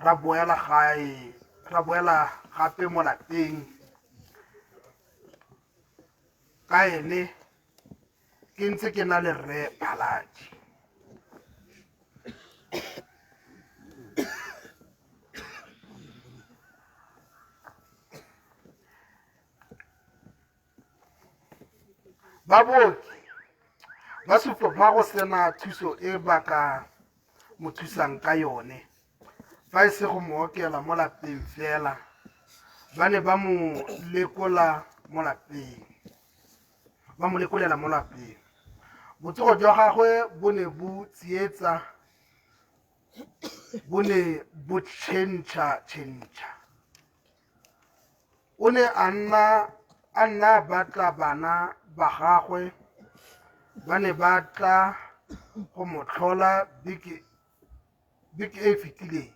ra boela gae ra boela gape mo lapeng ka ene ke ntse ke na le rre Phaladi. Baboki ba supa fa go sena thuso e ba ka mo thusang ka yone fa e se go mo okela mo lapeng fela ba ne ba mo lekola mo lapeng ba mo lekolela mo lapeng. Botsogo jwa gagwe bo ne bo tsietsa bo ne bo tšhentšha. O ne a nna batla bana ba gagwe ba ne ba tla go mo tlhola beke e fetileng.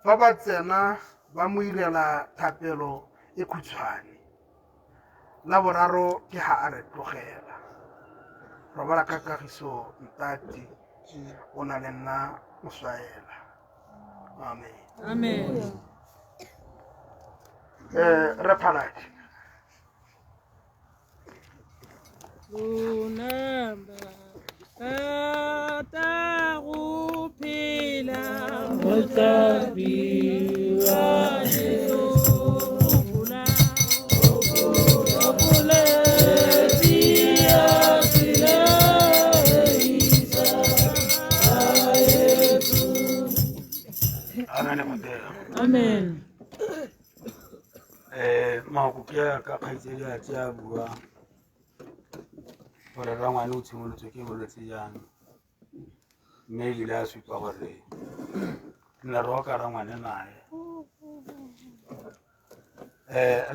Fa ba tsena ba mo irela thapelo e khutshwane. La boraro ke ha a re tlogela. Robala ka kagiso ntati o na le nna moswaela. Amen. Amen. Re Phaladi. Unamba kata kuphila Mutabi wa Yesu ukula Okule Tia Tile Isa Yesu. Amen modelo. Amen. Magokia ka kgaitsedi a tšea bua gore ra ngwane o tshimolotswe ke bolwetse jang mme ebile a supa gore nna re oka ra ngwane nae.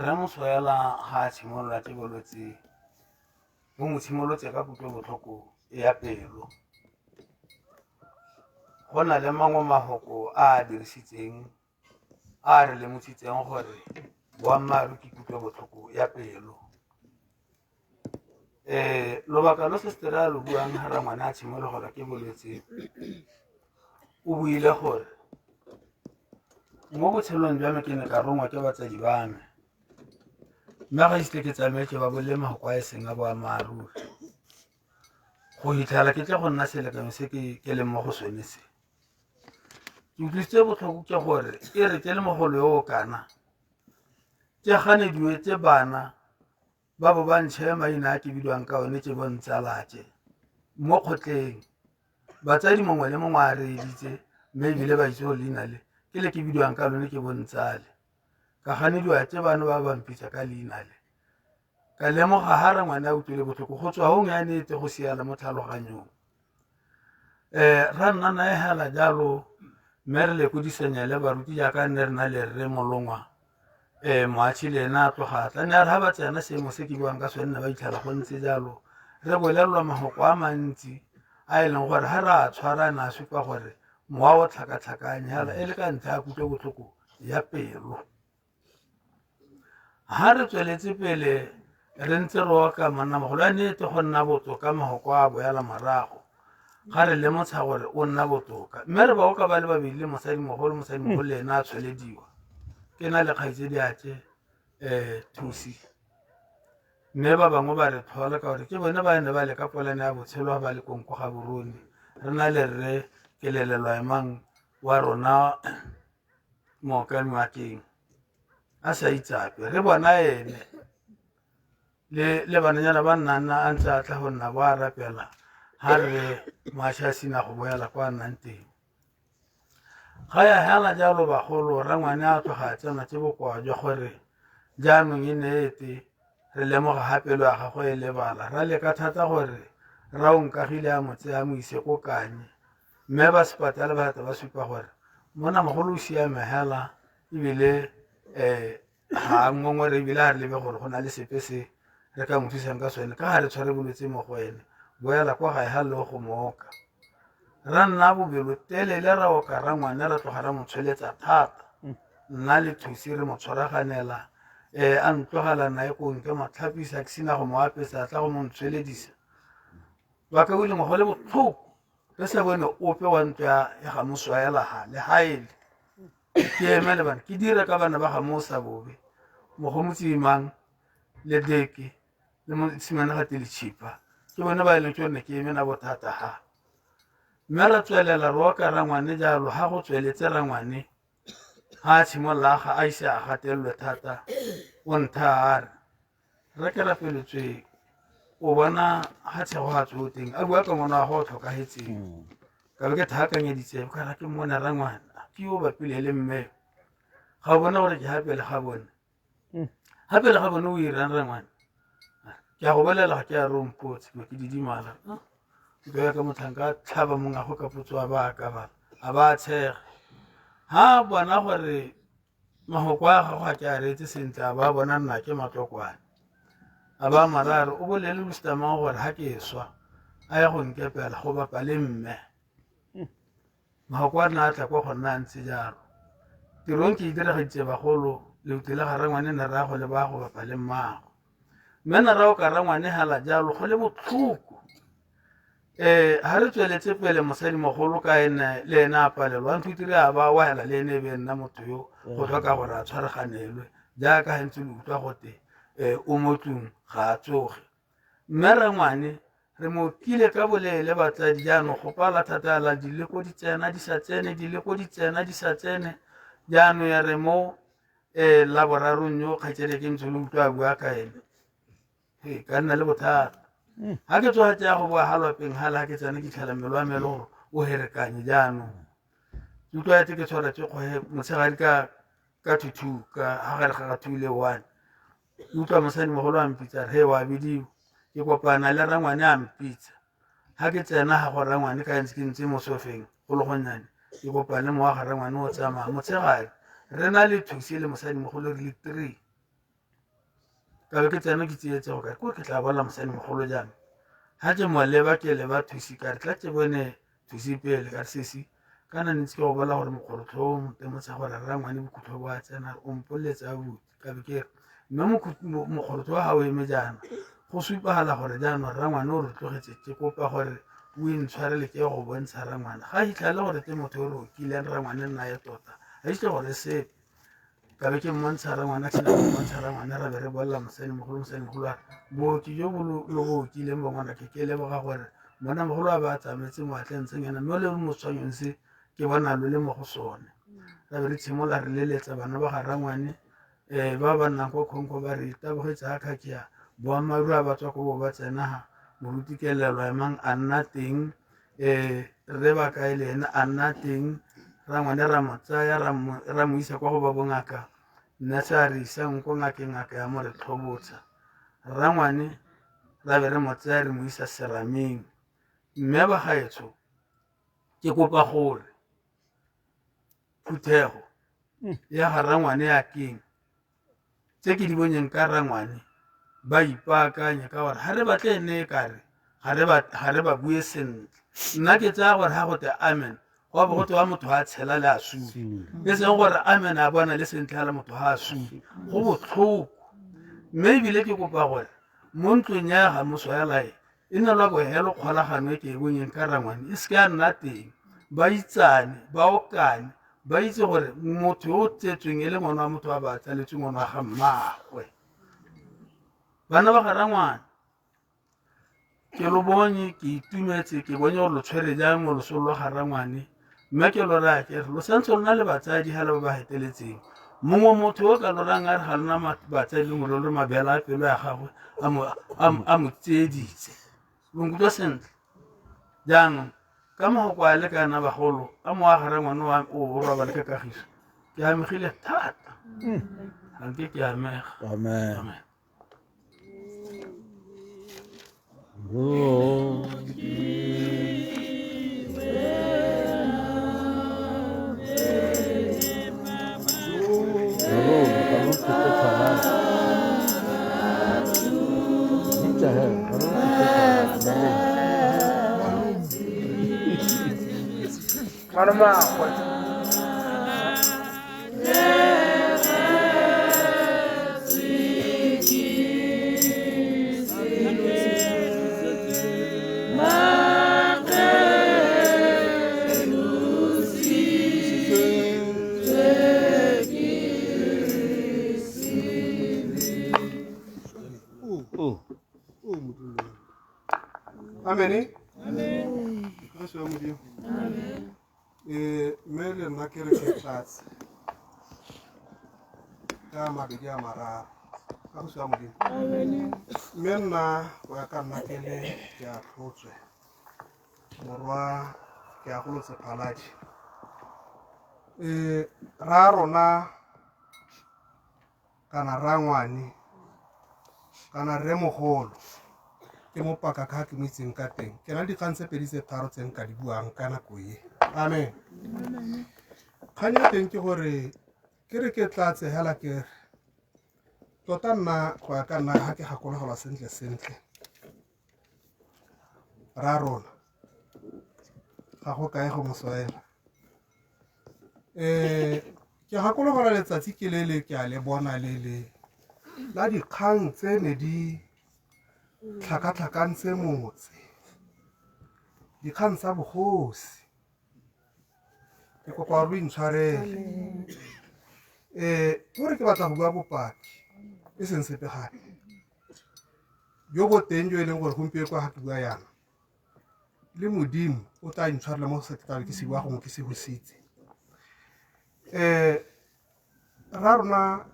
Re Moswaela ga a tshimolola ke bolwetse bo mo tshimolotse ka kutlobotlhoko ya pelo. Go na le mangwe mafoko a a dirisitseng a a re lemositseng gore boammaaruri ke kutlobotlhoko ya pelo. Lobaka lo sestere a lo buang ga ra ngwana a tshimologelwa ke bolwetse o buile gore mo botshelong jwa me ke ne ka rongwa ke batsadi ba me mme ga isile ke tsamaye ke ba bolele mafoko a e seng a boammaaruri go hitlhela ke tle go nna selekanyo se ke leng mo go sone se. Ke utlwisitse botlhoko ke gore e re ke le mogolo yo o kana ke ganediwe tse bana ba bo ba ntšhe maina a ke bidiwang ka one ke bontsalatše mo kgotleng. Batsadi mongwe le mongwe a reeditse mme ebile ba itse go leina le ke le ke bidiwang ka lone ke bontsale. Ka ganediwa tse bana ba bampitsa ka leina le ka lemoga ga ra ngwane a utlwile botlhoko go tswa gong ya neetse go siala mo tlhaloganyong. Ra nna nae hela jalo mme re lekodisanya le baruti jaaka nne re na le rre Molongwa moatšhi le ena a tloga tla ne a re ga ba tsena seemo se ke buang ka sone ba itlhela go ntse jalo re bolelelwa mafoko a mantsi a e leng gore ga re a tshwara na a supa gore mowa o tlhakatlhakanye hela e le ka ntlha ya kutlobotlhoko ya pelo. Ga re tsweletse pele re ntse re oka monnamogolo a neetse go nna botoka mafoko a boela morago ga re lemotsha gore o nna botoka mme re ba oka ba le babedi le mosadimogolo le ena a tshwelediwa ke na le kgaitsedi ate Thusi mme ba bangwe ba re tlhola ka gore ke bone ba ne ba le ka polane ya botshelo ba le konko ga boroni. Re na le rre Kelelelwa emang wa rona mookami wa keng a sa itsape re bona ene le bananyana ba nnanna a ntse a tla go nna bo a rapela ga re mašha a sena go boela kwa nnang teng. Ga ya hela jalo bagolo ra ngwane a tloga a tsena tse bokoa jwa gore jaanong e neete re lemoga ga pelo ya gagwe e lebala ra leka thata gore ra o nkagile a motse a mo ise ko kanye mme ba sepatale ba ba supa gore mona mogolo o siame hela ebile ga ngongore ebile a re lebe gore go na le sepe se re ka mo thusang ka sone ka ga re tshware bolwetse mo go ene boela kwa gae ga le go mooka. Ra nna bobelo telele ra oka ra ngwane ra tloga ra mo tshweletsa thata nna le Thusi re mo tshwaraganela a ntlogela nae kong ke matlhapisa ke sena go mo apesa tla go mo ntshweledisa ba ka o ile mo go le botlhoko re sa bone ope wa ntwa ya ga Moswaela ha le haele ke eme le bana ke dira ka bana ba ga Mosa bobe mogomotsi mang le deke le mosimane ga tele chipa ke bona ba ile tsone ke eme na bothata ha mme ra tswelela re wa ka rangwane jalo ha go tsweletse rangwane ha tshimolla ga a ise a gatelelwe thata o nthare re ke ra feletswe o bona ha tshego ga tsoteng a bua ka ngwana wa go tlhokagetseng ka be ke thakanyeditse ka ra ke mona rangwana ke yo bapile le mme ga bona gore ke hape le ga bone hape le ga bone o irang rangwana ke a go bolela ga ke a rompotse ke didimala ke ya ka motlhanka tlhaba monga go ka potso a ba ka ba a ba tshege ha bona gore mahoko a gago a ke a reetse sentle a ba bona nna ke matlokwane a ba marare o bolele bostamang gore ha ke swa a ya go nkepela go bapa le mme mahoko a nna a tla kwa go nna ntse jalo tirong ke itirageditse bagolo leutile ga rangwane ne rago le ba go bapa le mmago mme na rago ka rangwane hala jalo go le botlhoko ha re tsweletse pele mosadi mogolo ka ene le ene a palelwa nthutile a ba wa hela le ene e be nna motho yo go tlhoka gore a tshwaraganelwe jaaka gantse le utlwa gote o mo tlong ga a tsoge mme rangwane re mo kile ka bolele batsadi jaanong go pala thata ala dileko di tsena di sa tsene dileko di tsena di sa tsene jaanong ya re mo laborarong yo kgaitsedi ke ntse le utlwa a bua ka ene ka nna le bothata ha ke tsoga tsa go bua halopeng hala ke tsena ke tlhala mmele wa mele gore o herekanye jaanong ke utlwa ya ke tshwara tse kgohe motshegadi ka thuthu ka ha gare ga 2 le 1 ke utlwa mosadi mogolo a mpitsa re he wa bidio ke kopana le rangwane a mpitsa ha ke tsena ga go rangwane ka ntse ke ntse mo sofeng go le gonyane ke kopane mo wa ga rangwane o tsamaya motshegadi re na le thusi le mosadi mogolo re le 3 ka be ke tsena ke tsietse go ka ke tla bola mosadi mogolo jang ha ke mo leba ke leba thusi ka re tla ke bone thusi pele ka sesi kana ntse ke go bola gore mogolotlho mo temotsa gore rangwane bokhutlo bo a tsena o mpolletsa buti ka be ke mme mogolotlho ha o eme jana go supagala gore jaanong rangwane o re tlogetse ke kopa gore o intshwarele ke go bontsha rangwane ga itlhale gore ke motho o re o kileng rangwane nna ye tota ga itse gore sepe ka be ke mmontsha rangwane a tsena go mmontsha rangwane ra be re bolela mosadi mogolo a booki jo bo lo kileng bongwana ke leboga gore mona mogolo a ba tsametse mo atlentseng ena mme le mo tshwanyong se ke bona lo le mo go sone ra be re tshimola re leletsa bana ba ga rangwane ba ba nnang ko khonko ba re tabogetse ga khakia boammaaruri a ba tswa ko bo ba tsenaga moruti kelelo emang a nna teng re ba kae le ene a nna teng rangwane ra mo tsaya ra mo isa kwa go ba bongaka nna sa re isang ko ngakeng ya mo re tlhobotsa rangwane ra be re mo tsaya re mo isa serameng mme ba gaetsho ke kopa gore phuthego ya ga rangwane ya keng tse ke di bonyeng ka rangwane ba ipaakanye ka gore ga re batle ene kare ga re ba bue sentle nna ke tsaya gore ga gote amen go bo gote wa motho a tshela le a sui e seng gore amen a bona le sentle ga le motho ga a sui go botlhoko mme ebile ke kopa gore mo ntlong ya ga moso ya lae e ne lwa bohelo kgolagano e ke e bonyeng ka rangwane e seke ya nna teng ba itsane ba okane ba itse gore motho yo o tsetsweng e le ngwana wa motho wa ba tsaletswe ngwana wa ga mmagwe bana ba ga rangwane ke lo bonye ke itumetse ke bonye gore lo tshwere jang mo losolo lwa ga rangwane mme ke lo raya ke re lo santse lo na le batsadi ga le ba ba heteletseng mongwe motho o ka lorang a re ga lona batsadi le mololo mabela a pelo ya gagwe a mo tsieditse lo nkutlwa sentle jaanong ka mogoko a le kana bagolo a mo a ga rangwane o roba le ka kagiso ke amegile thata ga nke ke amega Amen. ngwana magwe Yeah. amen ka se wa modimo mme le nna ke re ke tlatse ka mabedi a mararo ka go se wa modimo mme nna go ya ka nna ke le ke a tlhotswe morwa ke a golotse phaladi ra rona kana rangwane kana re mogolo ke mo paka ka ke mo itseng ka teng ke na dikgang tse pedi tse tharo tse nka di buang ka nako e amen kgang ya teng ke gore ke re ke tlatse hela ke re tota nna go ya ka nna ga ke gakologelwa sentle sentle ra rona ga go kae go mosoela ke gakologelwa letsatsi ke le ke a le bona le la dikgang tse ne di tlhakatlhakantse motse dikgang tsa bogosi ke kopa re intshwarele gore ke batla go bua bopaki e seng sepe gape jo bo teng jo e leng gore gompieno kwa ga ke bua yana le modimo o tla intshwarela mo se ke tlabe ke se bua gongwe ke se busitse ra rona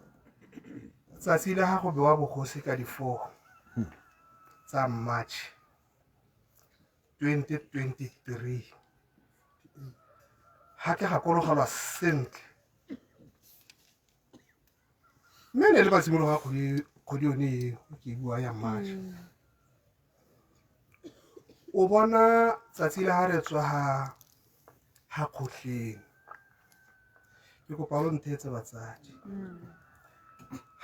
tsatsi le ga go bewa bogosi ka di-4 tsa March 2023 ga ke gakologelwa sentle mme ne le batsimologa kgodi yone ke bua ya March o bona tsatsi le ga re tswa ga kgotleng ke kopa lo ntheetse batsadi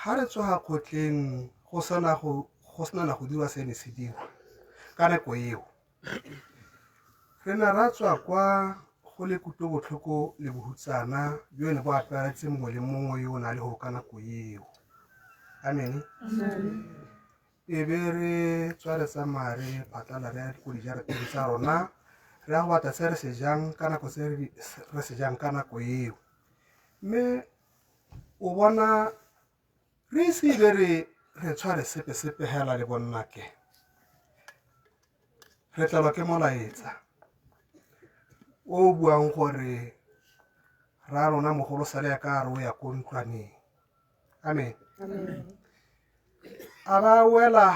ga re tswa ga kgotleng go sena go dira se ne se dira ka nako eo re ne ra tswa kwa go le kuto botlhoko le bohutsana jo ne bo aparetse mongwe le mongwe yo o na le go ka nako eo amen e be re tswa re tsamare phatlala re ko dijareteng tsa rona re a go batla se re se jang ka nako se re se jang ka nako eo mme o bona re ise be re tshware sepe hela le bonnake re tlalwa ke molaetsa o buang gore ra rona mogolo sale ya ka re o ya ko ntlwaneng amen a ba wela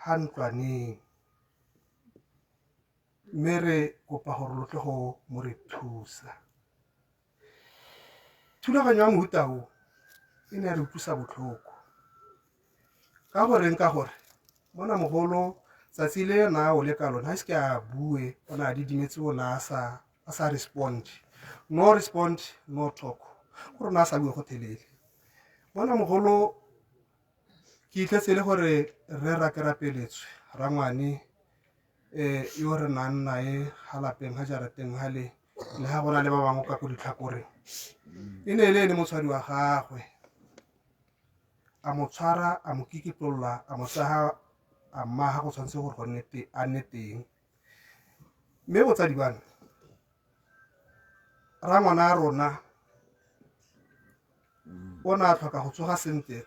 ha ntlwaneng mme re kopa gore lo tle go mo re thusa thulaganyo ya mohuta o e ne re utlwisa botlhoko ka goreng ka gore mona mogolo tsatsi le na o le ka lona ga se ke a bue o na didimetse o na a sa respond no respond no talk gore na a sa bue go thelele mona mogolo ke itlhetse le gore re ra ke rapeletswe rangwane yo re nang nae ga lapeng ga jarateng ga le ga bona le ba bangwe ka ko ditlhakoreng e ne le motshwari wa gagwe a mo tshwara a mo kikitlolla a mo tsaga a mmaga go tshwanetse gore a nne teng mme botsadi bana rangwana a rona o na a tlhoka go tsoga sentle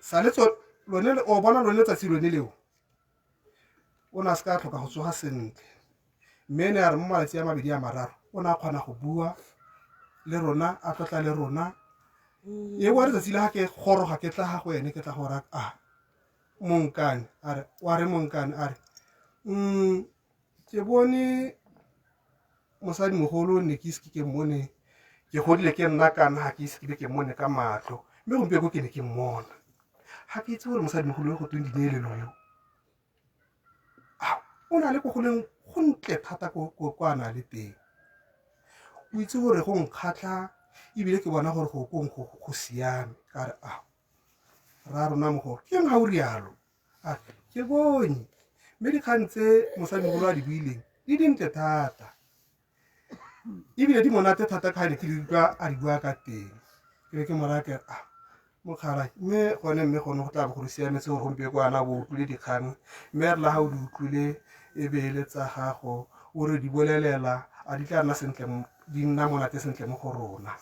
o bona lone letsatsi lone leo o na a se ka tlhoka go tsoga sentle mme ne a re mo malatsi a mabedi a mararo o ne a kgona go bua le rona a tlotla le rona e wa letsatsi le ga ke goroga ke tla ga go ene ke tla go raka monkane a re wa re monkane a re ke bone mosadi mogolo ne ke ise ke mmone ke godile ke nna kana ga ke ise ke be ke mmone ka matlho mme gompieno ke ne ke mmona ga ke itse gore mosadi mogolo yo go tweng dineelelo yo o na le ko goleng go ntle thata ko a na le teng o itse gore go nkgatlha ebile ke bona gore go kong go siame ka re ra rona mogolo ke eng ga o rialo ke bone mme dikgang tse mosadimogolo a di buileng di dintle thata ebile di monate thata ka ne ke di utlwa a di bua ka teng ke be ke moraya ke mokgala mme gone gone go tla bo gore siametse gore gompieno ko ana bo utlwile dikgang mme re la ga o di utlwile e be le tsa gago o re di bolelela a di tla nna sentle di nna monate sentle mo go rona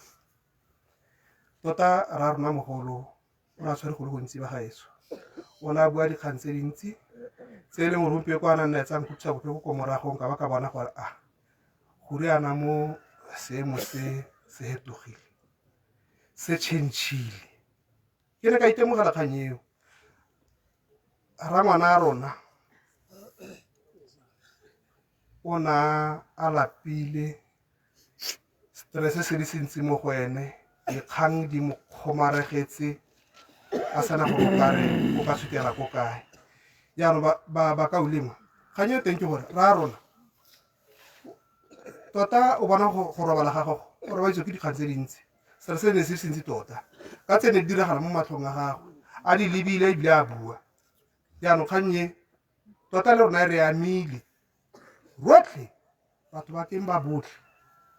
tota ra rona mogolo o na tshwere go le gontsi ba gaetso o na bua dikgang tse dintsi tse e leng gore gompieko a nna etsang khutsa botlhoko ko moragong ka ba ka bona gore go riana mo seemo se fetogile se changile ke ne ka itemogela kgang eo rangwana a rona o na a lapile stress se di sentse mo go ene dikgang di mo kgomaregetse a sana go kare o ka sutela ko kae jaanong ba ka ulema kgang eo teng ke gore ra rona tota o bona go robala gago gore ba itse ke dikgang tse dintsi stress se ne se sentse tota ka tsene di diragala mo matlhong a gago a di lebile ebile a bua jaanong kgang e tota le rona re amile rotlhe batho ba teng ba botlhe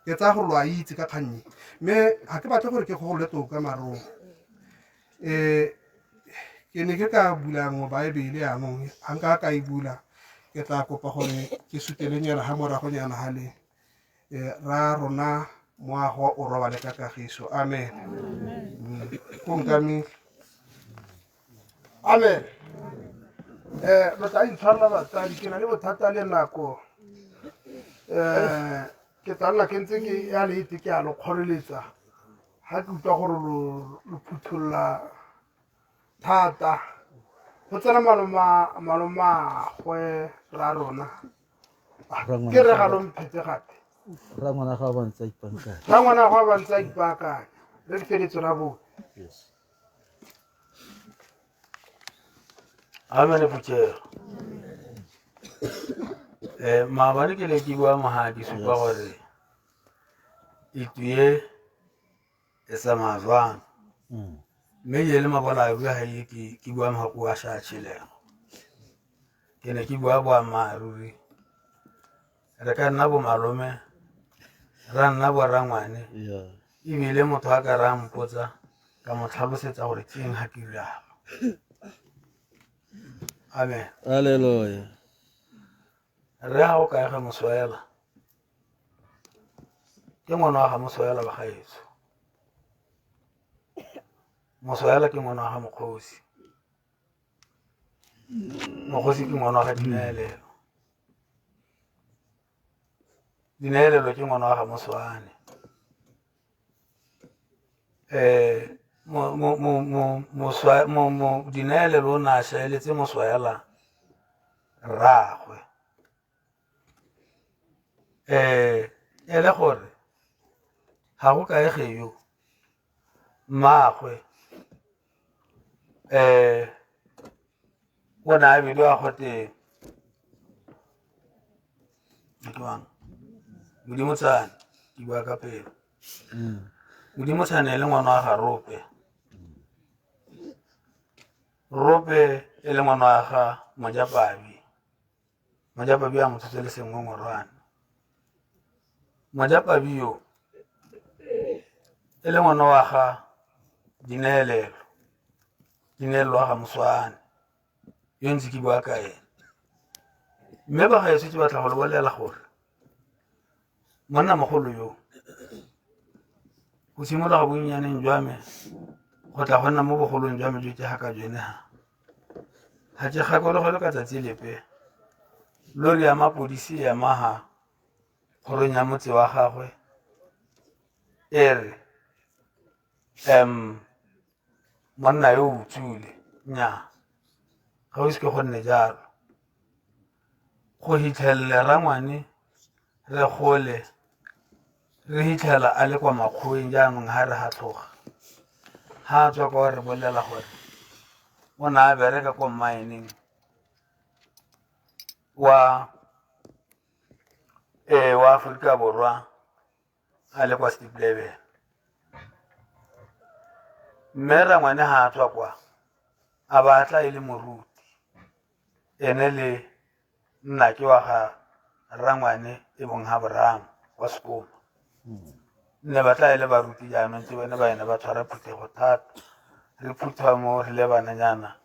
ke tsaya gore lo a itse ka kgang e mme ga ke batle gore ke gogole toka marong ke ne ke ka bula ngo baebele yanong ga nka ka e bula ke tla kopa gore ke sutelengela ga moragonyana ga le ra rona moago o robale ka kagiso amen go nkamile amen lo tla intshwarela batsadi ke na le bothata le nako ke tla ke ntse ke ya lete ke a lo kgoreletsa ga ke utlwa gore lo phuthulla thata go tsena malomagwe ra rona ke re ga lo mphetse gape rangwana ga ba ntse ipankanya ra ngwana go a bantsa ipaakanya re di feletso ra bone Amen Puchero. Maabane ke le ke bua mahadi supa gore ituye e sa mazwana mme ye le mabola a bua hae ke bua mahako a sha tshilego ke ne ke bua boammaaruri re ka nna bo malome ra nna bo rangwane ebile motho a ka ra mpotsa ka mo tlhalosetsa gore ke eng ga ke rialo amen Hallelujah. re ga o kaega moswaela ke ngwana wa ga moswaela ba gaetso moswaela ke ngwana wa ga mokgosi mokgosi ke ngwana wa ga dinaelelo dinaelelo ke ngwana wa ga moswane dinaelelo o ne a shaeletse moswaela rragwe e le gore ga go kaege yo mmaagwe o ne a bidiwa gote modimo tsane ke bua ka pelo modimo tsane e le ngwana wa ga rope e le ngwana wa ga mojapabi a mothotse le sengwengwerwane mojapabi yo e le ngwana wa ga dineelelo wa ga moswane yo ntse ke bua ka ene mme ba gaetso ke batla go le bolela gore monna mogolo yo go simolola ga bonnyaneng jwa me go tla go nna mo bogolong jwa me jo ke ga jone ga ke gakologelo ka tsatsi lepe lori ya mapodisi ya maha kgorong ya motse wa gagwe e re monna yo o utswile nnyaa ga o seke go nne jalo go hitlhelele rangwane re gole re hitlhela a le kwa makgoweng jaanong ga re ga tloga ga a tswa kwa re bolela gore o ne a bereka ko mmaeneng wa Aforika Borwa a le kwa Stipleven mme rangwane ga a tswa kwa a batla e le moruti ene le nna ke wa ga rangwane e bong ga boramo wa sekolo ne batla e le baruti jaanong tse bone ba ene ba tshwara phuthego thata re phutha mo re le bananyana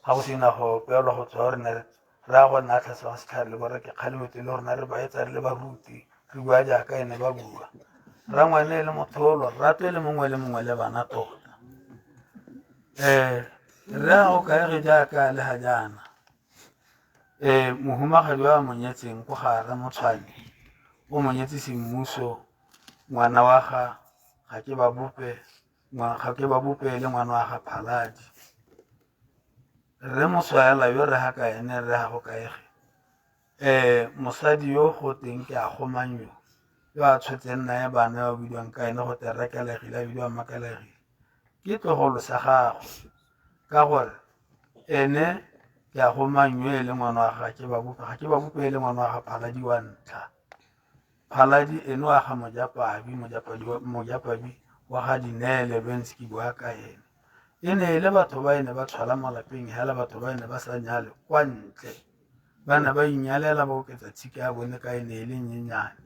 ga go sena go peelwa go tswa gore re a go nna tlase ga setlhare le gore ke kgalemetse le gorena re baetsa re le baruti re bua jaaka ene ba bua rangwane e le motholo rato e le mongwe le bana tota re a go kaege jaaka le ga jaana mohumagadi wa mo nyetseng ko gare motshwane o mo nyetse semmuso ngwana wa ga ke ba bope le ngwana wa ga Phaladi. Re Moswaela yo re ga ka ene re ga go kaege mosadi yo go teng ke a gomanyo yo a tshotseng nae bana ba bidiwang ka ene go terekelegile a bidiwang Makelegile ke tlogolo sa gago ka gore ene ke a gomanyo e le ngwana wa ga ke ba bope e le ngwana wa ga Phaladi wa ntlha. Phaladi ene wa ga Mojapabi wa ga Dinele Lwenski bua ka ene. E ne e le batho ba ene ba tshwala malapeng hela batho ba ene ba sa nyale kwa ntle ba ne ba inyalela ba oketsa tshika ya bone ka ene e le nyenyane.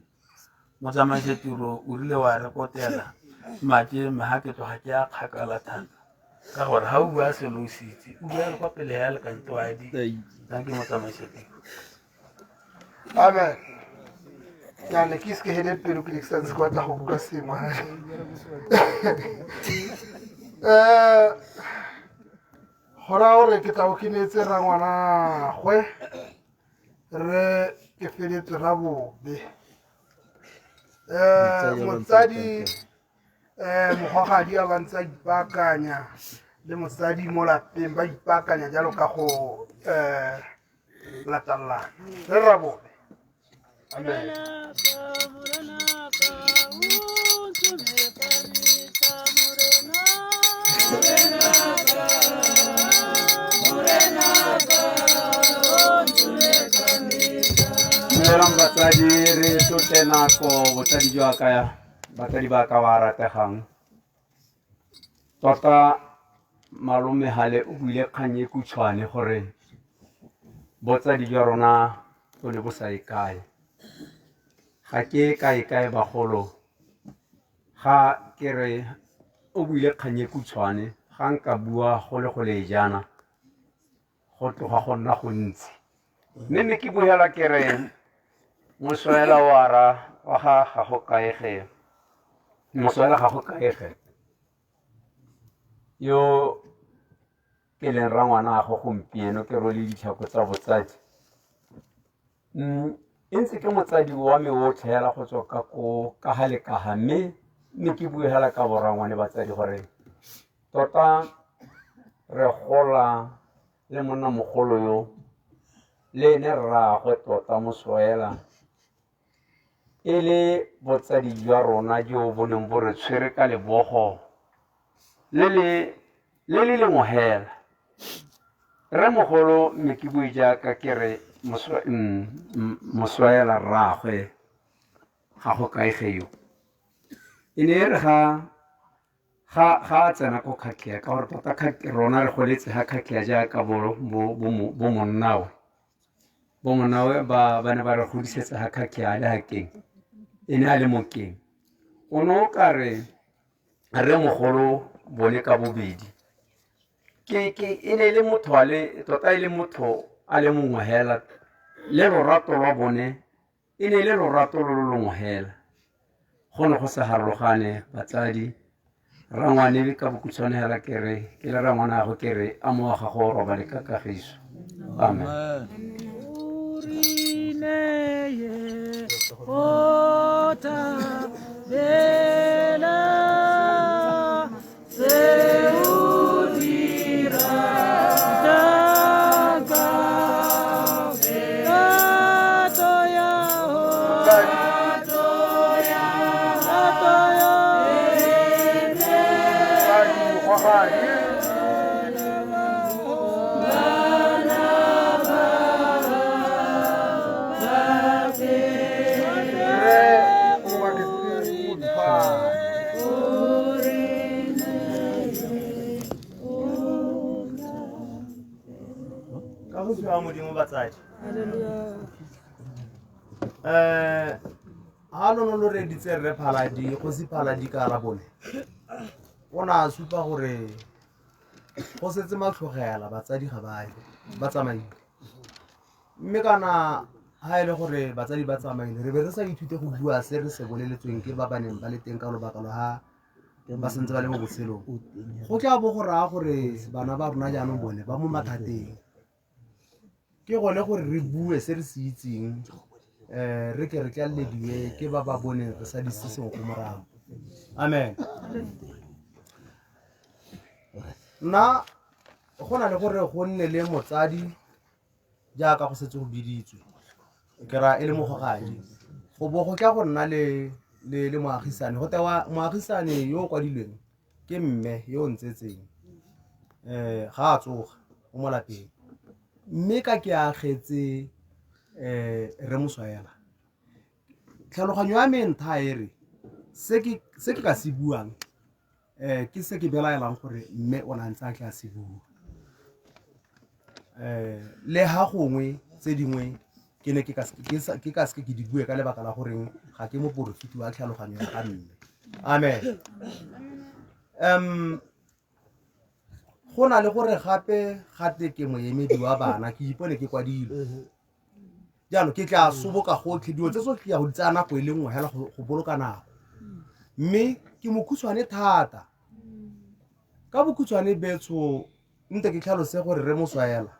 Motsamaisetiro o rile wa rekotela makeme ha ke tloga ke a kgakala thata ka gore ha o bua selo o se itse o bua le kwa pele ya lekantwadi ka ke motsamaisetiro. Amen. Ya ne ke se ke hele pelo ke diksanse kwa tla go bua sengwe. Gora gore ke tla o kinetse ra ngwana gwe re ke feletse ra bobe. Motsadi mogwagadi a ba ntse a ipaakanya le mosadi mo lapeng ba ipaakanya jalo ka go latallana re ra bobe. Amen. Dumelang batsadi, re tlotle nako botsadi jwa ka batsadi ba ka ba rategang. Tota malome Hale o buile kgang e khutshwane gore botsadi jwa rona bo le bo sa ikae. Ga ke ka ikae bagolo ga ke re o buile kgang e khutshwane ga nka bua go le jana go tloga go nna go ntsi. Mme ke buela ke re Moswaela wa ga go kaege. Moswaela ga go kaege. Yo ke leng ra ngwana go gompieno ke role ditlhako tsa botsadi. Ntse ke motsadi wa me o tlhela go tswa ka hale ka ha mme ke buela ka borangwane batsadi gore tota re gola le monna mogolo yo le ne rraagwe tota Moswaela e le botsadi jwa rona jo bo neng bo re tshwere ka lebogo le lengwe hela. Re mogolo mme ke bue jaaka ke re Moswaela rraagwe ga go kaege yo e ne re ga a tsena ko Khakhea ka gore tota rona re goletse ga Khakhea jaaka bo monnawe. Bo monnawe ba ne ba re godisetsa ga Khakhea a le hakeng e ne a le mokeng. O ne o ka re mogolo bone ka bobedi e ne le motho tota e le motho a le mongwe hela le lorato lwa bone e ne le lorato lo longwe hela. Go ne go sa harologane batsadi. Rangwane ka bokhutswane hela ke re ke le rangwana go ke re a mo ga go roba le ka kagiso. Amen. Ha lo re ditse re Phaladi go se Phaladi ka rabone o na supa gore go setse matlhogela batsadi ga ba tsamaile mme kana ha ile gore batsadi ba tsamaile re be re sa ithute go bua se re se boleletsweng ke ba baneng ba le teng ka lobaka lo ha ba sentse ba le mo botshelong go tla bo go raya gore bana ba rona jaanong bone ba mo mathateng ke gone gore re bue se re se itseng re ke re tlalelediwe ke ba ba boneng re sa di seseng go morago. Amen. Nna go na le gore go nne le motsadi jaaka go setse go biditswe ke ra e le mogogadi go bo go tla go nna le moagisane go tewa moagisane yo o kwadilweng ke mme yo o ntsetseng ga a tsoga o mo lapeng mme ka ke agetse re Moswaela tlhaloganyo ya me ntha e re se ke ka se buang ke se ke belaelang gore mme o na ntse a tla se bua le ha gongwe tse dingwe ke ne ke ka se ke di bue ka lebaka la goreng ga ke mo porofiti wa tlhaloganyo ya ga mme. Amen. Go na le gore gape gate ke moemedi wa bana ke ipone ke kwadile jaanong ke tla soboka gotlhe dilo tse tsotlhe ya go di tsaya nako e le nngwe hela go boloka nako mme ke mokhutshwane thata ka bokhutshwane betso nte ke tlhalose gore re Moswaela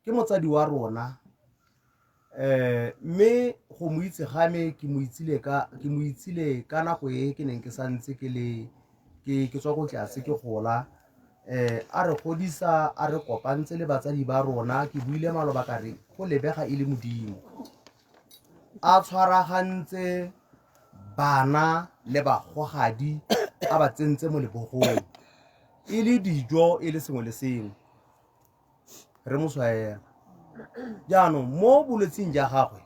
ke motsadi wa rona mme go mo itse ga me ke mo itsile ka nako e ke neng ke santse ke tswa go tlase ke gola a re godisa a re kopantse le batsadi ba rona ke buile maloba ka re go lebega e le Modimo a tshwaragantse bana le bagogadi a ba tsentse mo lebogong e le dijo e le sengwe le sengwe re Moswaela jaanong mo bolwetseng ja gagwe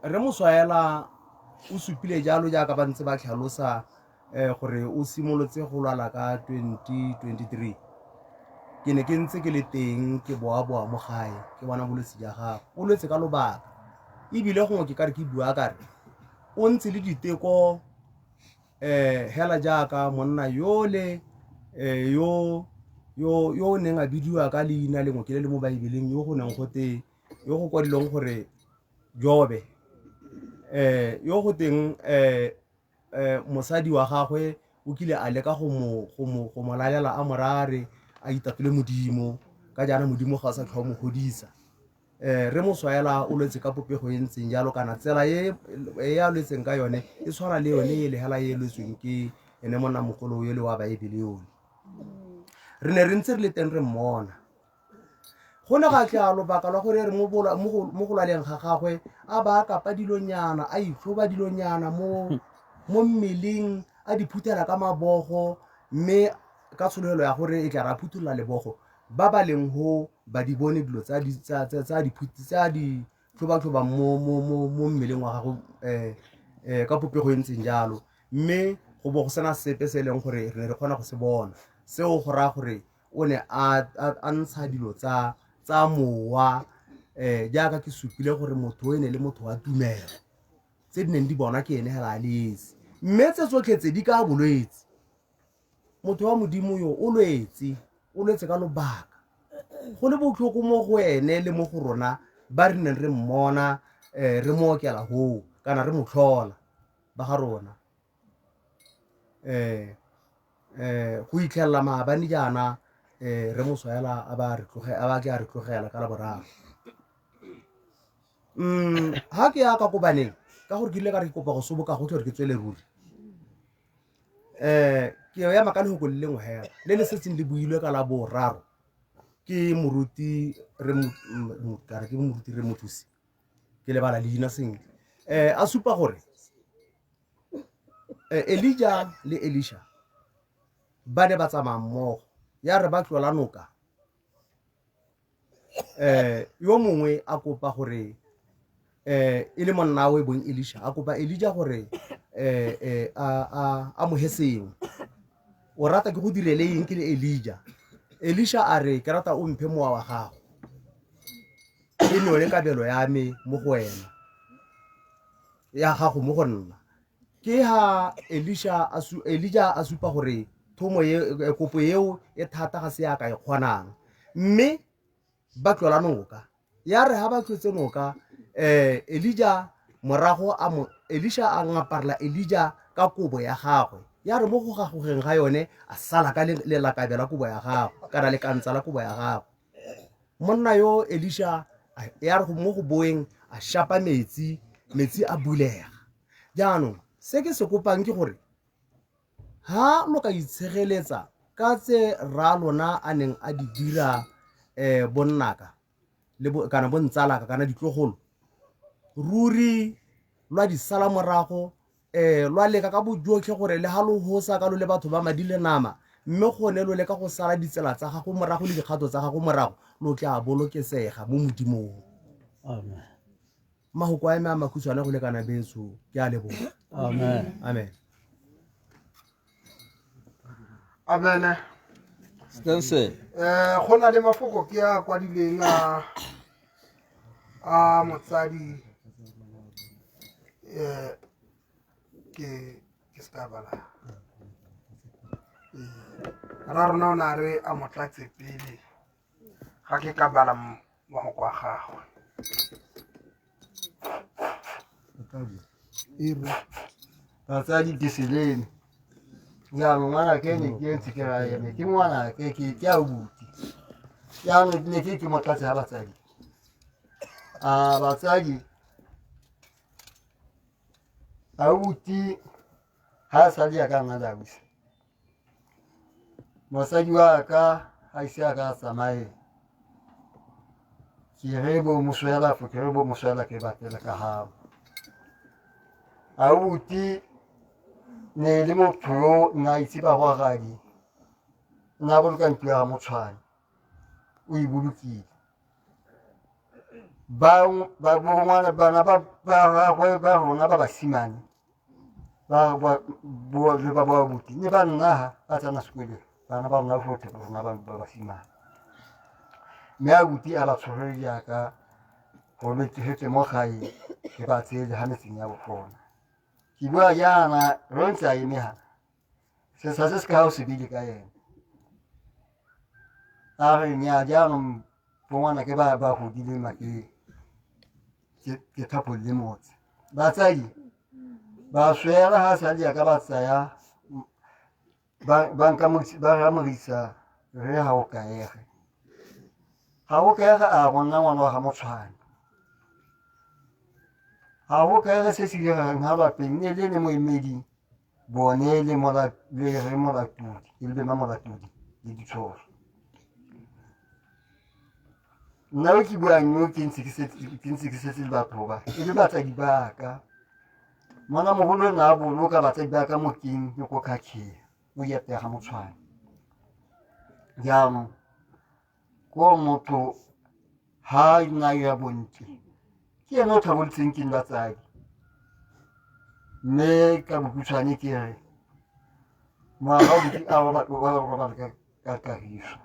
re Moswaela o supile jalo jaaka ba ntse ba tlhalosa gore o simolotse go lwala ka 2023 ke ne ke ntse ke le teng ke boa mo gae ke bona bolwetse ja gago o lwetse ka lobaka ebile gongwe ke kare ke bua ka re o ntse le diteko hela jaaka monna yole yo neng a bidiwa ka leina lengwe ke le mo Baebeleng yo go neng gote yo go kwadileng gore Jobe yo go teng mosadi wa gagwe o kile a leka go mo lalela a morare a itatole Modimo ka jana Modimo ga sa tlhomo godisa re Moswaela o lwetse ka popego e ntseng jalo kana tsela e ya lwetseng ka yone e tshwana le yone e le hela e lwetseng ke ene monna mogolo yo le wa Baebele yo re ne re ntse re le teng re mmona go ne ga tla lobaka la gore re mo go lwaleng ga gagwe a ba kapa dilonyana a itlhoba dilonyana mo mmeleng a di phuthela ka mabogo mme ka tsholelo ya gore e tla ra phuthulla lebogo ba ba leng ho ba di bone dilo tsa di tlhoba mo mmeleng wa gago ka popego e ntseng jalo mme go bo go sena sepe se leng gore re kgona go se bona seo go raya gore o ne a ntsha dilo tsa mowa jaaka ke supile gore motho o ene le motho wa tumelo tse di neng di bona ke ene hela a lesi mme tse tsotlhe tse di ka bolwetse motho wa Modimo yo o lwetse ka lobaka go le botlhoko mo go ene le mo go rona ba re neng re mmona re mo okela ho kana re mo tlhola ba ga rona go itlhella maabane jana re Moswaela a ba ke a re tlogela ka la boraro ha ke ya ka kobaneng ka gore ke ile ka re kopa go soboka go tle re ke tswele ruri ke ya makane go le lengwe hela le setseng le builwe ka la boraro ke moruti re mothusi ke le bala leina sentle a supa gore Elijah le Elisha ba ne ba tsamaya mmogo ya re ba tlola noka yo mongwe a kopa gore e le monna wa bong Elisha a kopa Elijah gore a mo heseng o rata ke go direle eng ke le Elijah Elisha a re ke rata o mphe mowa wa gago e ne le kabelo ya me mo go wena ya gago mo go nna ke ha Elijah a supa gore thomo ye kopo yeo e thata ga se ya ka e kgonang mme ba tlola noka ya re ha ba tlotse noka Elijah morago Elisha a ngaparela Elijah ka kobo ya gagwe ya re mo go gagogeng ga yone a sala ka lelakabe la kobo ya gago kana lekantsa la kobo ya gago. Monna yo Elisha ya re mo go boeng a shapa metsi a bulega. Jaanong se ke se kopang ke gore ha lo ka itshegeletsa ka tse ra lona a neng a di dira bonnaka le kana bontsalaka kana ditlogolo ruri lwa di sala morago lwa leka ka bojotlhe gore le ha lo hosa ka lo le batho ba madi le nama mme gone lo leka go sala ditsela tsa gago morago le dikgato tsa gago morago lo tla bolokesega mo modimong. Amen. Mahoko a eme a makhutshwane go lekana betso ke a leboga. Amen. Amen. Amen. Stanse. Go na le mafoko ke a kwadileng a motsadi ke ska bala ra rona o na re a motlatse pele ga ke ka bala mafoko a gagwe. Batsadi ke selene jaanong ngwana ke ne ke ntse ke ra ene ke ngwana ke a buti jaanong ne ke motlatse ga batsadi batsadi a buti ha sa di ka nna da busi mosadi wa ka ha ise ka tsamaye ke re bo moswela fo ke re bo moswela ke batela ka ha a buti ne le motho yo nna itse ba go gadi nna boloka ntlo ya motshwane o e bolokile bana ba rona ba basimane ba buti ne ba nna ba tsena sekolong bana ba rona fote rona ba basimane mme a buti a ba tshogele jaaka go letegetse mo gae ke ba tsele ga metseng ya bofona. Ke bua jaana re ntse a eme gana sesa se se ka o se bile ka ene a re nya jaanong bongwana ke ba godile make ke thapo le motse batsadi ba swela ha sa di ka ba tsaya ba ramorisa re ha o kaege a gonna ngwana wa ga motshwane ha go kaege se se dirang ha lapeng ne le moemedi bone le re molatodi e le molatodi le ditsholo nna ke buang yo ke ntse ke setse le batho ba e le batsadi ba ka mona mogolo na boloka batsadi ba ka mo keng le go khakhia o yetega motshwane jaanong ko motho ha ina ya bontle ke ena o tlhaboletseng ke batsadi mme ka bokhutshwane ke re ngwaga o buti a robala ka kagiso.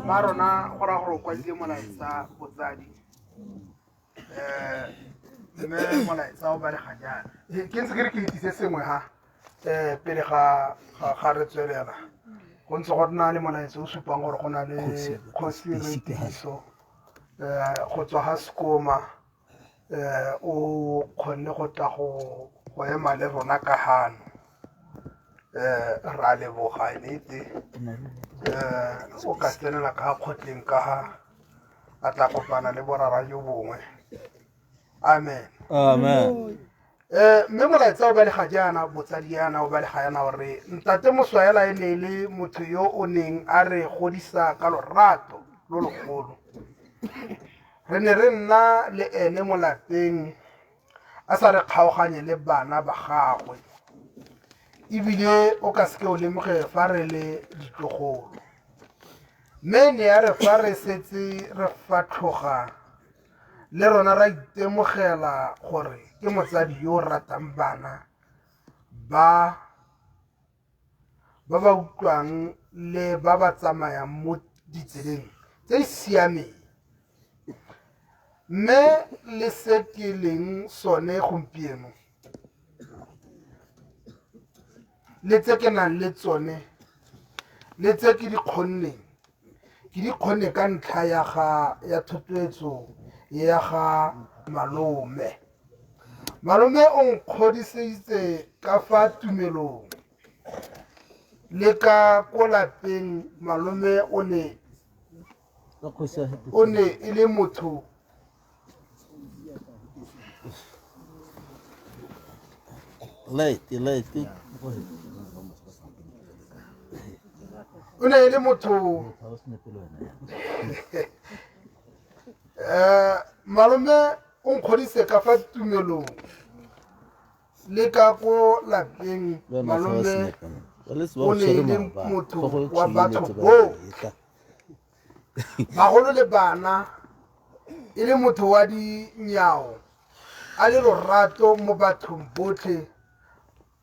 Marona go ra go kwa le molaetsa botsadi mme molaetsa o ba le gajana ke ntse ke re ke itse sengwe ha pele ga re tswelela go ntse go nna le molaetsa o supang gore go na le kgosi re tiso go tswa ha sekoma o kgonne go tla go go ema le rona ka gano ra leboga nnete o ka tsenela ka kgotleng ka ga a tla kopana le borara jo bongwe amen Amen. mme molaetsa o ba le ga jaana botsadi yana o ba le ga yana gore ntate moswaela e ne e le motho yo o neng a re godisa ka lorato lo logolo re ne re nna le ene mo lapeng a sa re kgaoganye le bana ba gagwe ebile o ka seke o lemoge fa re le ditlogolo mme ne ya re fa re setse re fatlhoga le rona ra itemogela gore ke motsadi yo o ratang bana ba ba utlwang le ba ba tsamayang mo ditseleng tse di siameng mme le se ke leng sone gompieno le tse ke nang le tsone le tse ke di kgonne ka ntlha ya thotloetso ya ga malome o nkgodiseditse ka fa tumelong le ka ko lapeng malome o ne e le motho o ne e le motho malome o nkgodise ka fa tumelong le ka ko lapeng malome o ne e le motho wa batho bo bagolo le bana e le motho wa dinyao a le lorato mo bathong botlhe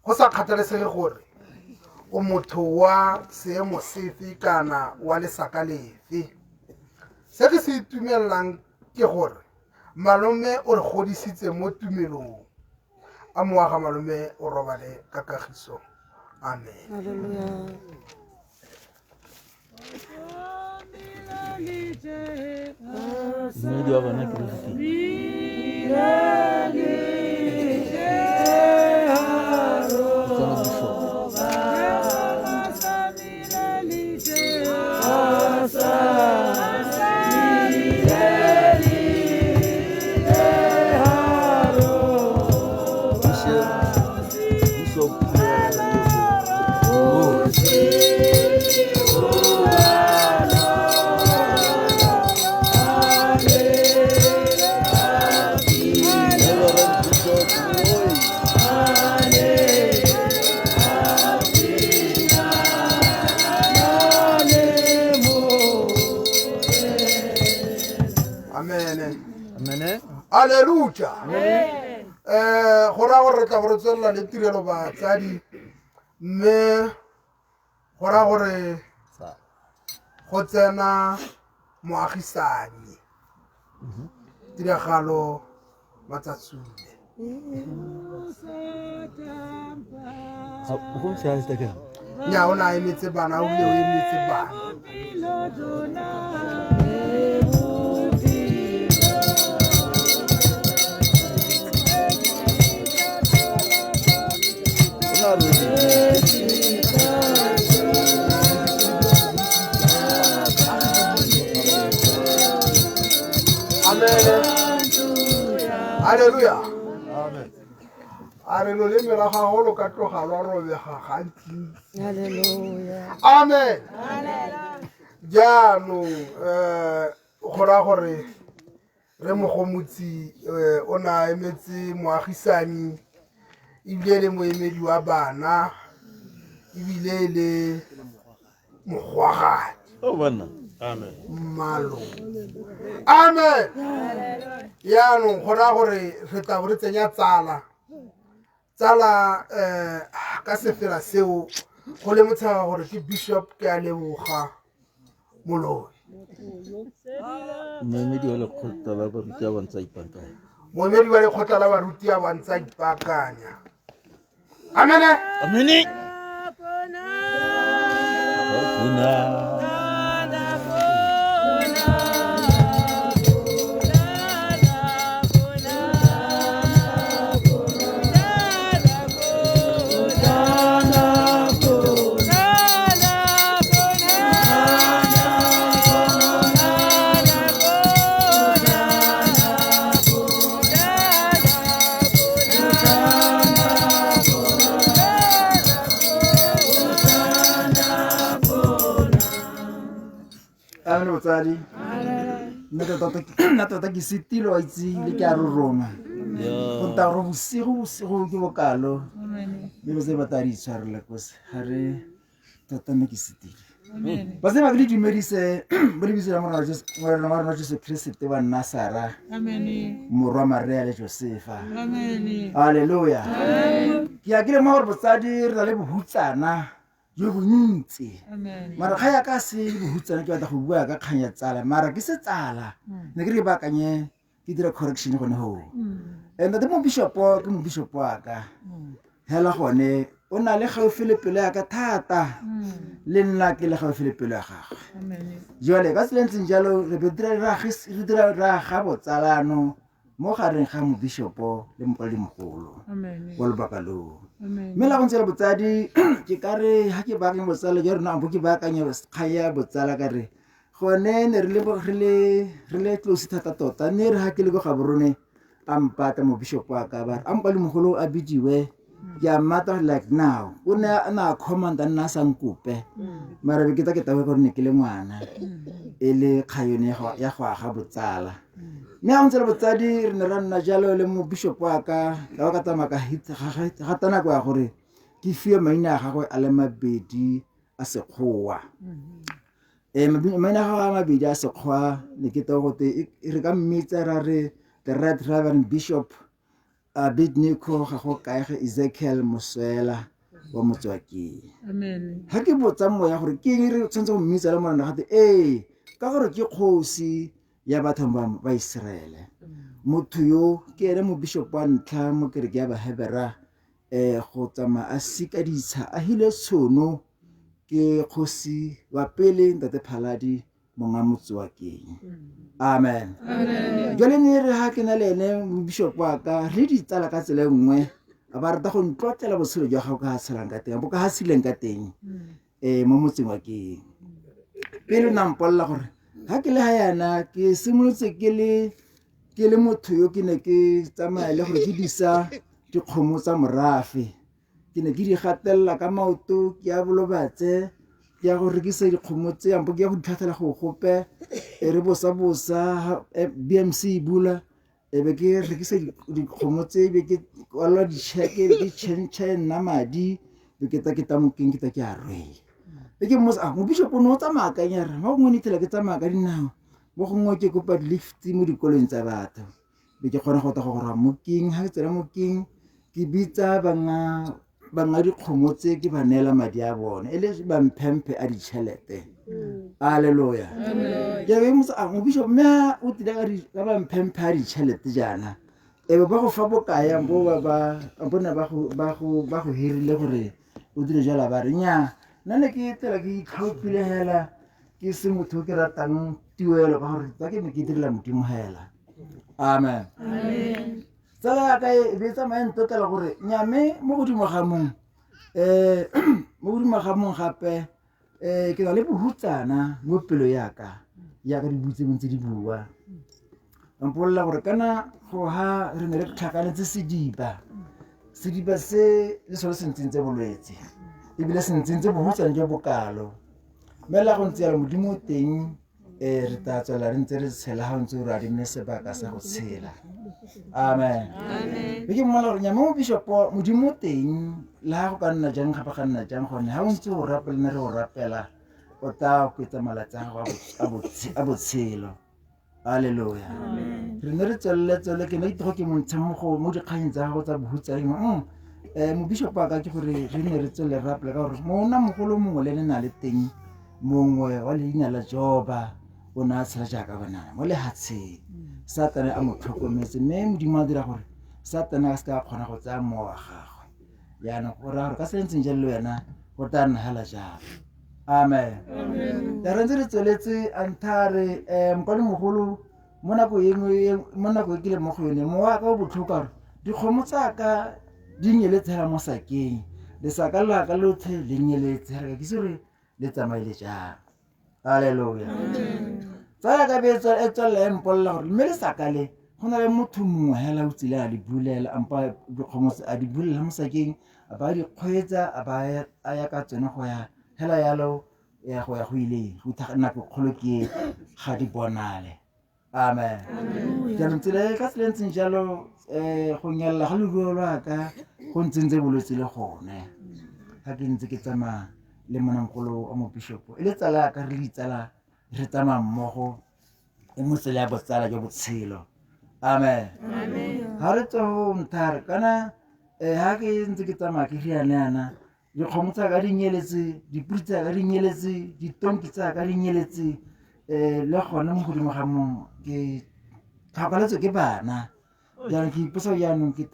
go sa kgathalesege gore o motho wa seemo sefe kana wa lesaka lefe se ke se itumelelang ke gore malome o re godisitse mo tumelong a moaga malome o robale ka kagiso amen Alleluia. Go ra gore re tla gore tswelela le tirelo batsadi mme go ra gore go tsena moagisani tiragalo matsatsule nya o na emetse bana o bile o emetse bana Alleluia. Amen. Arelo le mela ga go lo ka tloga lwa robega gantsi. Alleluia. Amen. Jaanong go ra gore re mogomotsi o na emetse moagisani ebile le moemedi wa bana ebile le mogwagadi. Oh bana. Amen. Malo. Amen. Yaanong go ra gore re tla bo re tsenya tsala ka sefela seo go le motshega gore ke bishop ke a leboga moloi Moemedi wa lekgotla la baruti ba ntse ipaakanya. moemedi wa lekgotla la baruti ba ntse ipaakanya. Amen. Amen. Bona. botsadi nna tota ke setile wa itsile ke a roroma go nta gore bosigo ke bokalo le botse ba tadi itshwarela kose ga re tota nne ke setile ba se ba ke le dumedise bo lebitso la morena wa Jesu Kriste wa Nasara morwa Maria le Josefa halleluja ke ya ke le mo gore botsadi re na le bohutsana jo bontsi mara ga ya ka se bohutsana ke batla go bua ka kganya tsala mara ke se tsala ne ke re baakanye ke dira correction gone ho and the mo bishop wa ka hela gone o na le gaufi le pelo ya ka thata le nna ke le gaufi le pelo ya gagwe jwale ka tsentseng jalo re dira ga botsalano mo gareng ga mo bishop le mpoledi mogolo wa lebaka lo mme la go ntse le botsadi ke kare ha ke baakanya botsala ke rena bo ke baakanya kgaya botsala ka re gone ne re le close thata tota ne re ha ke le go ga borone a mpata mo bishop wa ka ba a mpoledi mogolo a bidiwe ke a mmata like now o ne a na commanda nna sa nkope mara be ke ta gore ne ke le ngwana e le kgayone ya go aga botsala mme a ntse le botsadi re ne ra nna jalo le mo bishop wa ka ka tsamaya ka ga tana kwa gore ke fie maina a gagwe a le mabedi a sekgowa maina a gagwe a mabedi a sekgowa ne ke ta gote re ka mmitsa ra re the Right Reverend Bishop Abednego ga go kaege Ezekiel Moswela wa Motswakeng ha ke botsa moya gore ke eng re tshwantse go mmitsa le morena gate ka gore ke kgosi ya batho ba Israele motho yo ke ene mo bishop wa ntlha mo kereke ya Bahebera go tsama a sika ditsha a hile tshono ke kgosi wa pele ntate Phaladi monga Motswakeng amen jole ne re ha ke na le ene bishop wa ka re di tsala ka tsela nngwe ba rata go ntlotlela botshelo jwa gago ka tshelang ka teng bo ka hasileng ka teng mo motseng wa keng pele na mpolla gore ha ke le ha yana ke simolotse ke le motho yo ke ne ke tsamaya le gore ke disa dikgomo tsa morafe ke ne ke di gatella ka maoto ke a bolobatse ke ya go rekisa dikgomo tse ampo ke ya go ditlhatlhela go gope re bosa BMC bula be ke rekisa dikgomo tse be ke kwala di-cheque ke tšhentšhe nna madi be ke ta mokeng ke ta ke a rwele be ke mmosa mo bishop no tsamaya ka nyara mo gongwe nithela ke tsamaya ka dinao mo gongwe ke kopa lift mo dikolong tsa batho be ke kgona go ta go gora mokeng ha ke tsena mokeng ke bitsa banga dikgomo tse ke ba neela madi a bone e le ba mphemphe a ditšhelete halleluja ke be mo bishop mme o tila ka ba mphemphe a ditšhelete jana ebe ba go fa bokaya bo ba go hirile gore o dire jala ba re nya nna ne ke tela ke itlhophile hela ke se motho ke ratang tuelo ka gore ke ne ke direla modimo hela amen tsala ya ka e be tsamaya ntotela gore nyame mo godimo ga mong gape ke na le bohutsana mo pelo yaka di butse bontse di bua mpolola gore kana go ha re ne re tlhakanetse sediba se le sone se ntsentse bolwetse ebile se ntsentse bohutsana jo bokalo mme la go ntse yalo modimo teng re ta tswela re ntse re tshela ga ntse o re adimile sebaka sa go tshela amen be ke mmola gore nyame mo bishop modimo teng le ga go ka nna jang gape ga nna jang gone ga o ntse o rapela ne re o rapela o ta kwetsa malatsi a gago a botshelo halleluja re ne re tswelele ke ne itego ke montshe mo dikganyeng tsa gago tsa bohutsang mo bishop wa ka ke gore re ne re tswele rapela ka gore mona mogolo mongwe le ne na le teng mongwe wa leina la Joba o ne a tshela jaaka bonana mo lehatsheng satane a mo tlhokometse mme modimo a dira gore satane a se ka kgona go tsaya mowa wa gagwe yaanong go raya gore ka se ntseng jalo wena go tla nna hela jalo amen re ntse re tsweletse anthare mokwadi mogolo mo nako e ke le mo go yone mowa ka o botlhokwa gore dikgomo tsaka di nyeletse hela mo sakeng lesaka laka lotlhe le nyeletse ga ke sere le tsamaile jang halleluja tsala ka be e tswela mpolola gore mme lesaka le go na le motho mongwe hela o tsile a di bulela ampa dikgomo a di bulela mo sakeng a ba di kgwetsa a ba a ya ka tsone go ya hela yalo ya go ile go nako kgolo ke ga di bonale. Amen. Jaanong tsela e ka tsela ntseng jalo go nyelela ga leruo lwa ka go ntsentse bolwetse le gone ga ke ntse ke tsamaya le monankgolo wa mobishopo e le tsala ka re ditsala re tsamaya mmogo e mo tsela ya botsala jo botshelo. Amen. Ga re tswa go nthare kana ga ke ntse ke tsamaya ke rianeana dikgomo tsa ka di nyeletse dipudi tsa ka di nyeletse ditonki tsa ka di nyeletse le gone mo godimo ga moo ke tlhokaletswe ke bana jaanong ke iposa jaanong ke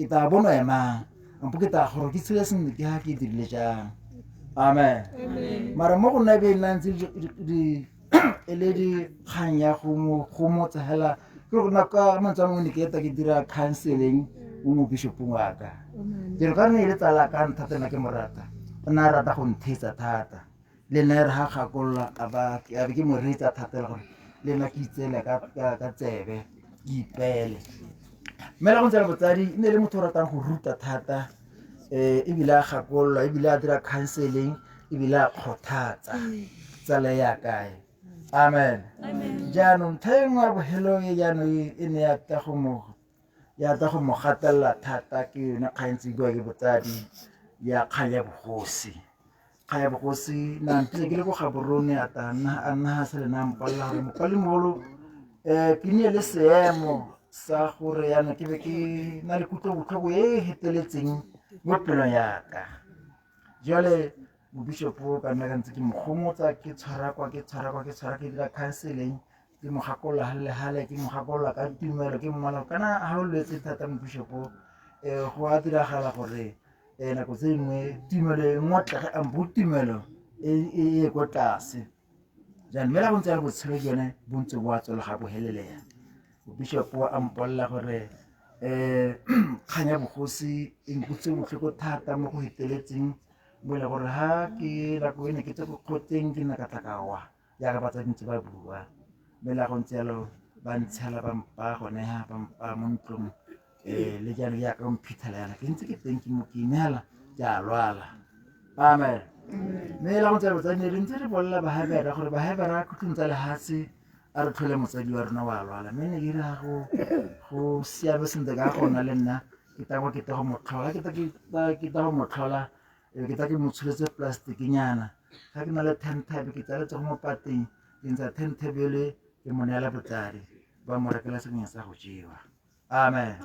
ta bonwa emang ampo ke ta gore ke tshele sentle ke ga ke dirile jang. Amen. Mara mo go nna be nna ntse e le dikgang ya go motsa hela ke go naka mantswe a mongwe ne ke eta ke dira counseling mo mobishopong wa ka ke re ka ne e le tsala ka nthatela ke morata o ne a rata go nthetsa thata le nna re ga gakolola a be ke mo reetsa thatela gore le nna ke itseele ka tsebe ke ipeele mme la go ntse le botsadi e ne le motho o ratang go ruta thata ebile a gakolola ebile a dira counseling ebile a kgothatsa tsala ya kae. Amen. Jaanong thaengwe ya bogelo e jaanong e ne ya ta go mo gatelela thata ke yone kgantse bua ke botsadi ya kgang ya bogosi. Kgang ya bogosi na ntse ke le go Gaborone a nna se le na mpalela gore mopalimogolo ke ne le seemo sa gore yana ke be ke na le kutlobotlhoko e heteletseng mo pelong yaka. Jale mobishopo ka nna ka ntse ke mo gomotsa ke tshwara ke dira counseling ke mo gakolola halehale ke mo gakolola ka tumelo ke mmala kana ga o lwetse thata mobishopo go a diragala gore nako tse dingwe tumelo e ngotlege ampo tumelo e ye ko tlase jaanong mme la go ntse ya botshelo ke yone bontse bo a tswela ga boheleleya mobishopo a mpolela gore kgang ya bogosi e nkutse botlhoko thata mo go heteletseng mo e le gore ga ke nako e ne ke tse go kgotseng ke nna ka tlakawa jaaka batsadi ntse ba bua mme la go ntse yalo ba ntshela ba mpa gone ga ba mpa mo ntlong le jaanong jaaka o mphithela yana ke ntse ke teng ke mo ke inela ke a lwala. Amen. Mme la go ntse botsadi ne re ntse re bolela bahebera gore bahebera khutlong tsa lehatshe a re tlhole motsadi wa rona wa lwala mme ne ke dira go siame sentle ka gona le nna ke ta go mo tlhola ke ta go mo tlhola ke ta ke mo tsholetse plasticnyana ga ke na le 10 tab ke tsaletse go mo pateng ke ntsha 10 tab ele ke mo neela botsadi ba mo rekela sengwe sa go jewa. Amen.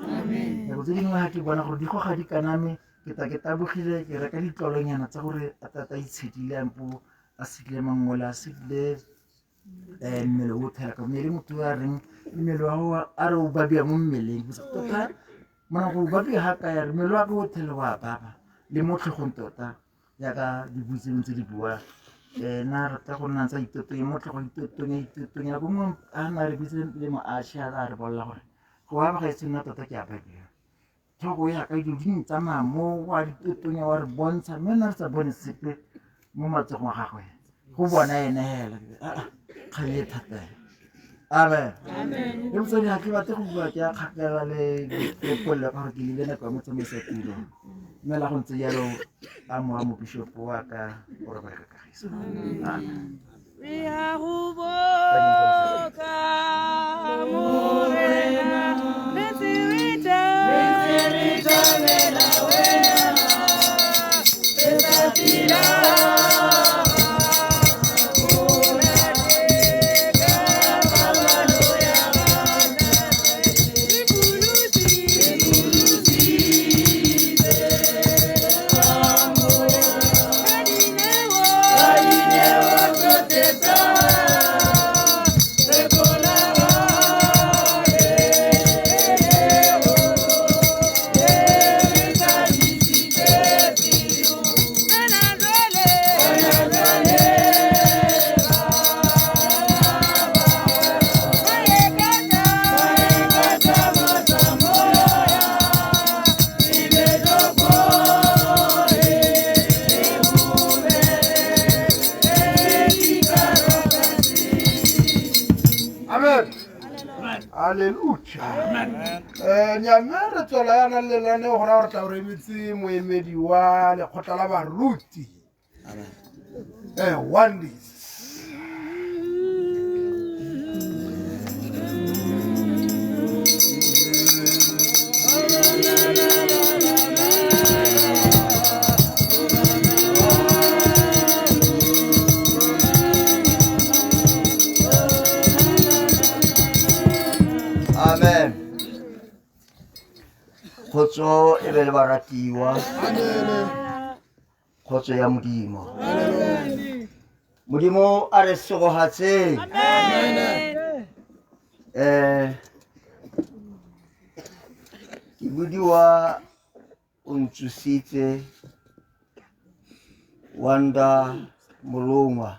Go tse dingwe ga ke bona gore di go ga di kaname ke tabogile ke reka ditlolonyana tsa gore a tata itshedile ampo a sekile mangole a sekile mmele o thela ka mme le motho a reng mmele wa go a re o babia mo mmeleng tota mona go babia ga ka ya re mmele wa ka o thele wa baba le mo tlhogong tota jaaka dibutse ntse di bua na rata go nna tsa itotonye mo tlhogong itotonye go mo a na re bitse le mo a sha a re bolla gore go ba ga se nna tota ke a babia tlhogo ya ka di tsamaya mo wa ditotonye wa re bontsha mme na re sa bone sepe mo matsogong a gagwe go bona ene hela kgaye thata. Amen. Le botsadi ga ke batle go bua ke a kgakela le polelo ka gore ke lile nako ya motsamaisa tiro mme la go ntse jalo a mo a mobishopo wa ka gore ba re kagiso. Amen. Re a go boka morena re tsirita bela wena re tatila Hallelujah. Nyamere tswela yana lelane go ra gore tla re emetse moemedi wa lekgotla la baruti. Wandis. Amen. Khotso e be le baratiwa. Khotso ya modimo. Modimo a re segogatseng. Ke budiwa o ntsusitse Wanda Molongwa.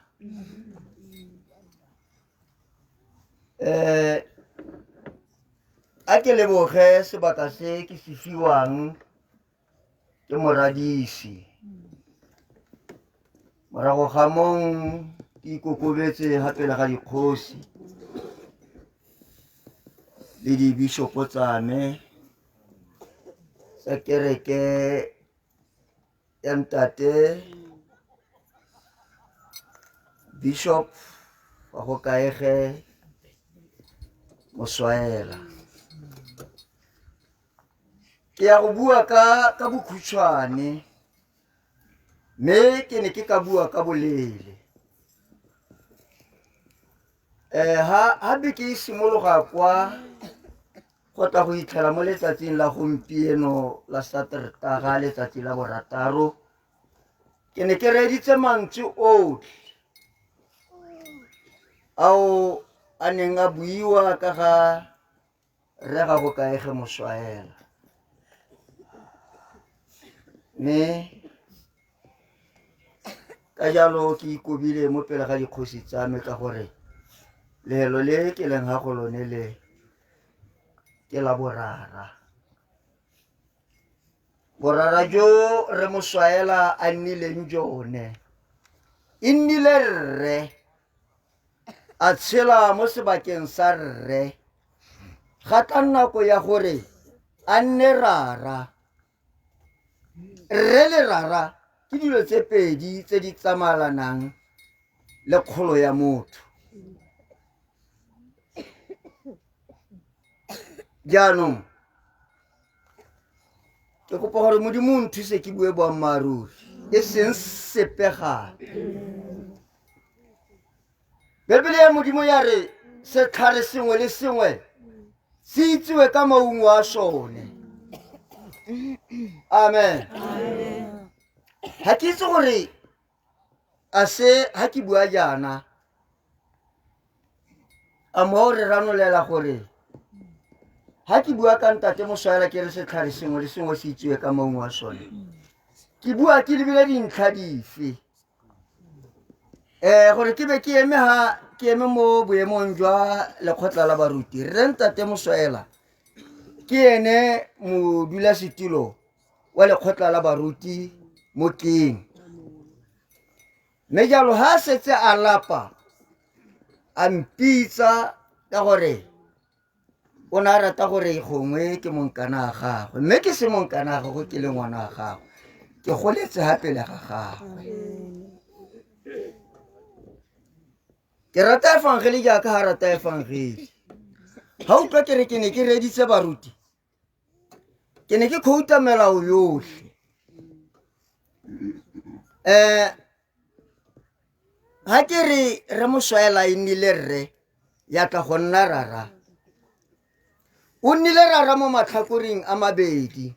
A ke leboge sebaka se ke se fiwang ke moradisi. Morago ga mong ke ikokobetse gape le ga dikgosi le dibishopo tsane tsa kereke ya ntate Bishop wa go kaege Moswaela. Ke ya go bua ka bokhutshwane mme ke ne ke ka bua ka bolele. Ha be ke simologa kwa go tla go itlhela mo letsatsing la gompieno la Satertaga letsatsi la borataro, ke ne ke reditse mantswe otlhe ao a neng a buiwa ka ga re ga go kaege Moswaela. Mme ka jalo ke ikobile mo pele ga dikgosi tsa me ka gore lehelo le ke leng ga go lone le ke la borara. Borara jo re Moswaela a nnileng jone e nnile rre a tshela mo sebakeng sa rre ga tla nako ya gore a nne rara. Rre le rara ke dilo tse pedi tse di tsamaelanang le kgolo ya motho. Jaanong ke kopa gore Modimo o nthuse ke bue boammaaruri e seng sepe gape. Bebele ya Modimo ya re setlhare sengwe le sengwe se itsewe ka maungo a sone. Amen. Ha ke itse gore a se ha ke bua jana a mo re ranolela gore ha ke bua ka ntate Moswaela ke re setlhare sengwe le sengwe se itsewe ka maungo a sone, ke bua ke lebile dintlha dife gore ke be ke eme mo boemong jwa lekgotla la baruti. Re ntate Moswaela ke ene modulasetilo wa lekgotla la baruti mo keng. Mme jalo ha setse a lapa a mpitsa ka gore o na rata gore gongwe ke monkana ga gagwe, mme ke se monkana ga gagwe, ke le ngwana ga gagwe, ke goletse hape le ga gagwe. Ke rata evangeli jaaka ha rata evangeli. Ha utlwa ke re ke ne ke reditse baruti, ke ne ke khouta melao yotlhe. Ha ke re Moswaela e nnile rre ya tla go nna rara, o nnile rara mo matlhakoreng a mabedi.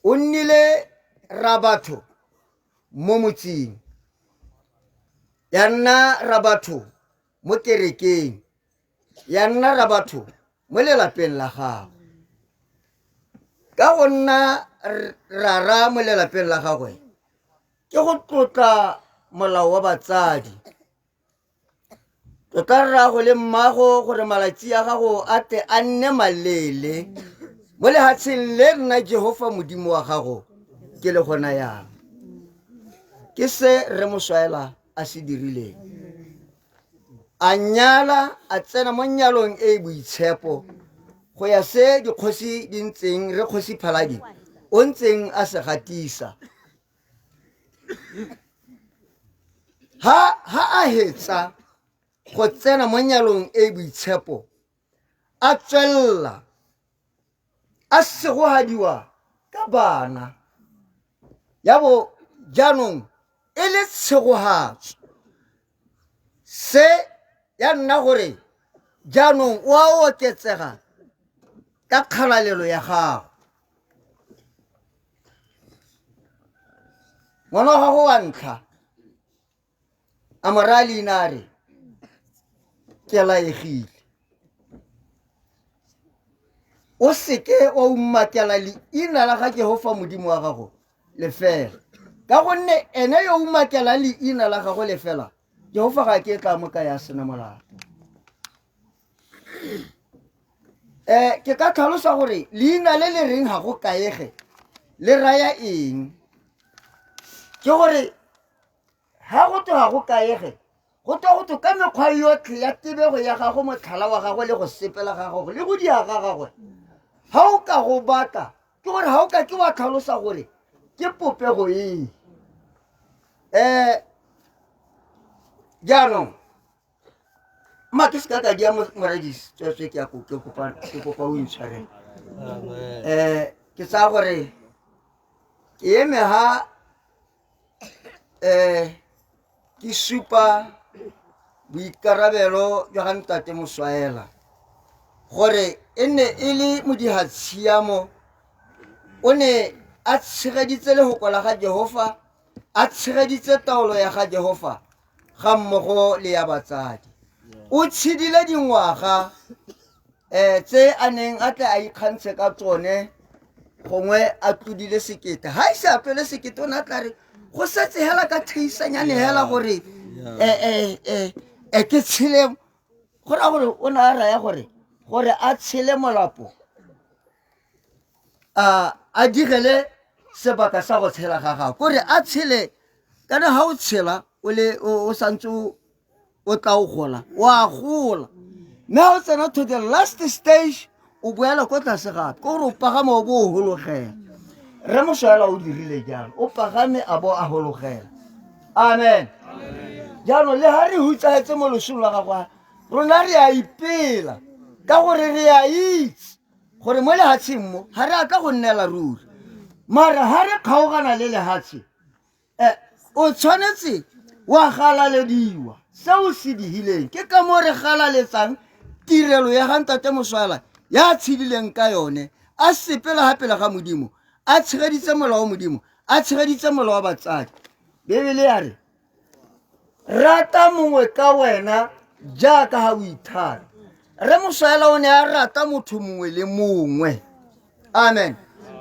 O nnile rabatho mo motseng, ya nna rabatho mo kerekeng, ya nna rabatho mo lelapeng la gagwe. Ka go nna rara mo lelapeng la gagwe ke go tlotla molao wa batsadi. Tota rrago le mmago gore malatsi a gago a te a nne malele mo lehatsheng le nna Jehova Modimo wa gago ke le gona yang. Ke se re Moswaela a se dirileng. A nyala a tsena mo nyalong e boitshepo go ya se dikgosi di ntseng re kgosi Phaladi o ntseng a se gatisa. ha a hetsa go tsena mo nyalong e boitshepo a tswella a segogadiwa ka bana ya bo jaanong e le tshegogatso se ya nna gore jaanong o a oketsega ka kgalalelo ya gago ngwana wa gago wa ntlha a mora leina a re ke laegile o seke wa umakela leina la ga Jehova modimo wa gago lefela ka gonne ene yo umakela leina la gago lefela Jehova ga ke tla mo ka ya sena molato ke ka tlhalosa gore leina le le reng ga go kaege le raya eng ke gore ha go to ga go kaege go to ka mekgwa yotlhe ya tebego ya gago motlhala wa gago le go sepela ga gago le go dia ga gago ha o ka go batla ke gore ha o ka ke wa tlhalosa gore ke popego e jaanong ma ke ska ka dia moradisi tswe ke kopa o intshware ke sa gore ke eme ha ke supa boikarabelo jwa ga ntate Moswaela gore e ne e le modihatshiamo o ne a tshegeditse lehoko la ga Jehova a tshegeditse taolo ya ga Jehova ga mmogo le ya batsadi o tshidile dingwaga tse a neng a tle a ikgantshe ka tsone gongwe a tlodile sekete ha ise a tlole sekete o ne a tla re go setse hela ka theisanyane hela gore ke tshile gore o ne a raya gore a tshele molapo a digele sebaka sa go tshela ga gago kore a tshele kana ha o tshela o santse o tla o gola wa gola mme ha o tsena to the last stage o boela ko tlase gape ko gore o pagama o bo o hologela re Moswaela o dirile jalo o pagame a bo a hologela amen jaanong le ha re hutsagetse mo losong la gago rona re a ipela ka gore re a itse gore mo lehatsheng mo ha re a ka go nnela ruri mara ha re kgaogana le lehatshe o tshwanetse wa galalediwa seo se dihileng ke ka mo re galaletsang tirelo ya ga ntate Moswaela ya tshidileng ka yone a sepela hapela ga modimo a tshegeditse molao wa modimo a tshegeditse molao wa batsadi bebele ya re rata mongwe ka wena jaaka ha o ithata re Moswaela o ne a rata motho mongwe le mongwe amen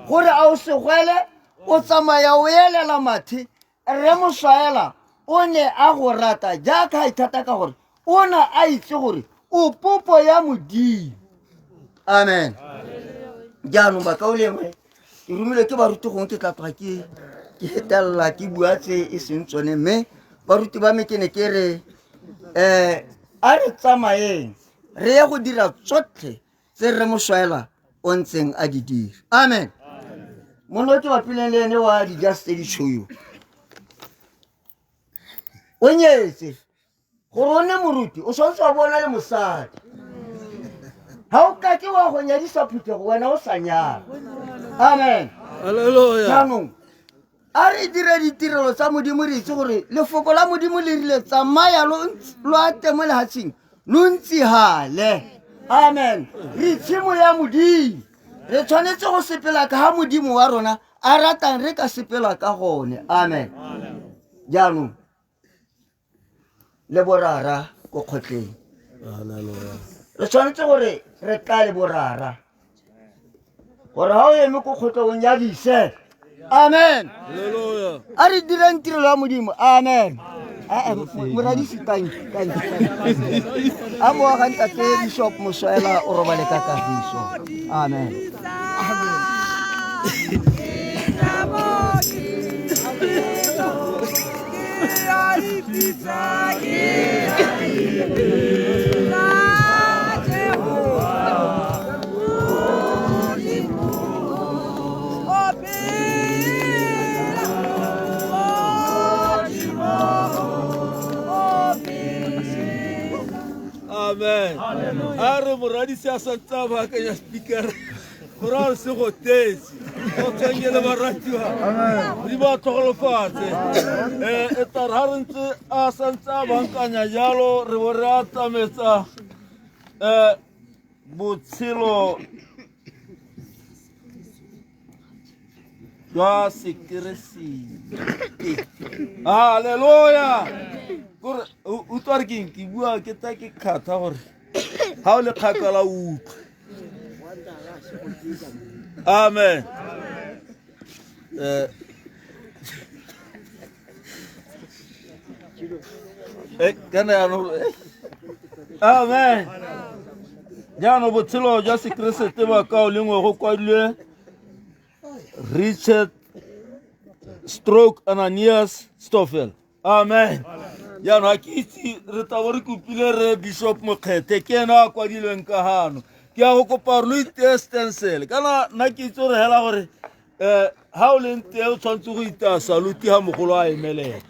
gore a o se gwele o tsamaya o elela mathe re Moswaela o ne a go rata jaaka a ithata ka gore o na a itse gore o popo ya modimo amen jaanong ba ka o lengwe ke rumile ke baruti gongwe ke tla tloga ke hetelela ke bua tse e seng tsone mme baruti ba me ke ne ke re a re tsamayeng re ye go dira tsotlhe tse re Moswaela o ntseng a di dira amen monoti wa pileng le ene wa di-just ditšhoyo o nyetse gore o ne moruti o tshwanetse wa bona le mosadi ha o ka ke wa go nyadisa phuthego wena o sa nyala amen Hallelujah. jaanong a re dire ditirelo tsa modimo re itse gore lefoko la modimo le rile tsamaya lo ate mo lehatsheng lo ntse hale amen re tshimo ya modimo re tshwanetse go sepela ka ha modimo wa rona a ratang re ka sepela ka gone amen jaanong le borara ko kgotleng re tshwanetse gore re tla le borara gore ha o eme ko kgotlong ya dise amen a re direng tirelo ya modimo amen moradisi tanki a mo ga ntate Bishop Moswaela o robale ka kagiso amen se a sa tsa baakanya speaker gore a re se go tetse go tshwengele baratiwa di ba tlhogolofatse e tare ga re ntse a santse a bankanya jalo re bo re atametsa botshelo jwa sekeresete halleluja kore o tswa re keng ke bua ke ta ke kgatha gore ga o le kgakala utlwe amen kana yaanong amen jaanong botshelo jwa sekeresete ba ka o lengwe go kwadilwe Richard Stroke Ananias Stoffel. Amen. Ya no ke itse re tabo re kopile re Bishop Mokgethe ke ena a kwadilweng ka hano. Ke a go kopa re itestensele kana nna ke itse re hela gore ha o le nte o tshwantse go ita salute ha mogolo a emelela.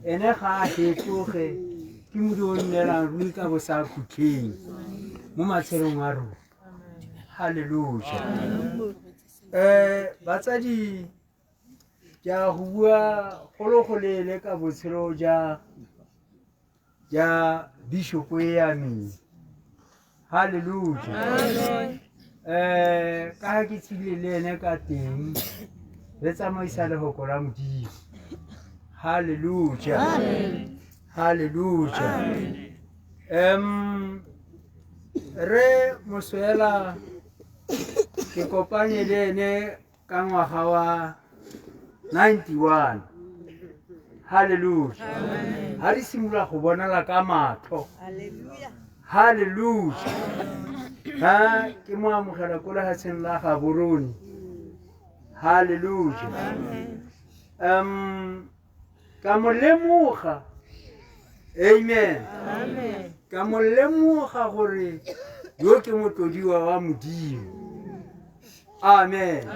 ene ga a fetoge ke modi o nnelang ruri ka bo sa khutlheng mo matshelong a rona halleluja batsadi ke a go bua gologolele ka botshelo ja bishopo e ya me halleluja ka ga ke tshile le ene ka teng re tsamaisa lefoko la modimo Hallelujah. Hallelujah. Re mosoela ke kopanye le ene ka ngwaga wa 91. Hallelujah. Ha re simolola go bonala ka matho. Hallelujah. Ha ke mo amogela ko lehatsheng la Gaborone. Hallelujah. Ka mo lemoga amen ka mo lemoga gore yo ke motlodiwa wa modimo amen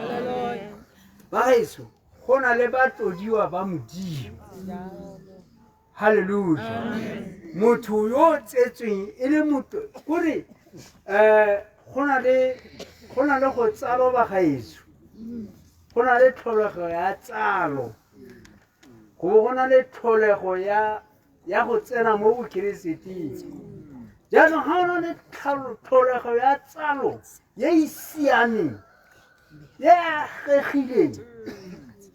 ba heso go na le batlodiwa ba modimo halleluja motho yo tsetsweng e le motho gore go na le go tsalo ba gaetso go na le tlholego ya tsalo go na le tlholego ya go tsena mo bokereseteng jaanong ga o na le tlholego ya tsalo ye e siameng ye agegileng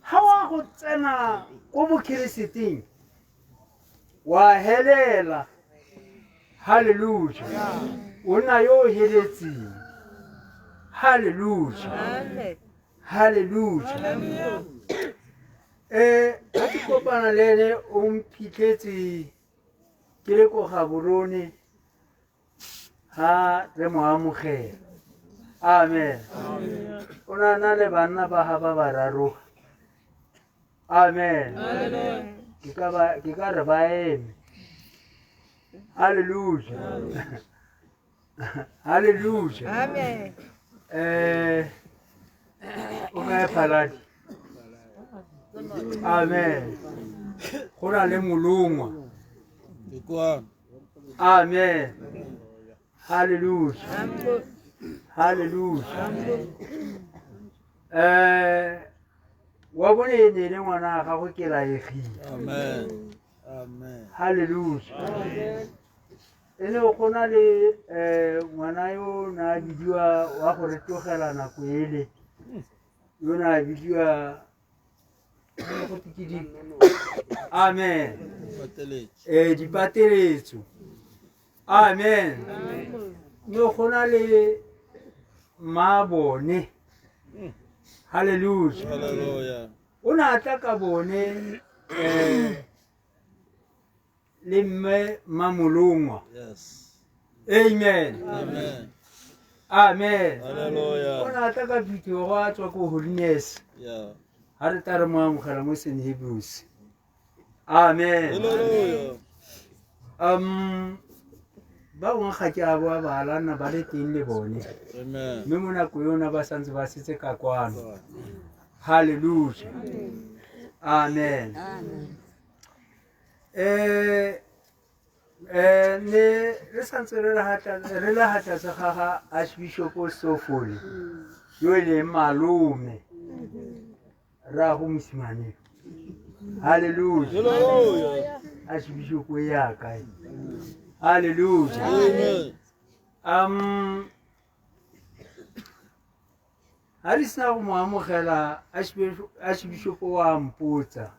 ga wa go tsena ko bokereseteng wa helela halleluja o nna yo o heletseng halleluja halleluja ga ke kopana le ene o mphitlhetse ke le ko Gaborone ha re mo amogela amen o na le banna ba ha ba bararo amen ke ka re ba eme hallelujah hallelujah Amen. o ka phaladi amen go na le molongwa amen hallelujah hallelujah wa bone e ne le ngwana ga go ke laegile hallelujah ene o gona le ngwana yo na bidiwa wa go re tlogela nako ele yo na bidiwa amen dipateletso amen no gona le mabone hallelujah o na tla ka bone le mme mamolongwa amen amen o na tla ka pitho go a tswa ko holiness ha re tla re mo amogela mo St. Hebrews amen ba bangwe ga ke a boa baalana ba le teng le bone mme mo nako yona ba santse ba setse ka kwano hallelujah amen ne re santse re le hatlatsa ga Archbishop Sofoli yo e leng malome ra go mosimane hallelujah Archbishop ya kae hallelujah ha re sena go mo amogela Archbishop wa mpotsa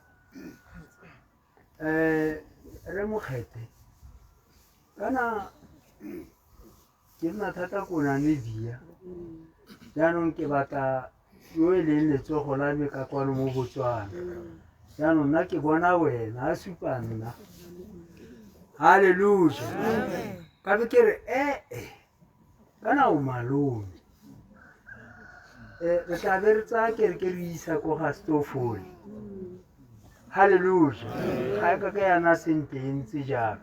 re mo kgethe kana ke nna thata ko na media jaanong ke batla yo e leng letsogo la me ka kwano mo Botswana jaanong nna ke bona wena a supa nna hallelujah ka be ke re kana o malome re tla be re tsaya ke re isa ko ga Stofoli hallelujah ga ka yana sente ntse jalo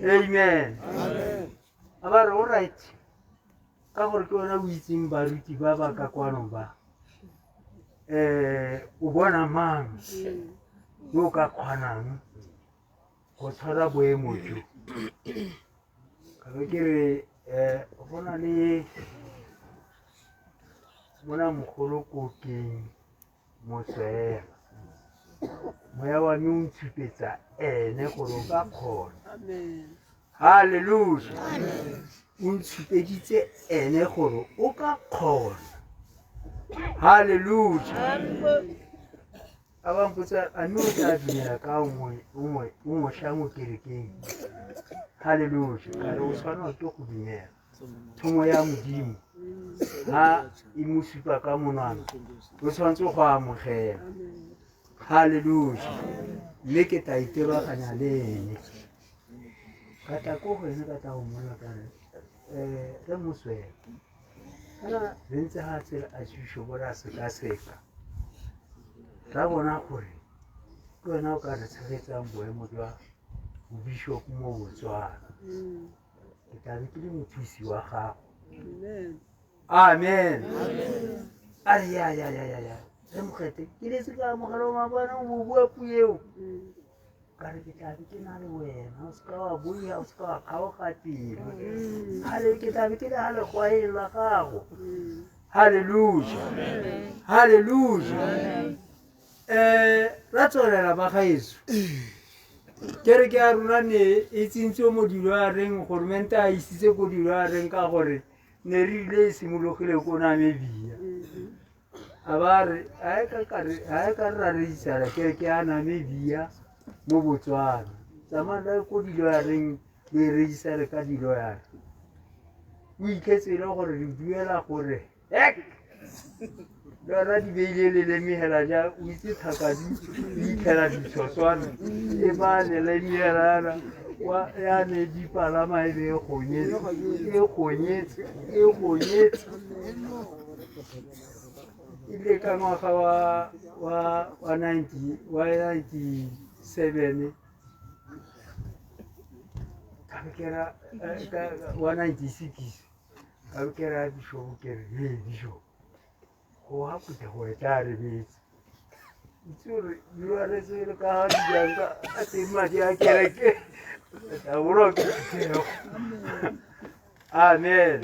amen a ba re all right ka gore ke wena o itseng baruti ba ba ka kwano ba o bona mang yo ka kgonang go tshwara boemo jo ka be ke re go na le mona mogolo kokeng motswela moya wa me o ntshupetsa ene gore o ka kgona hallelujah o ntshupeditse ene gore o ka kgona hallelujah a ba mpotsa a mme o tla dumela ka o mošang o kerekeng hallelujah ka re o tshwanelwa ke go dumela thomo ya modimo ha e mo supa ka monwana o tshwanetse go amogela hallelujah mme ke tla itiraganya le ene ka tla ko go ene ka tla go mmola ka re moswela kana re ntse ga tsela a Archbishop ra sekaseka ra bona gore ke wena o ka re tshegetsang boemo jwa bobishop mo Botswana ke tla be ke le mothusi wa gago amen ya re mokgete ke letse ka amogela o mabana o bua puo eo ka re ke tla be ke na le wena o seka wa boia o seka wa kgaoga pelo ke tla be ke le ga legwaeng la gago hallelujah hallelujah ra tswelela ba gaetso kere ke a rona ne e tsentse mo dilo a reng goromente a isitse ko dilo a reng ka gore ne re ile e simologile ko Namibia a ba re a e ka re reisara kere ke a Namibia mo Botswana tsamaya ko dilo a reng le reisare ka dilo ya o iketsele gore re duela gore lona di beile le lemegela ja o itse thakadi o itlhela ditshoswana e ba le lemegela yane dipalama e be e kgonyetse ile ka ngwaga wa 97 ka bekera wa 96 ka bekera bishopo kere bishopo go hapute go eta re betse tsore yuare se ka ha dijanga a te madi a kereke ta buro ke tseo amen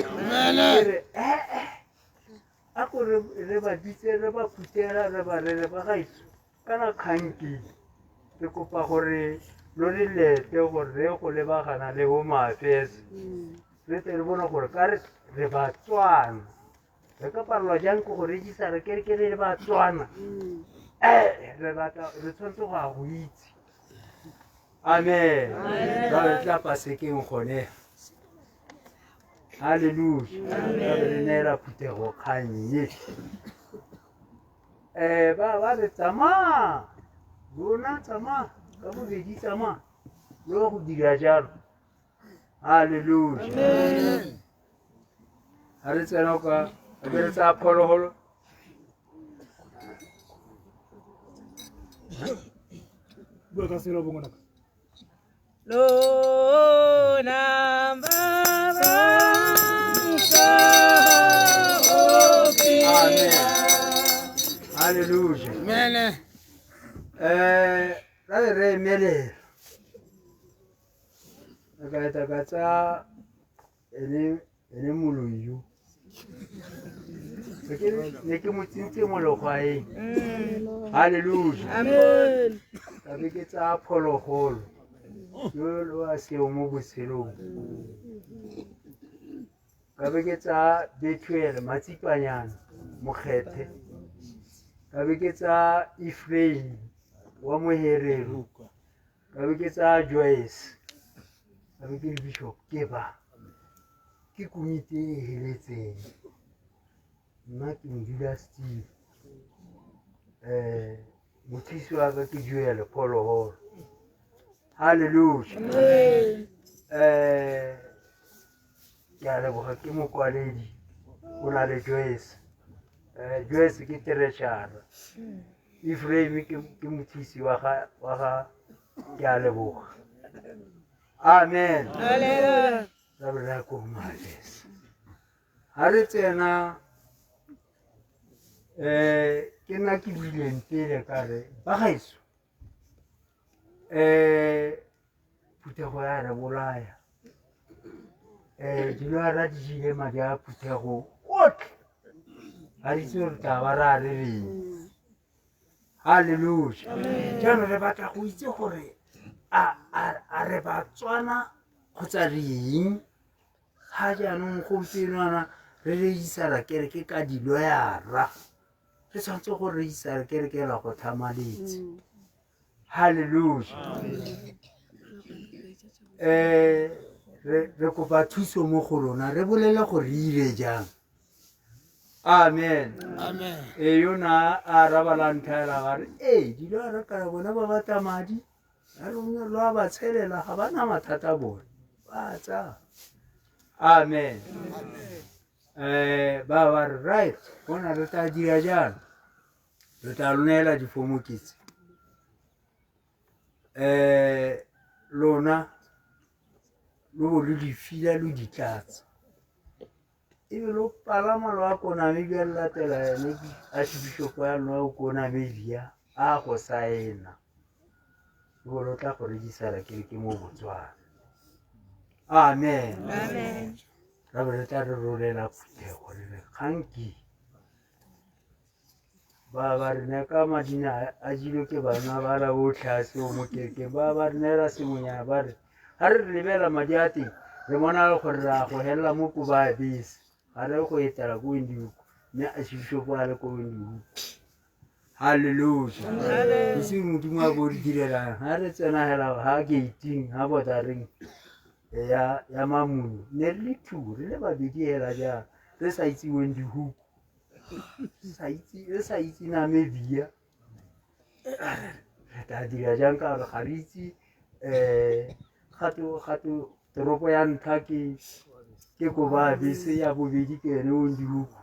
a ko re ba ditse re ba putela re ba gaitso kana khanki re kopa gore lo le lete gore re go lebagana le bo mafese re tle re bona gore ka re ba tswana re ka parlwa jang ko go register kereke le ba tswana re tshwanetse go a go itse amen re tla pasekeng gone halleluja re neela phutego kgannye ba re tsamaya lona tsamaya ka bobedi tsamaya le go dira jalo halleluja ga re tsena ka be re tsaya phologolo Lona halleluja re emelela ka tsa ene moloyo ne ke mo tsentse molokgwaeng halleluja ka be ke tsa phologolo yo a seo mo botshelong ka be ke tsa Bethuel matsipanyana mokgethe ka be ke tsa Efraim wa moherero ka be ke tsa Joyce ka be ke le bishop ke ba ke komite e heletseng nna ke modula Steve mothisi wa ka ke Joel Phologolo halleluja ke a leboga ke mokwaledi o na le Joyce Joyce ke treasurer Ephraim ke mothisi wa ga ke a leboga amen ra be ra ko males ha re tsena ke nna ke bileng pele ka re ba gaetso phuthego ya re bolaya dilo a ra di jile madi a phuthego otlhe ga di tse re taba ra re reng halleluja jaanong re batla go itse gore a re ba tswana kgotsa re eng ga jaanong gompienwana re regisara kereke ka diloyara re tshwanetse go regisara kereke la go thamaletse halleluja re kopa thuso mo go lona re bolele gore re ile jang amen yona a rabala ntlhaela gare dilo a rekala bona ba bata madi a lona lo a ba tshelela ga bana mathata bone ba tsa amen ba re right bona re tla dira jalo re tla loneela difomo kitse lona lo bo le di fila lo di tlatsa ebe lo palama lo a koname bja latela yane archbishop ya lona o konamedia a go saena ebo lo tla go regisara kereke mo Botswana amen ra be re tla re rolela phuthego re re kganki ba re ne ka madina a jilo ke bana ba la botlhe a seo mo kerekeng ba re neela sengwenyana ba re ga re lebela madi a teng re bona le gore re a go helela mo ko ba bese ga re go etela ko wendihuko mme archbishop a le ko wendihuko halleluja ese modimo a bo di direlang ga re tsena hela ga gating ga botareng ya Mamuni ne re le two re le babedi hela jang re sa itse wendihuko re sa itse Namibia re tla dira jang ka gore ga re itse gato toropo ya ntlha ke Kobabese, ya bobedi ke ene Ondiuku.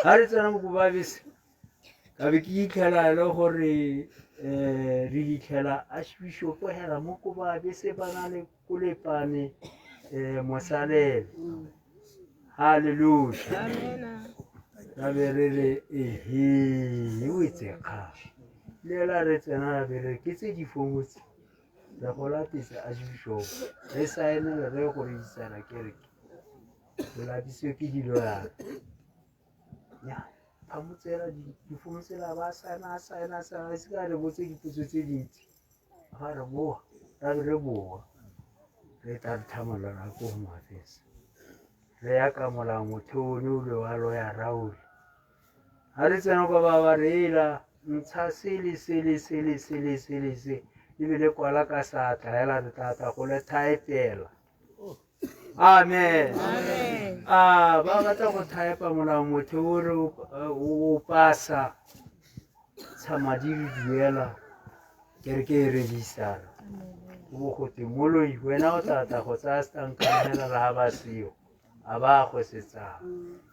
Ha re tsena mo Kobabese ka be ke itlhela le gore re itlhela Archbishop hela mo Kobabese ba na le Kolepane Mosalele. Hallelujah. Ra be re re ehe o etse kga le la re tsena ra be re ke tse di fomotse re go latisa Archbishop re saenele re go reisana kereke re lapiswe ke dilo ya phamotsela di fomotsela ba saena se ka re botse dipotso tse dintsi ga re boa ra be re boa re tla re thamalana ko Mafesa re ya ka molao motheone o le wa loya Raul. Ha re tsena kwa ba reela ntsha sele ebile kwala ka satla hela re tlatla go le thaepela. Amen. Ba batla go thaepa molao motheo re o pasa tshamadi re duela kereke e regisara o go te moloi wena o tlatla go tsaya setankanela le ha ba seo a ba go setsa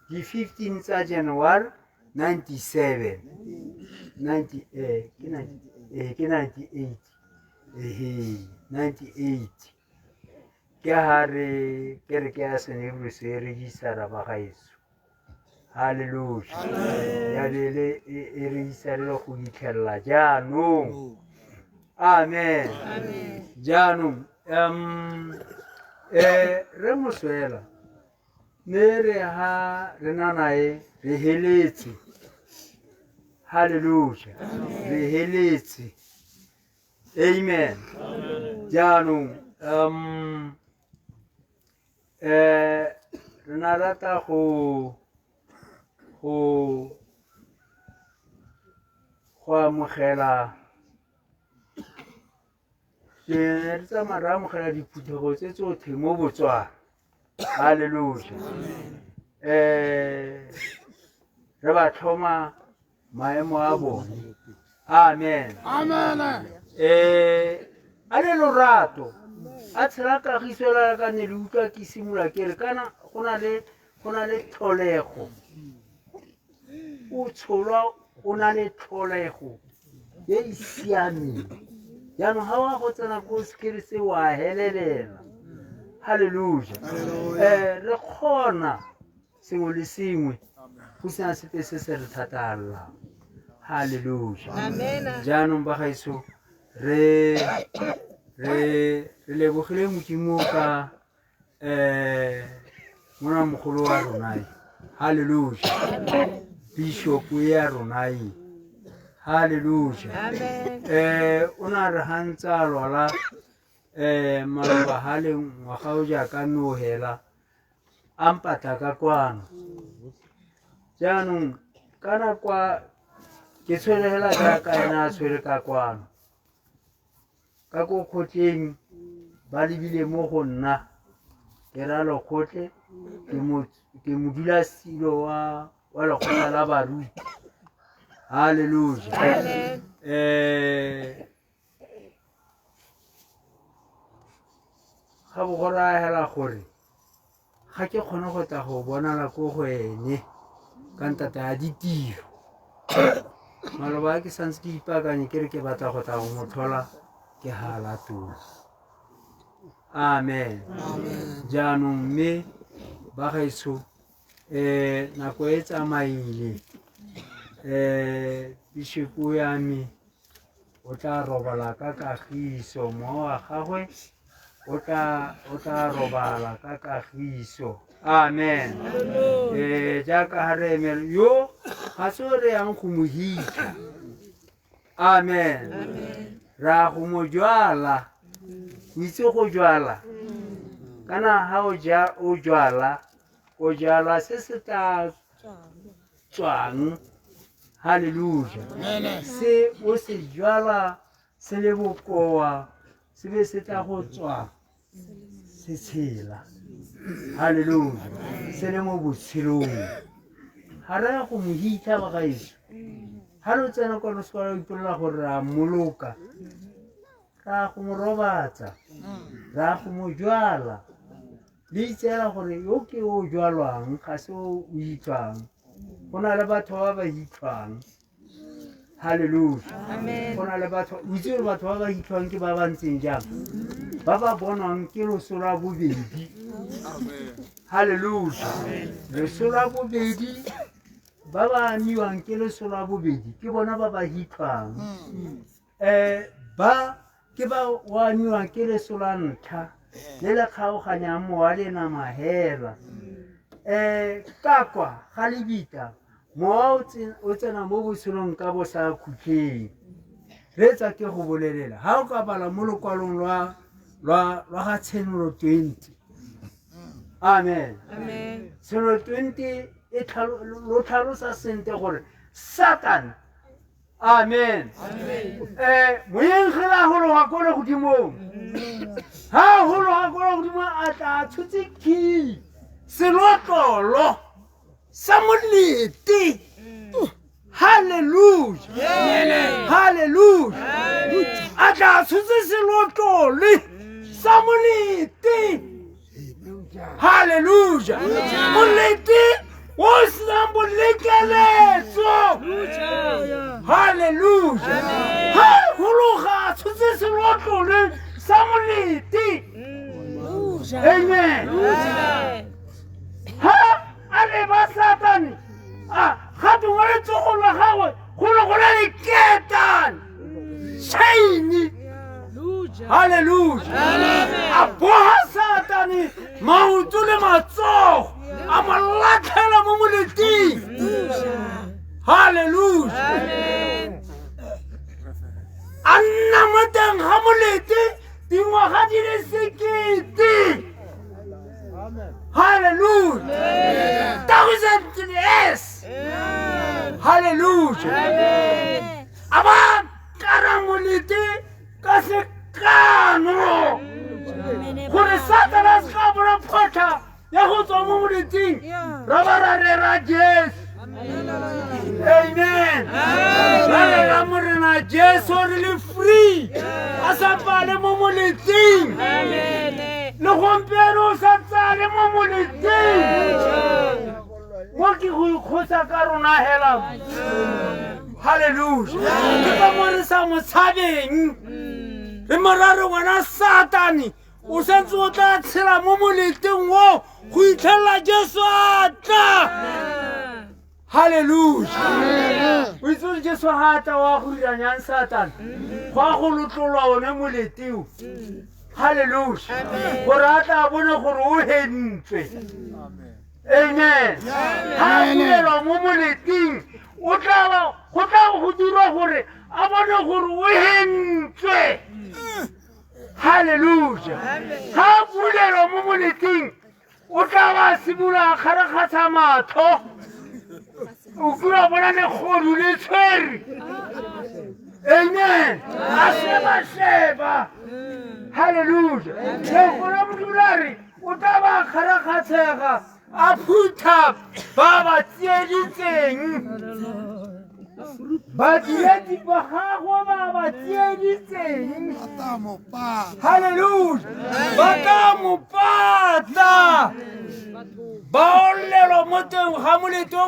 di 15 tsa January 97 98 ke ha re kereke ya Senebru se regisara ba gaeso. Hallelujah. Ya le e regisara go itlhella jaanong. Amen. Jaanong re moswela ne re ha re na nae re heletse. Hallelujah. Re heletse. Amen. Jaanong re na rata go amogela re tsamaya re amogela diphuthego tse tsotlhe mo Botswana. Hallelujah. Re ba tlhoma maemo a bone. Amen. A le lorato a tshela kagiso la ka ne le utlwa ke simolola ke re kana go na le tlholego o tsholwa o na le tlholego e e siameng jaanong ga wa go tsena ko sekere se wa helelela. Hallelujah. Re kgona sengwe le sengwe go sena sepe se se re thatalang. Hallelujah. Jaanong ba gaeso re lebogile Modimo ka mona mogolo wa rona. Hallelujah. Bishop ya rona. Hallelujah. O na re hantsa lwala maloba ha le ngwaga o jaaka nohela a mpatla ka kwano. Jaanong kana kwa ke tshwelela jaaka ena a tshwere ka kwano ka ko kgotleng ba lebile mo go nna ke ra lekgotle ke modula silo wa lekgotla la baruti. Hallelujah. Ga bogora hela gore ga ke kgone go tla go bonala ko go ene ka ntata ya ditiro maloba a ke santse ke ipaakanye ke re ke batla go tla go mo tlhola ke halatong. Amen. Jaanong mme ba gaeso nako e tsamaile Bishop ya me o tla robala ka kagiso mo wa gagwe o tla robala ka kagiso. Amen. Jaaka ha re emela yo ga se re yang go mo hitla. Amen. Ra go mo jwala o itse go jwala kana ha o jwala o jwala se se tla tswang. Hallelujah. Se o se jwala se le bokoa se be se tla go tswa se tshela. Hallelujah. Se le mo botshelong ha re go mo hitla ba gaeso ha re tsena kwa sekolo ipolela gore ra mmoloka ra go mo robatsa ra go mo jwala le itseela gore yo ke o jwalwang ga se o itswang go na le batho ba ba itswang halleluja go na le batho o itse batho ba ba itswang ke ba ba ntseng jang ba ba bonwang ke loso la bobedi halleluja loso la bobedi ba ba amiwang ke loso la bobedi ke bona ba ba hitwang ba ke ba wa amiwang ke loso la ntlha le le kgaoganyang mowa le nama hela ka kwa ga lebita mowa o tsena mo botshelong ka bo sa khutleng retsa ke go bolelela ga o ka bala mo lokwalong lwa ga tshenolo 20 amen tshenolo 20 lo tlhalosa sente gore satan amen moyeng ge la gologa ko le godimong ha gologa ko le godimong a tla tshotse key selotlolo sa molete halleluja halleluja a tla tshotse selotlole sa molete halleluja molete o senang bolekeletso halleluja ha gologa tshotse selotlole sa molete amen ha a leba satane ga tongwe letsogong la gagwe gole go na le ketane chaini halleluja a boga satane maoto le matsogo a mo latlhela mo moleting halleluja a nna mo teng ga molete dingwaga di le 1,000 hallelujah 1,000 years hallelujah aba kara molete ka sekano gore satana ska bona photha ya go tswa mo moleting ra ba ra rera Jesu amen la morena Jesu re le free a sa pale mo moleting le gompieno sa tsale mo moleting mo ke go khotsa ka rona hela hallelujah ke ba mo re sa mo tshabeng le moraro ngwana satani o sentse o tla tshela mo moleting wo go itlhela Jesu a tla hallelujah o itse Jesu ha tla wa go diranyang satani go a go lotlolwa one moleting hallelujah gore a tla bone gore o hentswe amen hallelujah mo moleting o tla go dira gore a bone gore o hentswe hallelujah ha bulelwa mo moleting o tla ba simula kgarakgatsa matho o kula bona le kgodu le tshwere amen a sheba hallelujah le gona modulari o tla ba kgarakgatsega a phutha ba ba tsieditseng ba diedi ba gago ba ba tsieditseng hallelujah ba ka mo pata ba olelo mo teng ga molete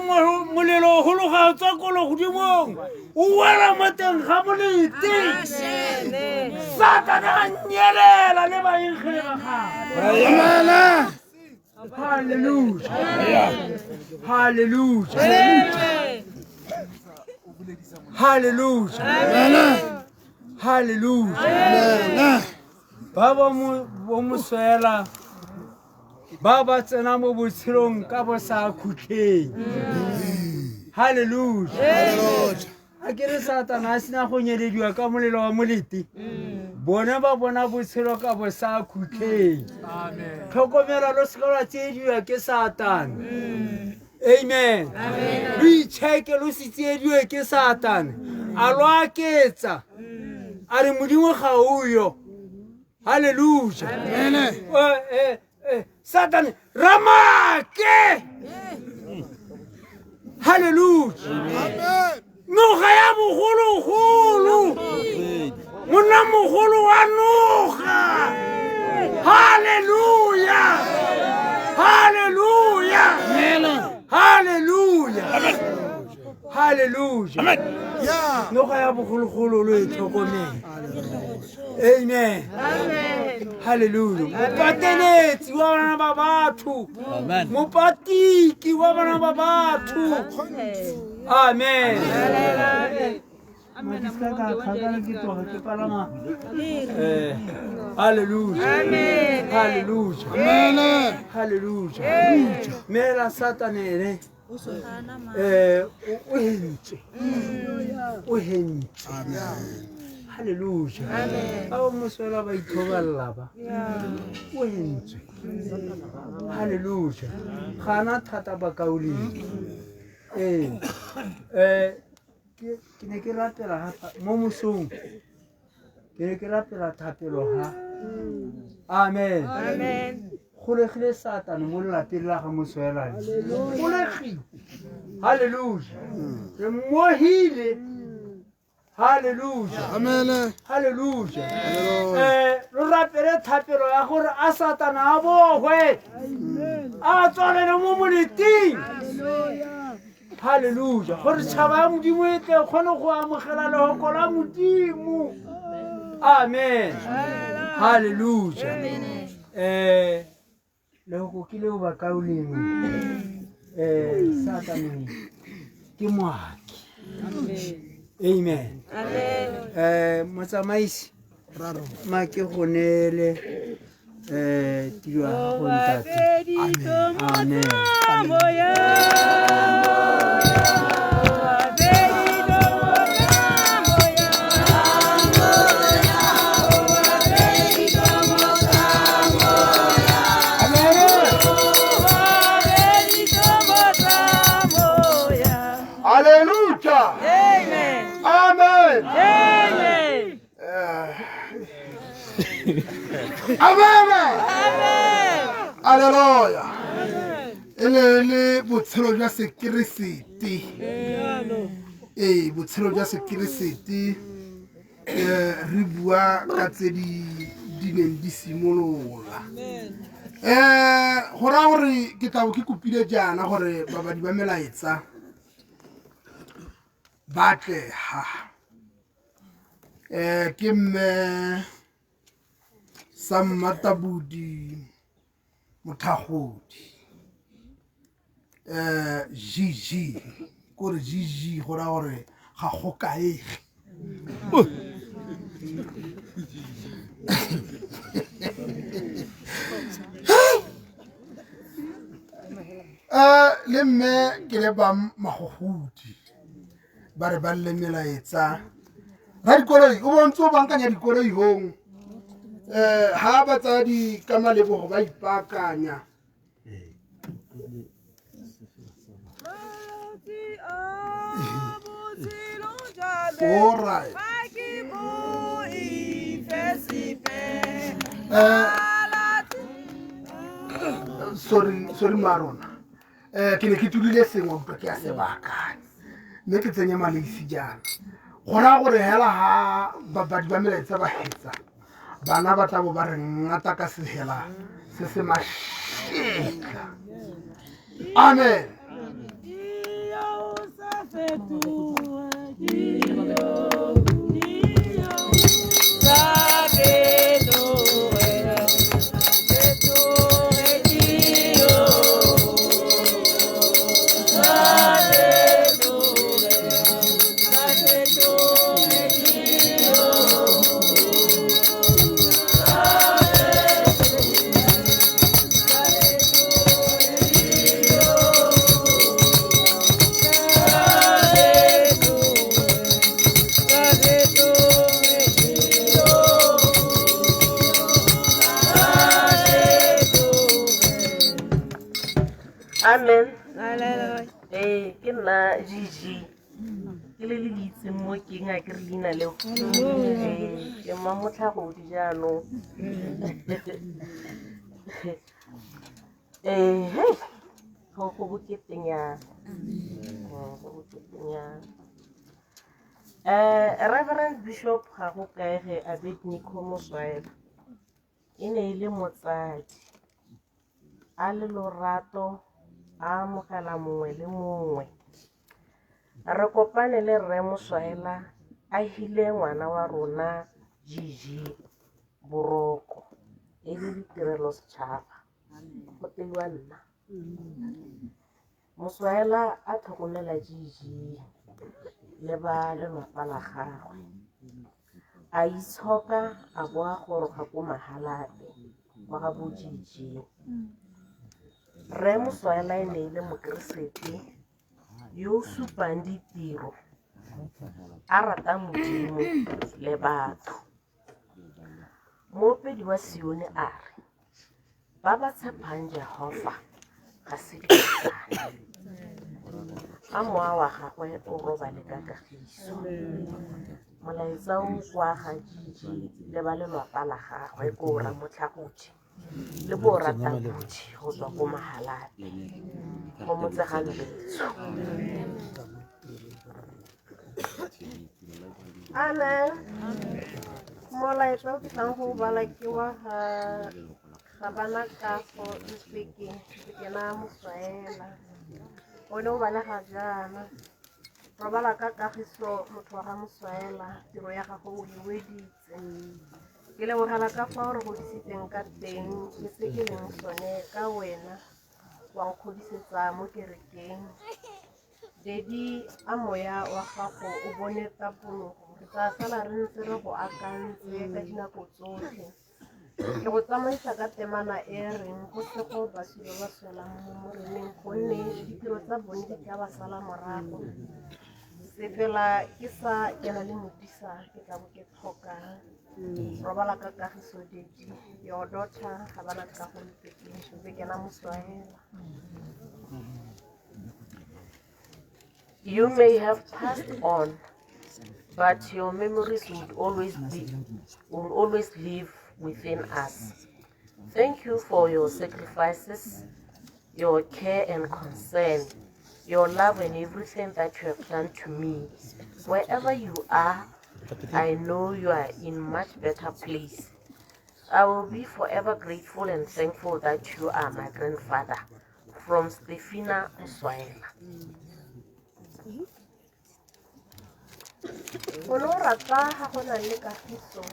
molelo go loga tswa kolo godimong o wela mo teng ga molete satana a nyelela le baengele ba gago hallelujah hallelujah hallelujah hallelujah baba mo swela baba tsena mo botshelong ka bo sa khutleng hallelujah a ke re satana a sena go nyelediwa ka molelo wa molete bona ba bona botshelo ka bo sa khutleng tlhokomela lo se ka la tsiediwa ke satana amen lo icheke lo se tsiediwe ke satana a lo aketsa a re modimo ga uyo hallelujah Satan ramake hallelujah noga ya mogolo monna mogolo wa noga halleluja noga ya bogologolo lo e tlhokomele amen halleluja mopateletsi wa bana ba batho mopatiki wa bana ba batho amen Hallelujah. Amen. Hallelujah. Amen. Hallelujah. Amen. Mera satanere. Uhenche. Hallelujah. Amen. Awu muswela ba ithoballa ba. Uhenche. Hallelujah. Khana thata ba kaulile. Ke ne ke ratela hapa mo mosong. Ke ne ke rapela thapelo ha. Amen. Amen. Golegile Satan mo lapeng la ga moswelane. Golegile. Hallelujah. Re mohile. Hallelujah. Amen. Hallelujah. Lo rapele thapelo ya gore a Satana a bogwe. A tswalele mo moleting. Hallelujah. Gore tshaba ya modimo e tle kgone go amogela lehoko la modimo. Amen. Hallelujah. Lehoko ke leo ba kauleng. Satana ke moaki. Amen. Motsamaisi ma ke go nele tiro ya gago ntate. Amen. Hallelujah. Amen. Amen. Amen. Amen. Hallelujah. Le botshelo jwa sekeresete. Botshelo jwa sekeresete re bua ka tse di neng di simolola. Go ra gore ke tla bo ke kopile jaana gore babadi ba melaetsa batleha ke mme Sammatabudi Mothagodi Gigi kore Gigi go ra gore ga go kaege le mme ke le ba Magogodi ba re ba le melaetsa ra dikoloi o bontse o bankanya dikoloi hong ha batsadi ka malebogo ba ipaakanya alright sorry marona ke ne ke tulile sengwe utlwa ke a se baakanya mme ke tsenya maleisi jaana go ra gore hela ha babadi ba melaetsa ba hetsa bana ba tla bo ba re ngata ka sehela se se mašetla amen Amen. Ke nna Gigi ke le le ditse mo ke nga ke re leina leo ke mma Motlhagodi jaanong go boketenyana Reverend Bishop ga go kaege Abednego Moswaela e ne e le motsadi a le lorato a amogela mongwe le mongwe Re kopane le Rre Moswaela a hile ngwana wa rona Gigi Boroko e le ditirelo setšhaba go teiwa nna. Moswaela a tlhokomela Gigi le ba lelapa la gagwe, a itshoka a boa go roga ko Mahalape kwa ga bo Gigi. Rre Moswaela e ne e le mokeresete yo o supang ditiro, a rata Modimo le batho. Moopedi wa Sione a re, ba ba tshepang Jehova ga se dikhutsana. A mowa wa gagwe o robale ka kagiso. Molaetsa o kwa ga Gigi le ba lelapa la gagwe ko Ramotlhagodi le bo Ratabuti go tswa ko Mahalape go Motsegang Betso. Amen. Molaetsa o ke tlang go bala ke wa ga bana Kafo speaking ke na Moswaela. O ne o balega jaana. Re bala ka Kagiso motho wa ga Moswaela, tiro ya gago o e weditse. Ke lebogela ka fa o re godisitseng ka teng ke se ke leng sone ka wena wa nkgodisetsa mo kerekeng. Dedi a moya wa gago o bone tapologo, re tla sala re ntse re go akantse ka dinako tsotlhe. Ke go tsamaisa ka temana e reng go sego baswi ba ba swellang mo moreneng gonne ditiro tsa bone di tla ba sala morago. Se fela ke sa kena le modisa ke tla bo ke tlhokang. Robala ka Kagiso Dedi, your daughter ga bana Kafo speaking ke na Moswaela. You may have passed on, but your memories would always live within us. Thank you for your sacrifices, your care and concern, your love and everything that you have done to me. Wherever you are, I know you are in much better place. I will be forever grateful and thankful that you are my grandfather. From Stefina Moswaela. O ne o rata ga go na le Kagiso,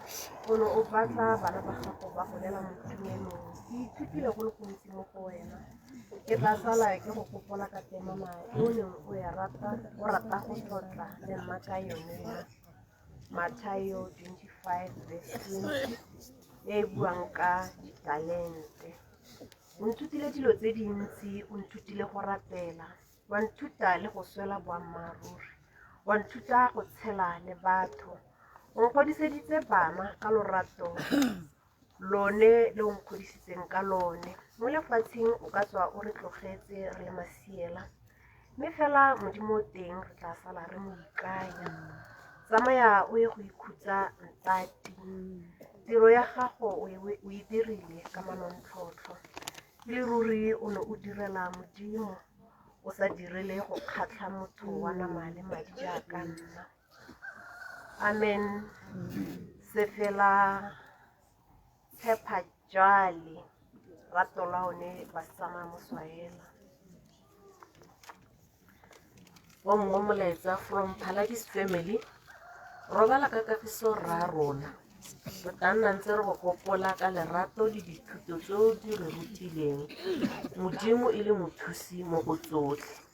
o ne o batla bana ba gago ba golela mo tumelong. Ke ithutile go le gontsi mo go wena. Ke tla sala ke go gopola ka temana e o neng o rata go tlotla le nna ka yone. Mathayo 25:20 e buang ka ditalente. O nthutile dilo tse dintsi, o nthutile go ratela, wa nthuta le go swela boammaaruri, wa nthuta go tshela le batho. O nkgodiseditse bana ka lorato lone le o nkgodisitseng ka lone. Mo lefatsheng o ka tswa o re tlogetse re le masiela, mme fela Modimo teng re tla sala re mo ikanya. Tsamaya o ye go ikhutsa ntati, tiro ya gago o e dirile ka manontlhotlho. Le ruri o ne o direla Modimo, o sa direle go kgatlha motho wa nama le madi jaaka nna. Amen. Se fela tshepa jale rato la one Basetsana Moswaela. O mongwe molaetsa from Paladis family. Robala ka Kagiso rra rona. Re tla nna ntse re go gopola ka lerato le dithuto tseo di re rutileng. Modimo e le mothusi mo go tsotlhe.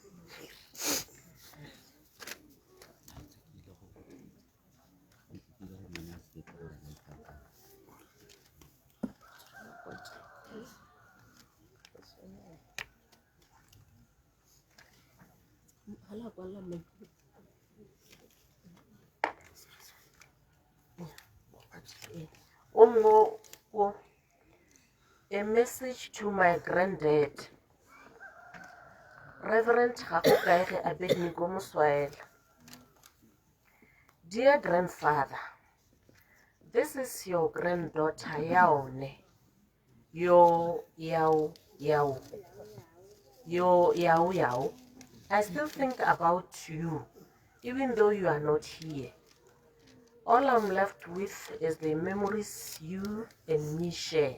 A message to my granddad, Reverend Gagokaige Abednego Moswaela. Dear grandfather, this is your granddaughter Yaone. Yo Yao. I still think about you, even though you are not here. All I'm left with is the memories you and me share.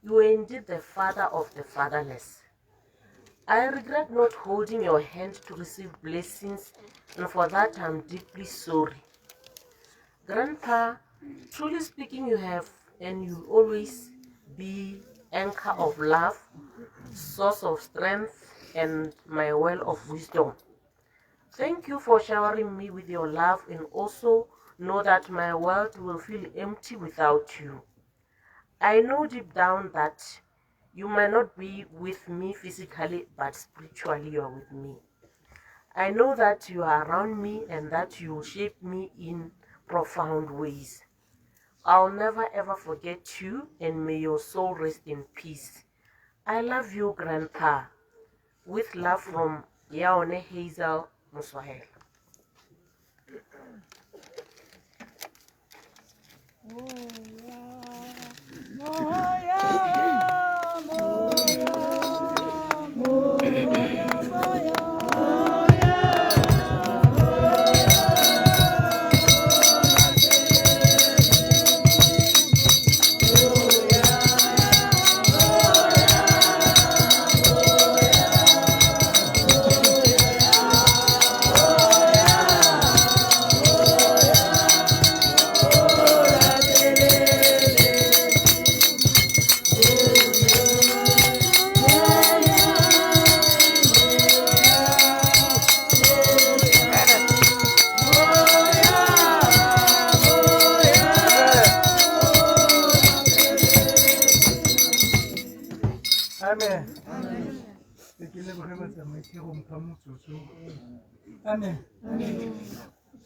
You are indeed the father of the fatherless. I regret not holding your hand to receive blessings, and for that I'm deeply sorry. Grandpa, truly speaking, you have and you'll always be anchor of love, source of strength, and my well of wisdom. Thank you for showering me with your love, and also know that my world will feel empty without you. I know deep down that you might not be with me physically, but spiritually you are with me. I know that you are around me and that you will shape me in profound ways. I'll never ever forget you, and may your soul rest in peace. I love you, Grandpa. With love from Yaone Hazel Muswahel. Amen. Amen.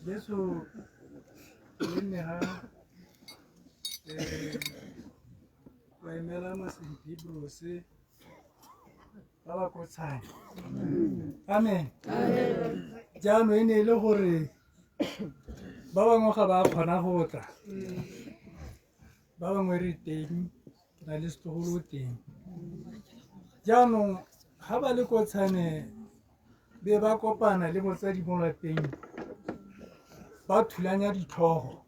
Yesu yene ha wa emela masenki brose baba ko tsaya. Amen. Jano ene le gore ba bangwe ga ba kgona go tla. Ba bangwe re teng na le setogolo teng. Jaanong ga ba le kotshane be ba kopana le motsadi mo lapeng ba thulanya ditlhogo.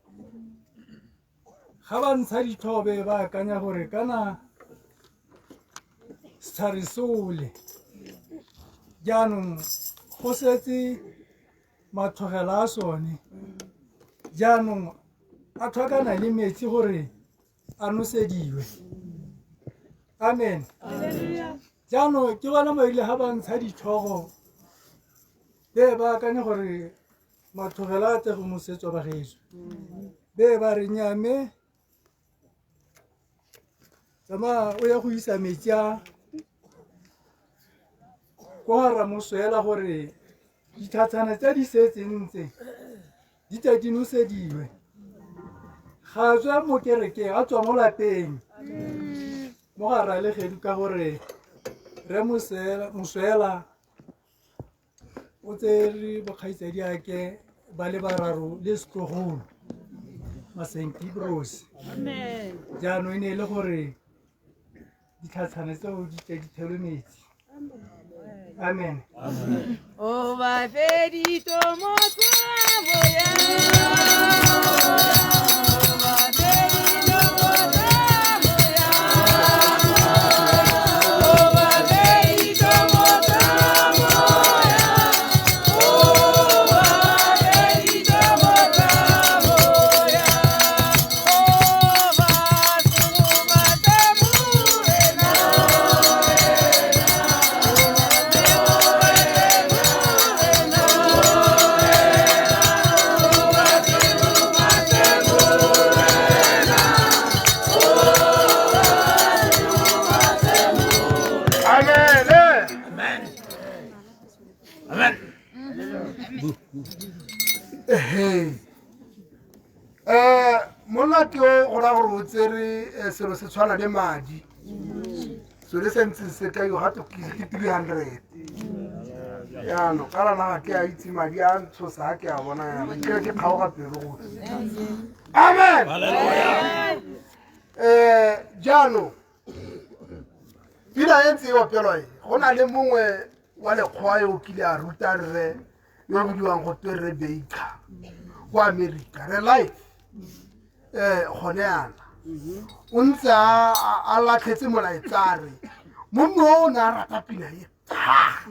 Ga ba ntsha ditlhogo be ba akanya gore kana setlhare sole. Jaanong go setse matlhogela a sone. Jaanong a tlhokana le metsi gore a nosediwe. Amen. Jaanong ke bona maile ga ba ntsha ditlhogo be ba akanya gore matlhogela a tle go nosetswa bageso. Be ba re nyame tsamaya o ya go isa metsi a ko ga Ramoswela gore ditlhatshana tse di setseng tse di tle di nosediwe. Ga tswa mo kerekeng a tswa mo lapeng mo gara le gedu ka gore re Moswela o tsere bokgaitsedi ake ba le bararo le setlogolo Masenki Bros. Amen. Jaanong e ne e le gore ditlhatshana tseo di tle di thelwe metsi. Amen. O va ferito motuavo ya. Mona ke go ra gore o tsere selo se tshwana le madi. So le sentse se ka yo hato ke 300. Ya no kala na ke a itse madi a ntso sa ke a bona ya ke kgaoga pelo go. Amen. Hallelujah. Jano pila entse yo pelo e gona le mongwe wa le khoa yo kile a ruta re yo bidiwang go tere Baker kwa America re life gone yana o ntse a latlhetse molaetsare monno o ne a rata pina e tha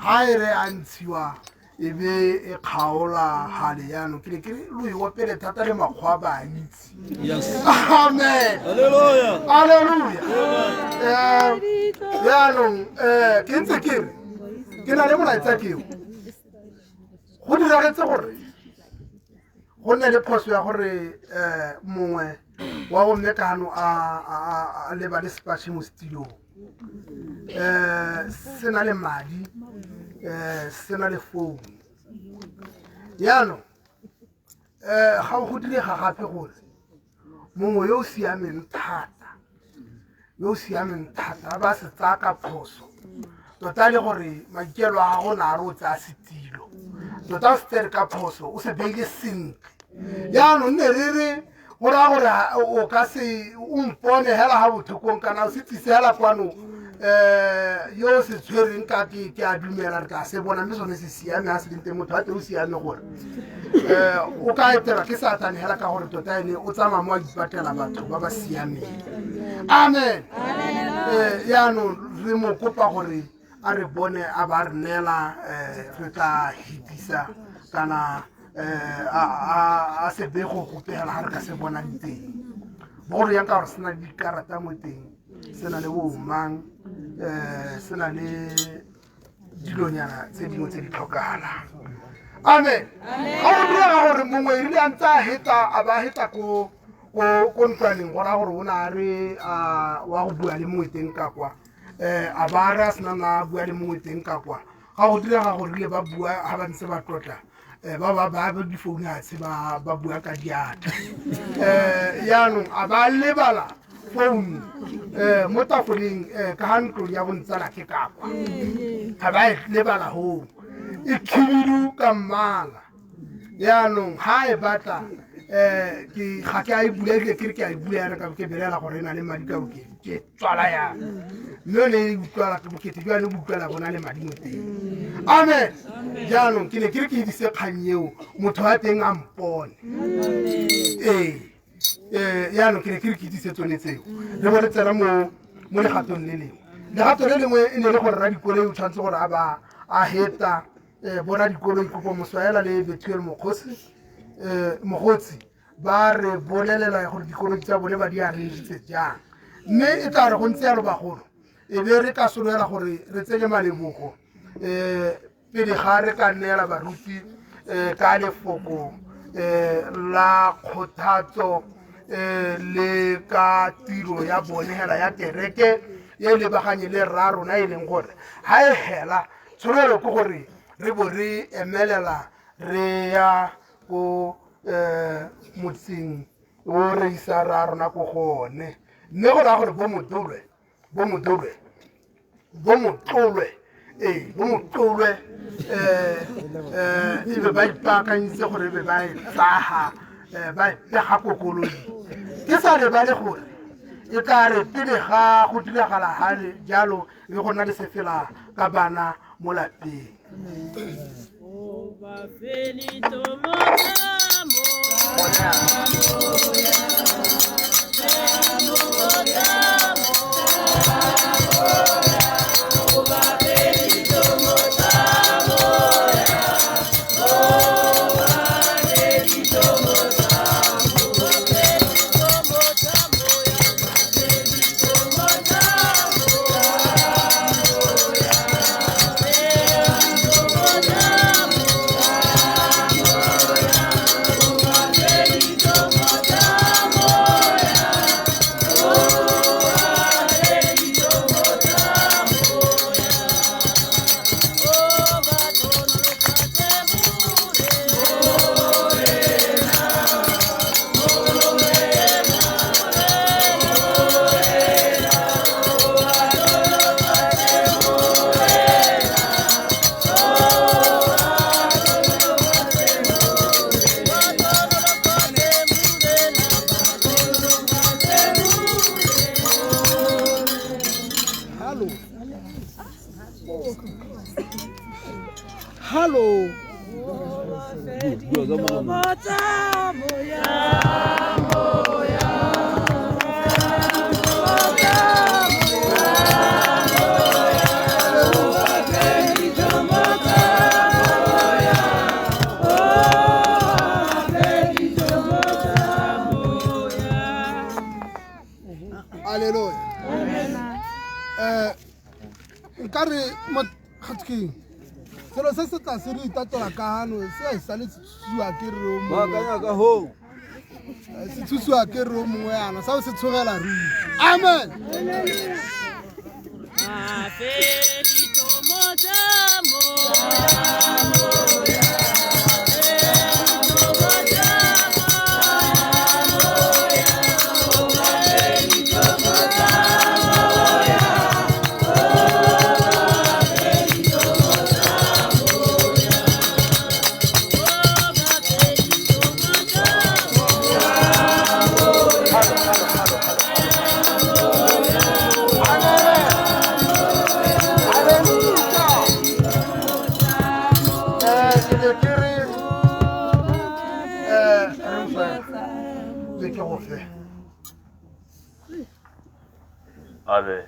ha e re a ntshiwa e be e kgaola hale yaanong ke ne ke lo e opele thata le makgwa a ba itse amen alleluia yaanong ke ntse ke re ke na le molaetsa keo go diragetse gore go nne le phoso ya gore mongwe wa bomme kano a leba le sepatšhe mo studiong se na le madi se na le founu yaanong ga go direga gape gore mongwe yo o siameng thata a ba se tsaya ka phoso tota le gore makelo a gago na re o tsaya setilo tota o se tsere ka phoso o se beile sentle yaanong nne re re go raya gore o ka se o mpone hela ga bothokong kana o se tsise hela kwano yo se tshwereng ka ke a dumela re ka se bona mme sone se siame ga se leng teng motho a te o siame gore o ka etelwa ke satane hela ka gore tota ene o tsamaya mo a ipatela batho ba ba siameng amen yaanong re mo kopa gore a re bone a ba re neela re tla hitisa kana a se bego go pegela ga re ka se bonang teng bogolo yang ka gore se na le dikarata mo teng se na le bomang se na le dilonyana tse dingwe tse di tlhokagalang amen ga go direga gore mongwe e rile a ntse a heta a ba heta ko ntlwaneng go raya gore o na re wa go bua le mongwe teng ka kwa a ba re a sena na bua le mongwe teng ka kwa ga go direga gore rile ba bua ga ba ntse ba tlotla ba difounu atshe ba bua ka diatla yaanong a ba lebala founu mo tafoleng ka ga ntlong ya bontsala ke kakwa ga ba e lebala hoo e khibidu ka mmala yaanong ga e batla ga ke a e bula ebile ke re ke a e bula yana ka ke belela gore e na le madi ka bokete ke tswala yana mme o ne e utlwala ke bokete jwane bo utlwala bona le madi mo teng amen jaanong ke ne ke re ke edise kgang eo motho wa teng a mpone yaanong ke ne ke re ke edise tsone tseo re bo re tsena mo legatong le lengwe legato le lengwe e ne le gore radikoloi o tshwanetse gore a ba a heta bona dikoloi kopo moswaela le Bethuel mogotsi ba re bolelela gore dikoloi tsa bone ba di arrangitse jang mme e tla re go ntse yalo bagolo e be re ka sologela gore re tsenye malebogo pele ga re ka neela baruti ka lefoko la kgothatso le ka tiro ya bone hela ya kereke e lebaganye le rra rona e leng gore ga e hela tsholelo ke gore re bo re emelela re ya ko motseng o re isa ra rona ko gone mme go raya gore bo motlolwe e be ba ipaakanyitse gore e be ba e tsaga ba e pega ko koloi ke sa lebale gore e tla re pele ga go diragala gale jalo e go nna le sefela ka bana mo lapeng Hello. ka re kgatking selo se se tla se re itatola ka hano se a sale se tsusiwa ke re o ba kanya ka ho se tsusiwa ke re o mongwe yana sa se tshogela ruri amen Amen.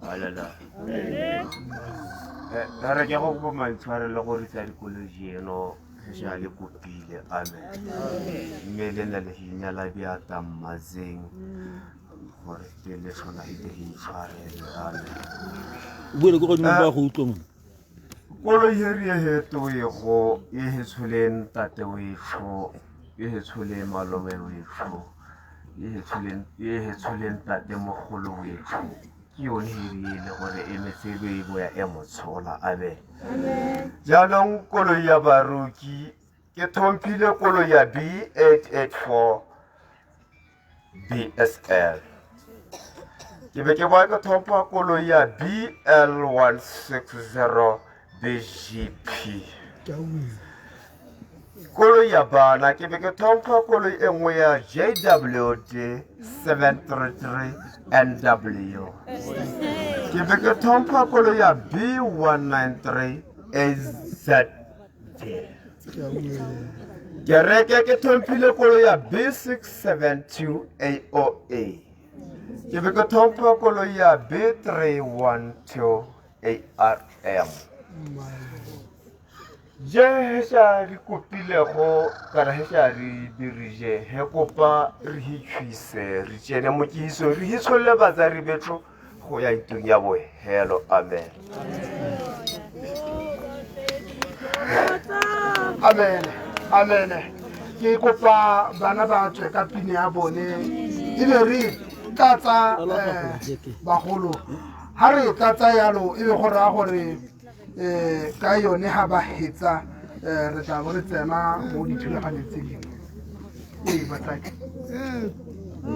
Alala. Re ke go go mantshware le gore tsa dikoloji eno ja le kopile amen. Mme le nna le hinya la bia tamazeng gore ke le sona ile hi tshwarele amen. bue go nna ba go utlwa mo Kolo yeri he to ye go ye he tsholeng tate we tsho ye he tshole malome we tsho ye he tsholeng tate mogolo we tsho ke yone hiri le gore e metsebe bo ya emotshola amen. Jaanong kolo ya baruki ke thompile kolo ya B884 BSL ke be ke ba ka thompa kolo ya BL160 BGP kolo ya bana ke be ke thompa kolo e nngwe ya JWD 733 NW ke be ke thompa kolo ya B193 AZ ke reke ke thompile kolo ya B672 AOA ke be ke thompa kolo ya B312 ARM je hesa ri kopilego kana hesa ri dirije he kopa ri hitshwise ri tsene mo kiso ri hitsolle batsari betho go ya itung ya bohelo amen amen amen ke kopa bana ba tswe ka pine ya bone e be re tlatsa bagolo ha re tlatsa yalo e be go ra gore ka yone ha ba hetsa re tla bo re tsena mo dithulaganyong tse dingwe batsadi Oh,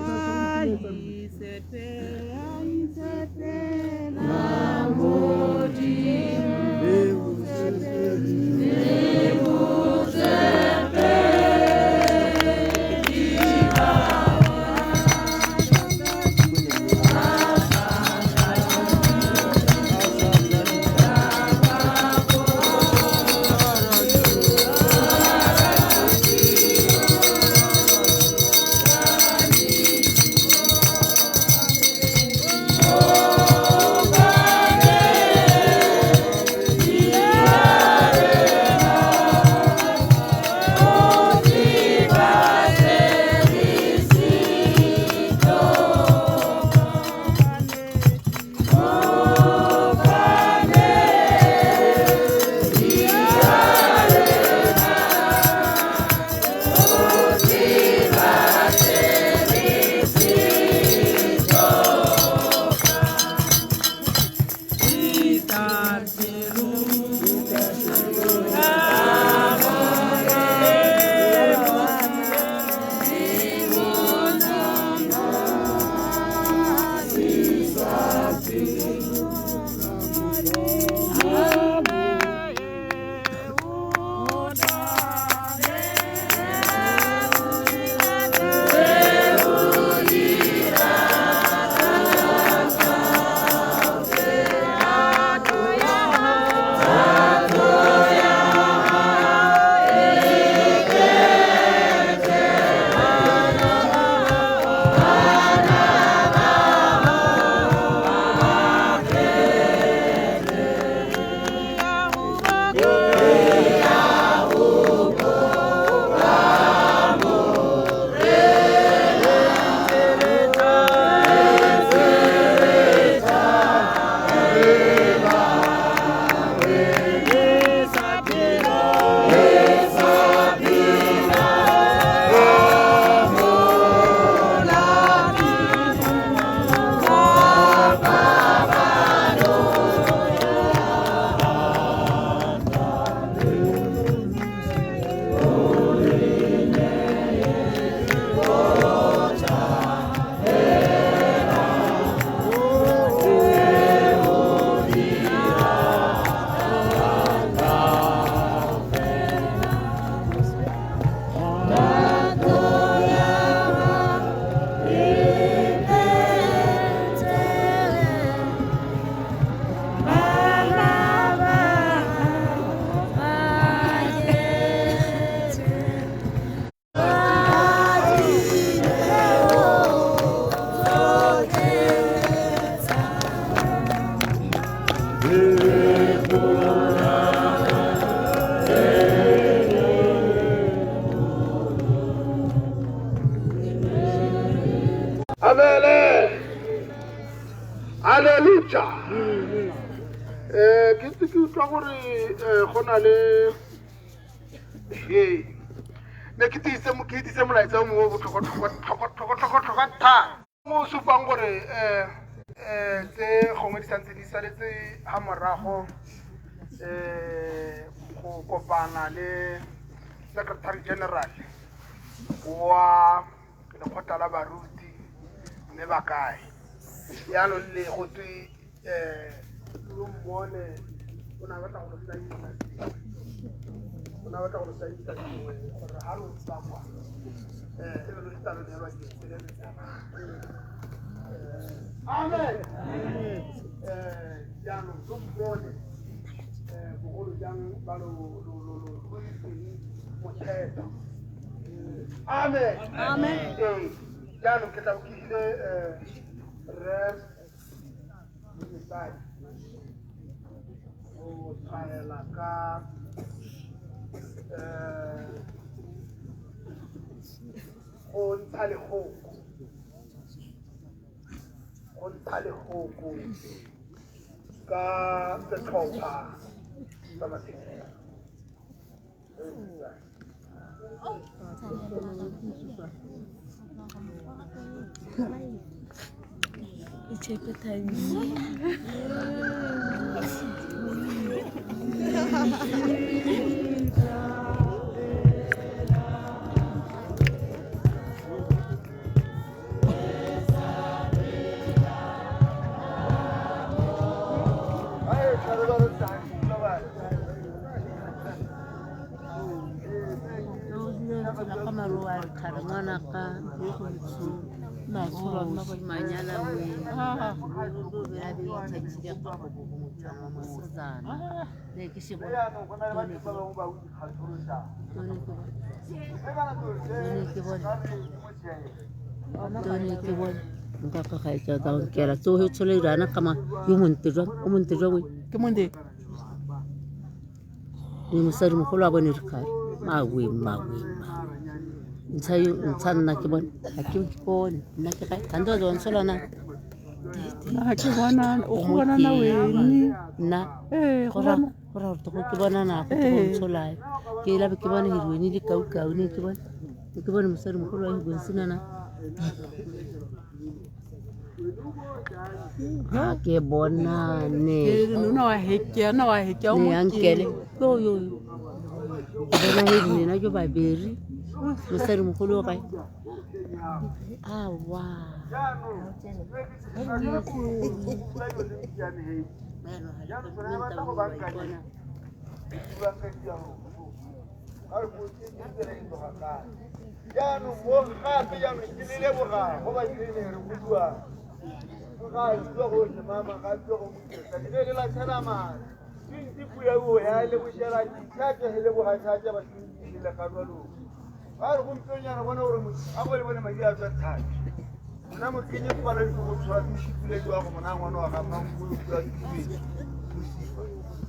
Haleluya. Ke ntse ke utlwa gore go na le ne ke tise molaetsa o mongwe botlhokwa thata mo o supang gore tse gongwe di santse di saletse ga morago go kopana le secretary general wa lekgotla la baruti mme ba kae yaanong le go twe lo mmone o ne a batla go saisa dingwe gore ga lo tsa kwa e be lo ditalo neelwa amen yaanong lo mmone bogolo jang ba lo motheta amen yaanong ke tla bo ke ile rest inside o tshwaela ka go ntsha legoko ka setlhopha sa masekela nka ka gaetsa tsa go kela tse o tshole irana kama yo monte jwang ke monde le mosadi mogolo a bone re kgale mawe ntsha nna ke bone ga ke bone nna ke gae kante wa tsholana ga ke bonana o go bonana wene nna gora gore ke bonana go ntsholae ke labe ke bone heroine le kaukaune ke bone mosadi mogolo wa higonsinana ha ke bonane nna wa hekea o ankele yo bona heroine na jo baberi mosadi mogolo gae awa jaanong mo gape jaanong ke le leboga go ba direne re bua ga tlo go mama ga tlo go motsa di le la tsana ma di bua o ya le go shela di tlatse le go ga tlatse ba di le ka lo ba re go mtonyana bona gore mo a go le bona madi a tswa thata nna mo kenye go bala go tswa di shipule di wa go mona ngwana wa ga mamgo go di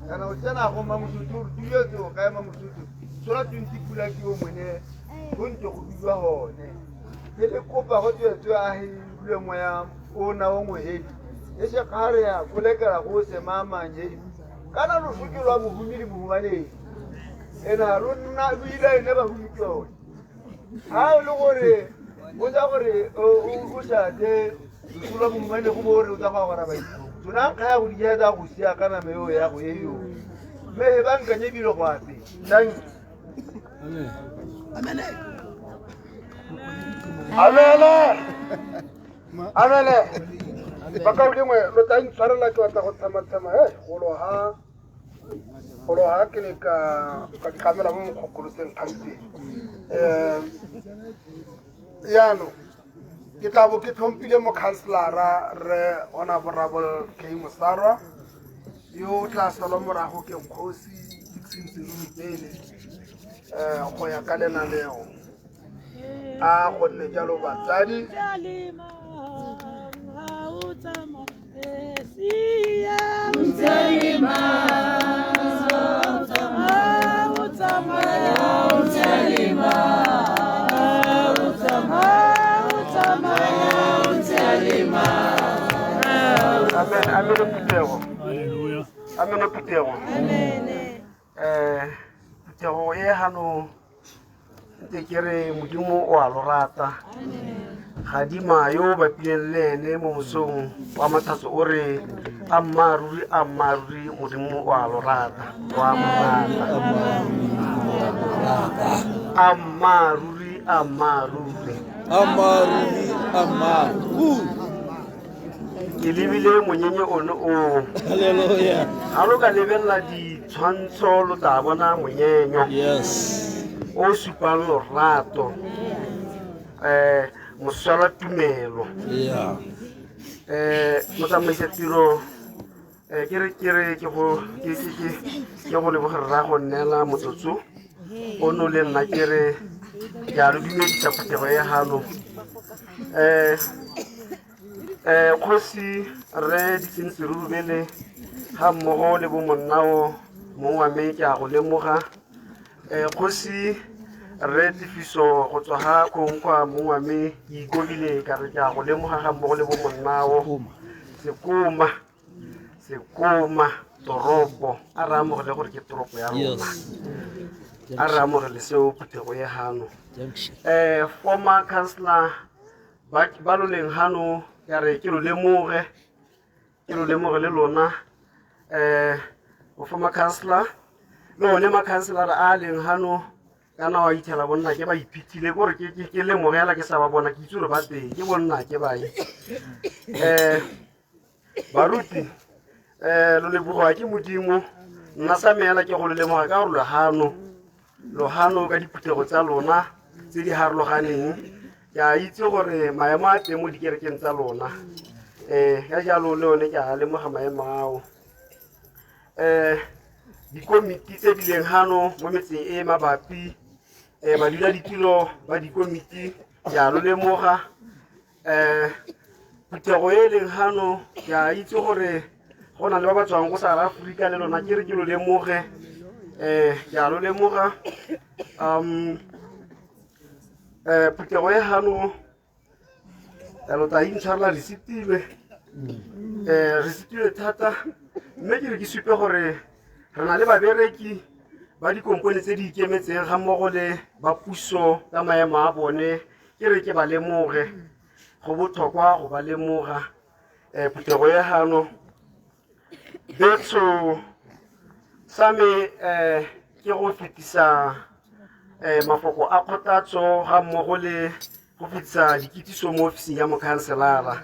kana o tsena go mamusutu di yo tso ka mamusutu tsora tšhintši pula ke o mone go ntse go dulwa gone ke le kopa go tswetswe a hile moya o na o ngwedi e se kgare ya kolekela go se mamanye kana lo fukelwa mohumile mohumaneng ena rona o ile ene ba humitsone ha o le gore o tsa gore o sa de sulwa mohumane go bore o tsa go agora ba tsona ka ya go dieta go sia kana meo ya go eyo me ba nkanye dilo go ape thank you Amele. Baka o dingwe lo tla ntshwarela ke batla go thamathama golo ha ke ne ka dikamela mo mokgokoloseng kganteng yaanong ke tla bo ke tlhompile mokhanselara re honorable K Mosarwa yo o tla salwa morago ke Kgosi Dixon Tselumipele go ya ka lenaneo a gonne jalo batsadi Amen. amene Phuthego amene Phuthego Phuthego e hano ntse ke re modimo o a lo rata gadima yo bapileng le ene mo mosong wa matlhatso o re ammaruri modimo o a lo rata wa mo rata ammaruri ke lebile monyenye one o Hallelujah. ga lo ka lebelela ditshwantsho lo tla bona monyenyo o supang lorato moswala tumelo motsamaisa tiro ke go lebogela ra go nnela motsotso o no le nna ke re ke a lo dumedisa Phuthego ya hano kgosi re Ditsietsi Rurubele ga mmogo le bo monnao mongwe wa me ke a go lemoga kgosi re Tifiso go tswa ga Khonkwa mongwe wa me ke ikobile ka re ke a go lemoga ga mmogo le bo monnao Sekoma toropo a re amogele gore ke toropo ya rona a re amogele seo Phuthego ya hano former councillor ba lo leng hano ya re ke lo lemoge le lona former councillor le one ma-councillor a leng hano kana wa ithela bonna ke ba iphithile gore ke lemogela ke sa ba bona ke itse gore ba teng ke bonna ke bae baruti lo leboga ke modimo nna sa meela ke go le lemoga ka gore lohano ka diphuthego tsa lona tse di harologaneng ke a itse gore maemo a teng mo dikerekeng tsa lona ka jalo le one ke a lemoga maemo ao dikomiti tse di leng hano mo metseng e mabapi badula ditilo ba dikomiti ke a lo lemoga Phuthego e leng hano ke a itse gore go na le ba ba tswang go South Africa le lona ke re ke lo lemoge ke a lo lemoga Phuthego e hano lo tla intshwarela re setile thata mme ke re ke supe gore re na le babereki ba dikompone tse di ikemetseng ga mmogo le ba puso ka maemo a bone ke re ke ba lemoge go botlhokwa go ba lemoga Phuthego ya hano betso sa me ke go fetisa mafoko a kgothatso ga mmogo le go fetisa dikitiso mo ofising ya mokhanselara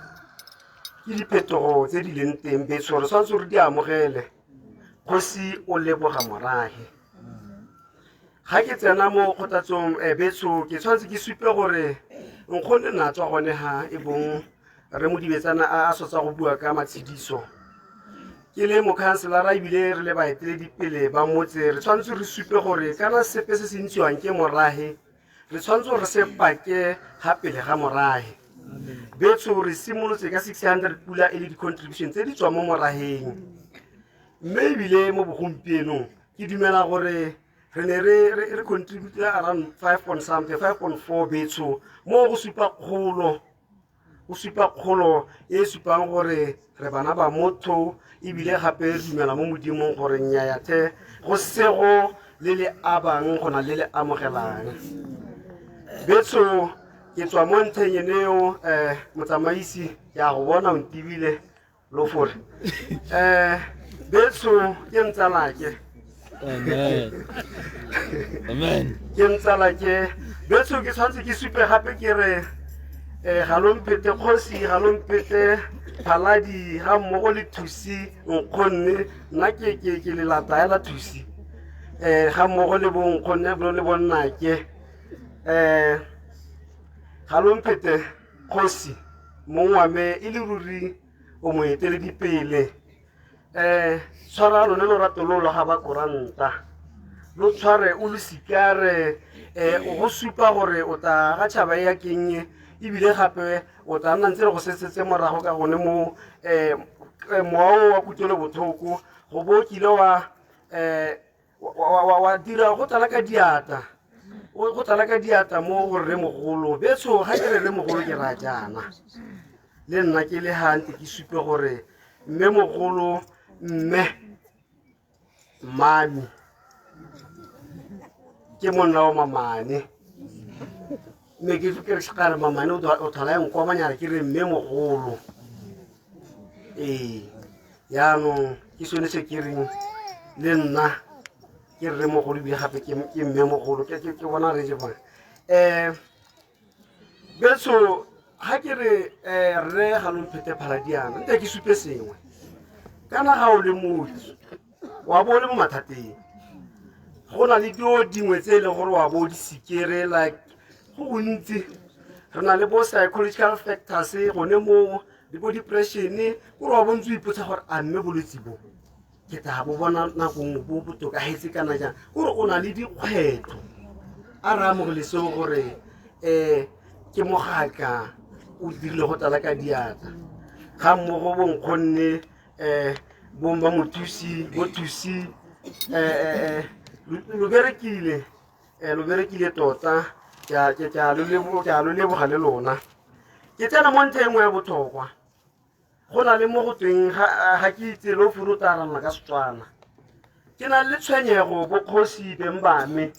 ke diphetogo tse di leng teng betso re tshwanetse re di amogele kgosi o leboga morage ga ke tsena mo kgothatsong betso ke tshwanetse ke supe gore nkgonne natswa gone ha e bong re modibetsana a sotsa go bua ka matshediso ke le mokhanselara ebile re le baeteledipele ba motse re tshwanetse re supe gore kana sepe se se ntshiwang ke morage re tshwanetse re se pake ga pele ga morage betso re simolotse ka 600 pula e le di-contribution tse di tswang mo morageng mme ebile mo bogompienong ke dumela gore re ne re contribute around 5.4 betso mo go supa kgolo e supang gore re bana ba motho ebile gape re dumela mo modimong gore nnyaya the go sego le le abang go na le le amogelang betso ke tswa mo ntlheng eneo motsamaisi ya go bona o ntebile lo fore betso ke ntsalake Amen. ke ntsalake betso ke tshwanetse ke supe gape ke re ga lo mpete kgosi ga lo mpete phaladi ga mmogo le thusi nkgonne nna ke le lataela thusi ga mmogo le bonkgonne le bonnake ga lo mpete kgosi mongwe wa me e le ruri o mo eteledipele tshwara lone lorato lo ga ba koranta lo tshware o lo sikare go supa gore o tla ga tšhaba ya keng ebile gape o tla nna ntse re go setsetse morago ka gone mo moao wa kutlwelo botlhoko go bo kile wa dira go tlala ka diata mo go rremogolo betso ga ke re rremogolo ke ra jaana le nna ke le hante ke supe gore mme mogolo mme mami ke monna wa mamane mme ke ke sekare mamane o thola eng kwa manyana ke re mme mogolo yaanong ke sone se ke reng le nna ke re mogolo bi gape ke mme mogolo ke bona re je bona betso ha ke re re ga lo phete phaladiana nte ke supe sengwe kana ga o le motho wa bo le mo mathateng go na le dio dingwe tse le gore wa bo di sikere like go ntse re na le bo psychological factors gone mo le bo depression gore wa bontse ipotsa gore a mme bolwetse bo ke ta bo bona nakong bo botoka hetse kana jang gore o na le dikgwetlo a ra mo le so gore ke mogaka o dirile go tala ka diatla ga mmogo bonkgonne bomba motusi botusi lo berekile tota ke lo leboga le lona ke tsena mo ntlha engwe ya botlhokwa go na le mo go tweng ga ke itse lo furutarana ka Setswana ke na le tshwenyego bokgosi beng bame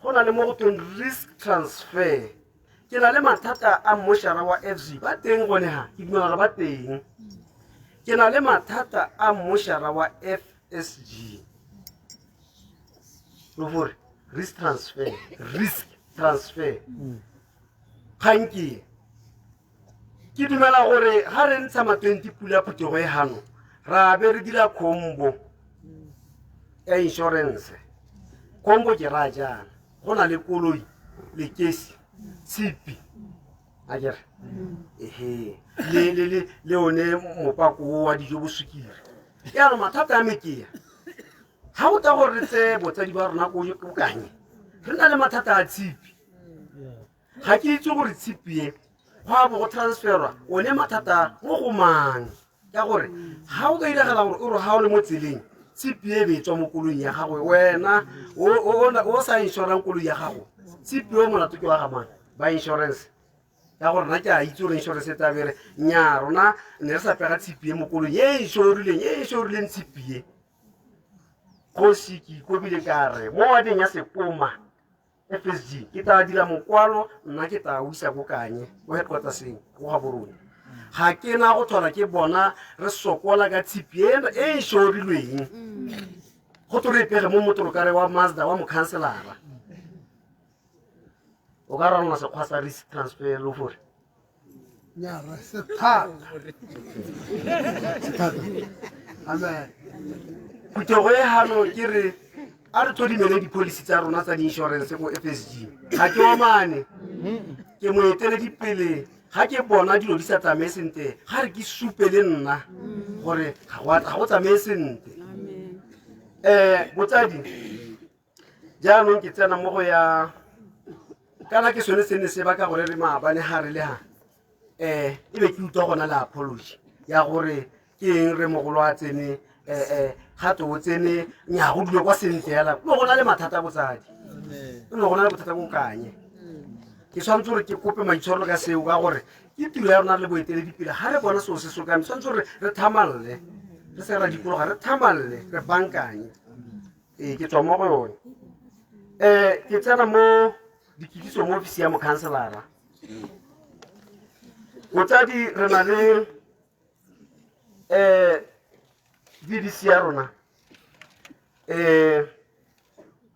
go na le mo go tweng risk transfer ke na le mathata a mmošara wa FG ba teng gone ha ke dumela gore ba teng ke na le mathata a mmošara wa FSG lo bore risk transfer khanki ke dumela gore ga re ntsha ma 20 pula phetogo e hano ra be re dira combo ya insurance combo ke ra jana go na le koloi le kesi tshipi a kere le one mopako wa dijo bosukire ya no mathata a mekea ha o ta gore tse botsadi ba rona go kanye re na le mathata a tshipi ga ke itse gore tshipi e go bo go transferwa o ne mathata mo go mang ya gore ha o ka diragala gore o re ha o le mo tseleng tshipi e be tswa mo koloi ya gago wena o sa insurance koloi ya gago tshipi o molato ke wa ga mang ba insurance ya gore nna ke a itse gore insurance e tla bere nya rona ne re sa pega tshipi e mo koloi e insurileng tshipi e kosi ke ikobile ka re mo wadeng ya Sekoma FSG ke tla dira mokwalo nna ke tla uisa go kanye go headquarters go ga borone ga ke na go thola ke bona re sokola ka tshipi e insurilweng go tlo re pege mo motorokare wa Mazda wa mokhanselara o ka rana se khwasa risk transfer lo for nya ra se thata amen putogo e hano ke re a re thodimele di-policy tsa rona tsa di-insurance go FSG ga ke wa mane ke moeteledipele ga ke bona dilo di sa tsamaye sentle ga re ke supe le nna gore ga go tsamaye sentle botsadi jaanong ke tsena mo go ya kana ke sone se ne se baka gore re maabane ga re le ha e be ke utlwa gona le apology ya gore ke eng re mogolo a tsene gato o tsene nya go dilo kwa sentle yala lo gona le mathata botsadi lo gona le bothata bo kanye ke swantse gore ke kope maitshwaro ka seo ka gore ke tiro ya rona le boeteledipele ga re bona seo se sokame swantse gore re thamalle re se ra dikologa re thamalle re bankanye ke tswa mo go yone ke tsena mo dikitsiso mo ofisi ya mokhanselara botsadi re na le VDC ya rona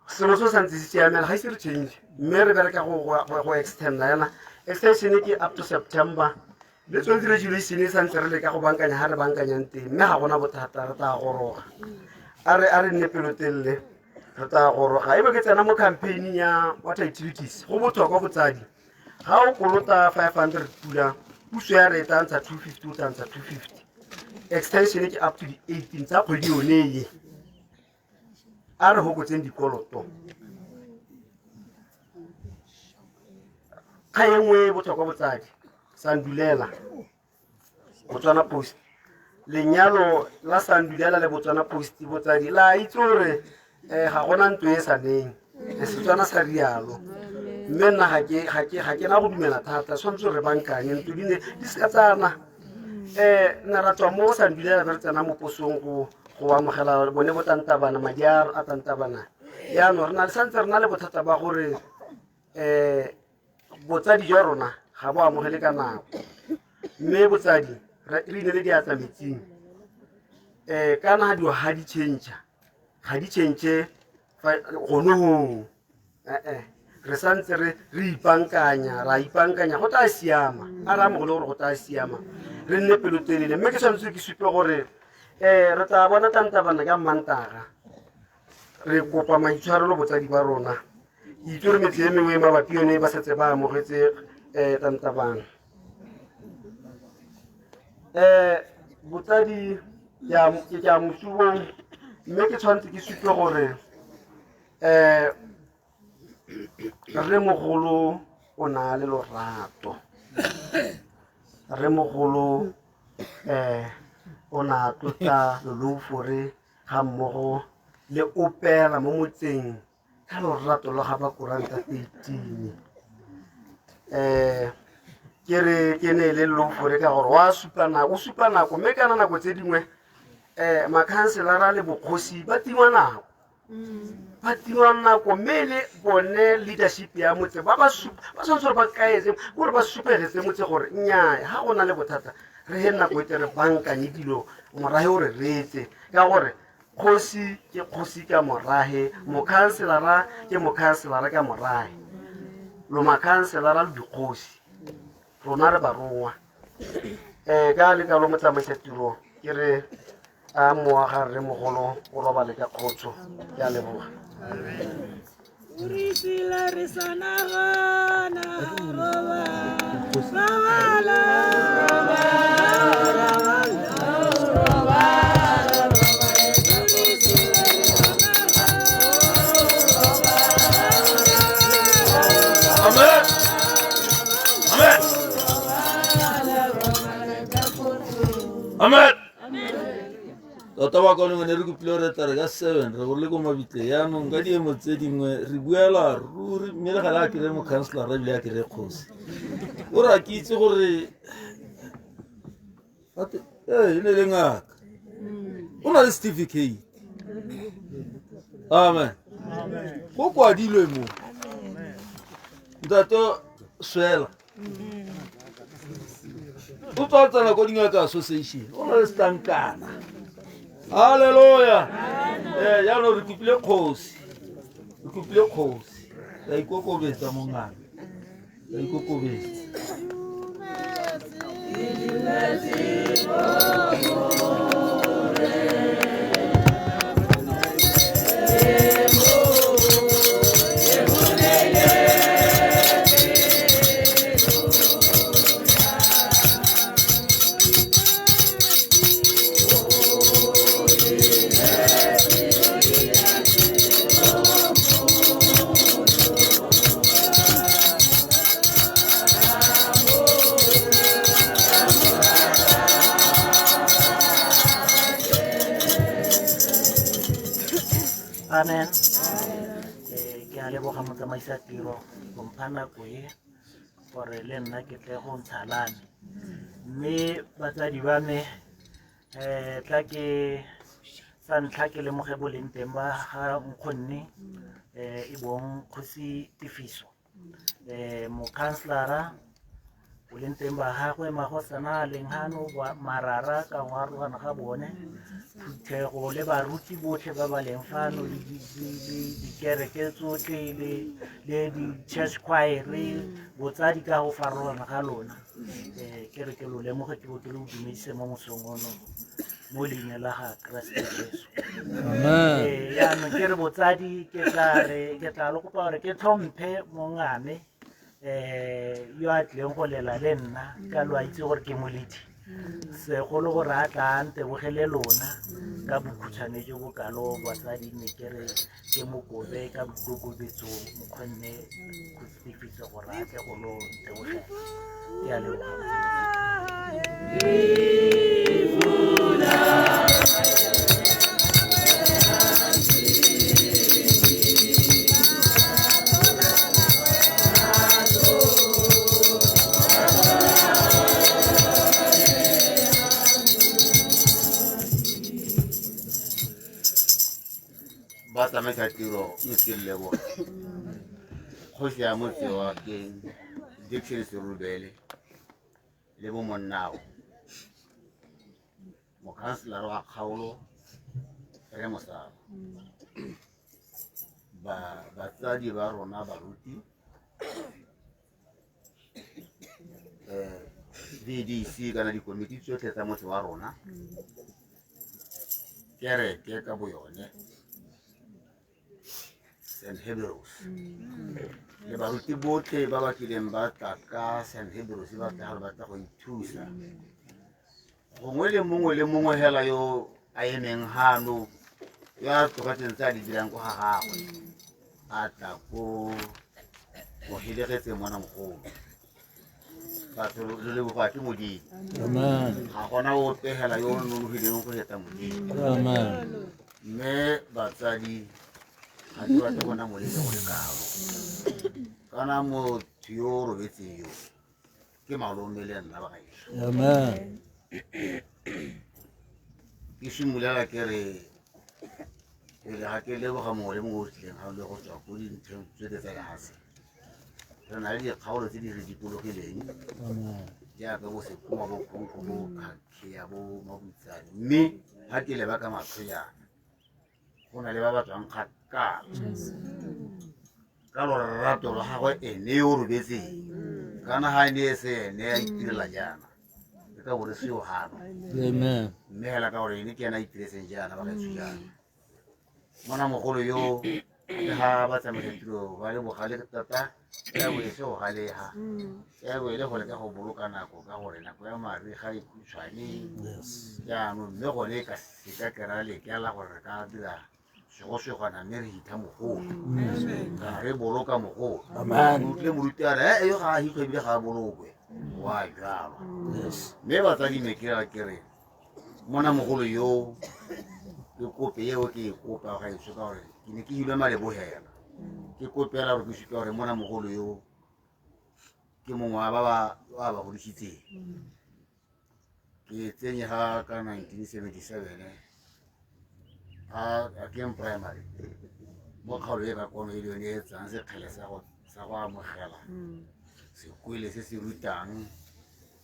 selo se santse se siamela ga ise re change mme re bereka go extenda yana extension ke up to September le tsone regulation e santse re le ka go bankanya ga re bankanyang teng mme ga gona bothata re tla goroga a re nne pelotelle re tla goroga e be ke tsena mo campaign ya water utilities go botlhokwa botsadi ga o kolota 500 pula puso ya re e tantsha 250 o tantsha 250 extension ke up to the 18 tsa kgwedi yone ye a re hokotseng dikoloto ga engwe botlhokwa botsadi Sandulela Botswana Post lenyalo la Sandulela le Botswana Post botsadi la itse gore ga gona ntwe e sa neng Setswana sa rialo mme nna ga ke na go dumela thata swantse re bankanye ntwe di se ka tsana ne ra tswa mo sa ndile re tsena mo posong go amogela bone botantabana madi a tantabana yaanong re na le santse re na le bothata ba gore botsadi jwa rona ga bo amogele ka nako mme botsadi re inele diatla metsing kana ga di change gone gong re santse re ipankanya go tla siama a re amogele gore go tla siama re nne pelotelele mme ke tshwanetse ke supe gore re tla bona tantabana ka Mantaga re kopa maitshwarelo botsadi ba rona itse re metse e mengwe mabapi yone ba setse ba amogetse tantabana botsadi ke a mosuong mme ke tshwanetse ke supe gore re mogolo o na le lorato re mogolo o na tlotla lolofore ga mmogo le opela mo motseng ka lorato lo ga ba koranta 13 ke re ke ne le lolofore ka gore o supa nako mme kana nako tse dingwe makhanselara le bokgosi ba tingwa nako mme le bone leadership ya motse ba tshwanetse gore ba kaetse gore ba supegetse motse gore nnyaa ga go na le bothata re he nako ete re bankanye dilo morahe o re reetse ka gore kgosi ke kgosi ka morahe mokhanselara ke mokhanselara ka morahe lo makhanselara le dikgosi rona re barongwa ka le ka lo motsamaisa tiro ke re a moaga re mogolo o robale ka kgotso ya leboga Urisila risanagana roba Amen. Tota ba ka ne re kopile re tare ka 7 re go le go mabitle yaanong ka diemo tse dingwe re buela ruri mme le gala ke re mo counselor re bile ke re kgosi o ra ke itse gore ene le ngaka o na le certificate amen go kwadilwe mo ntato swela o tsana ko dingaka association o na le stankana Hallelujah. Ya no re kopile kgosi. Re kopile kgosi. Ya ikokobetsa mongana. Ya ikokobetsa. Amen. Ke a leboga motsamaisa tiro go mpha nako e gore le nna ke tle go ntshalane mme batsadi ba me tla ke sa ntlha ke lemoge boleng teng ba ga nkgonne e bong kgosi Tifiso mokhanselara boleng teng ba gagwe magosana lenghano marara ka ngwarogana ga bone phuthego le baruti botlhe ba ba leng fano le dikereke tsotlhe le di-church choir botsadi ka go farologana ga lona ke re ke lo lemoge ke bo ke le o dumedise mo mosong ono mo leina la ga Keresete Jesu yaanong ke re botsadi ke tla le kopa gore ke tlhomphe mongane yo a tlileng go lela le nna ka lo a itse gore ke moledi segolo gore a tla ntebogele lona ka bokhutshwane jo bokalo batsadi ne ke re ke mokobe ka bokokobetso mo kgonne go Tifiso gore a tle go lo ntebogela ke a leboga tsamaisa tiro mme ke lebo kgosi ya motse wa ke Diction Serubele le bo monnao mokhanselara wa kgaolo re mosaba batsadi ba rona baruti VDC kana dikomiti tsotlhe tsa motse wa rona kereke ka boyone St. Hebrews le baruti botlhe ba ba kileng ba tla ka St. Hebrews ba tla go ithusa gongwe le mongwe hela yo a emeng hano ya tlogatseng tsa di dirang go ga gagwe a tla ko mo helegetse mona mogolo batho le boga ke modimo Amen. ga gona o pehela yo nonogileng go heta modimo Amen. mme batsadi ga di batle gona molele go le kalo kana motho yo o robetseng yo ke malome le nna ba gaešo Amen. ke simolola ke re pele ga ke leboga mongwe le mongwe o tlileng ga le go tswa ko dinthong tse ke tsa lease re na le dikgaolo tse di re dikologileng jaaka bo sekoma bo kgonkgo bo khakhea bo mabutsane mme ga ke leba ka matlho jana go na le ba ba tswang kgakala ka lorato la gagwe ene o robetseng kana ga ne e se ene a itirela jana e ka bore seo gano Amen. mme hela ka gore ene ke ena a itiretseng jana ba gaetsho jana mona mogolo yo le ga ba tsamaisa tiro ba le bogale tota ya bo e se go galega ya bo e le go leka go boloka nako ka gore nako ya mariga e khutshwane jaanong mme gone e ka seka kera lekela gore re ka dira segosegwana mme re hitha mogolo ka re boloka mogolo utlwile moruti a re yo ga a hitlho ebile ga a bolokwe wa jalo mme batsadi me ke re mona mogolo yo ke kope eo ke e kopa ga eso ka gore ke ne ke hilwe malebogela ke kopela gore ke suka gore mona mogolo yo ke mongwe wa ba godisitseng ke tsenye ga ka 1977 a keng primary mo kgaolo e ka kono e le yone e tsang sekgele sa go amogela sekwele se se rutang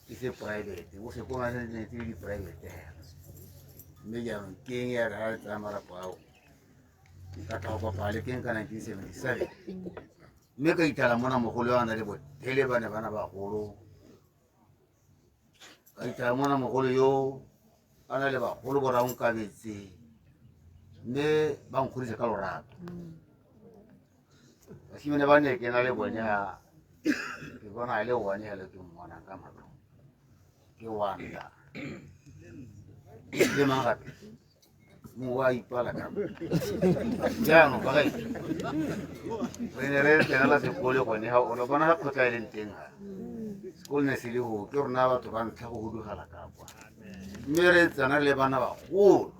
ke se private bo sekoma se ne tse di private hela mme jaanong keng ya re ga e tsaya marapo ao ka tla go kopaa le keng ka 1977 mme ka ithala mona mogolo a na le bothele ba ne bana bagolo ka ithala mona mogolo yo a na le bagolo boraong kabetse mme ba nkgodisa ka lorato basimane ba ne ke na le bone ga ke bona e le one hela ke mmona ka matlho ke wanda le mang gape mo wa ipala ka jaanong ba gae re ne re tsenela sekolo gone ga o ne bona ga kgotla e leng teng ga sekolo ne se le go ke rona batho ba ntlha go hudugela ka kwa mme re tsena le bana bagolo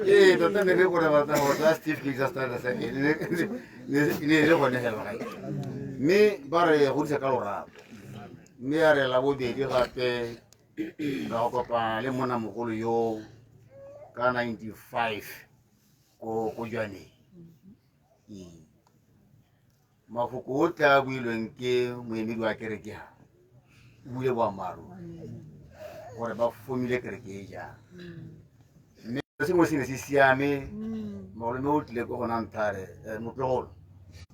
ee tota ne re gore batla go tsa Steve Kings a starta sa ne le gone hela gae mme ba re godisa ka lorato mme ya re la bobedi gape ka go kopana le mona mogolo yo ka 95 ko jwaneng mafoko otlhe a builweng ke moemedi wa kereke ga o buile boammaaruri gore ba fomile kereke e jang mme sengwe se ne se siame malome o tlile ko gona nthare motlogolo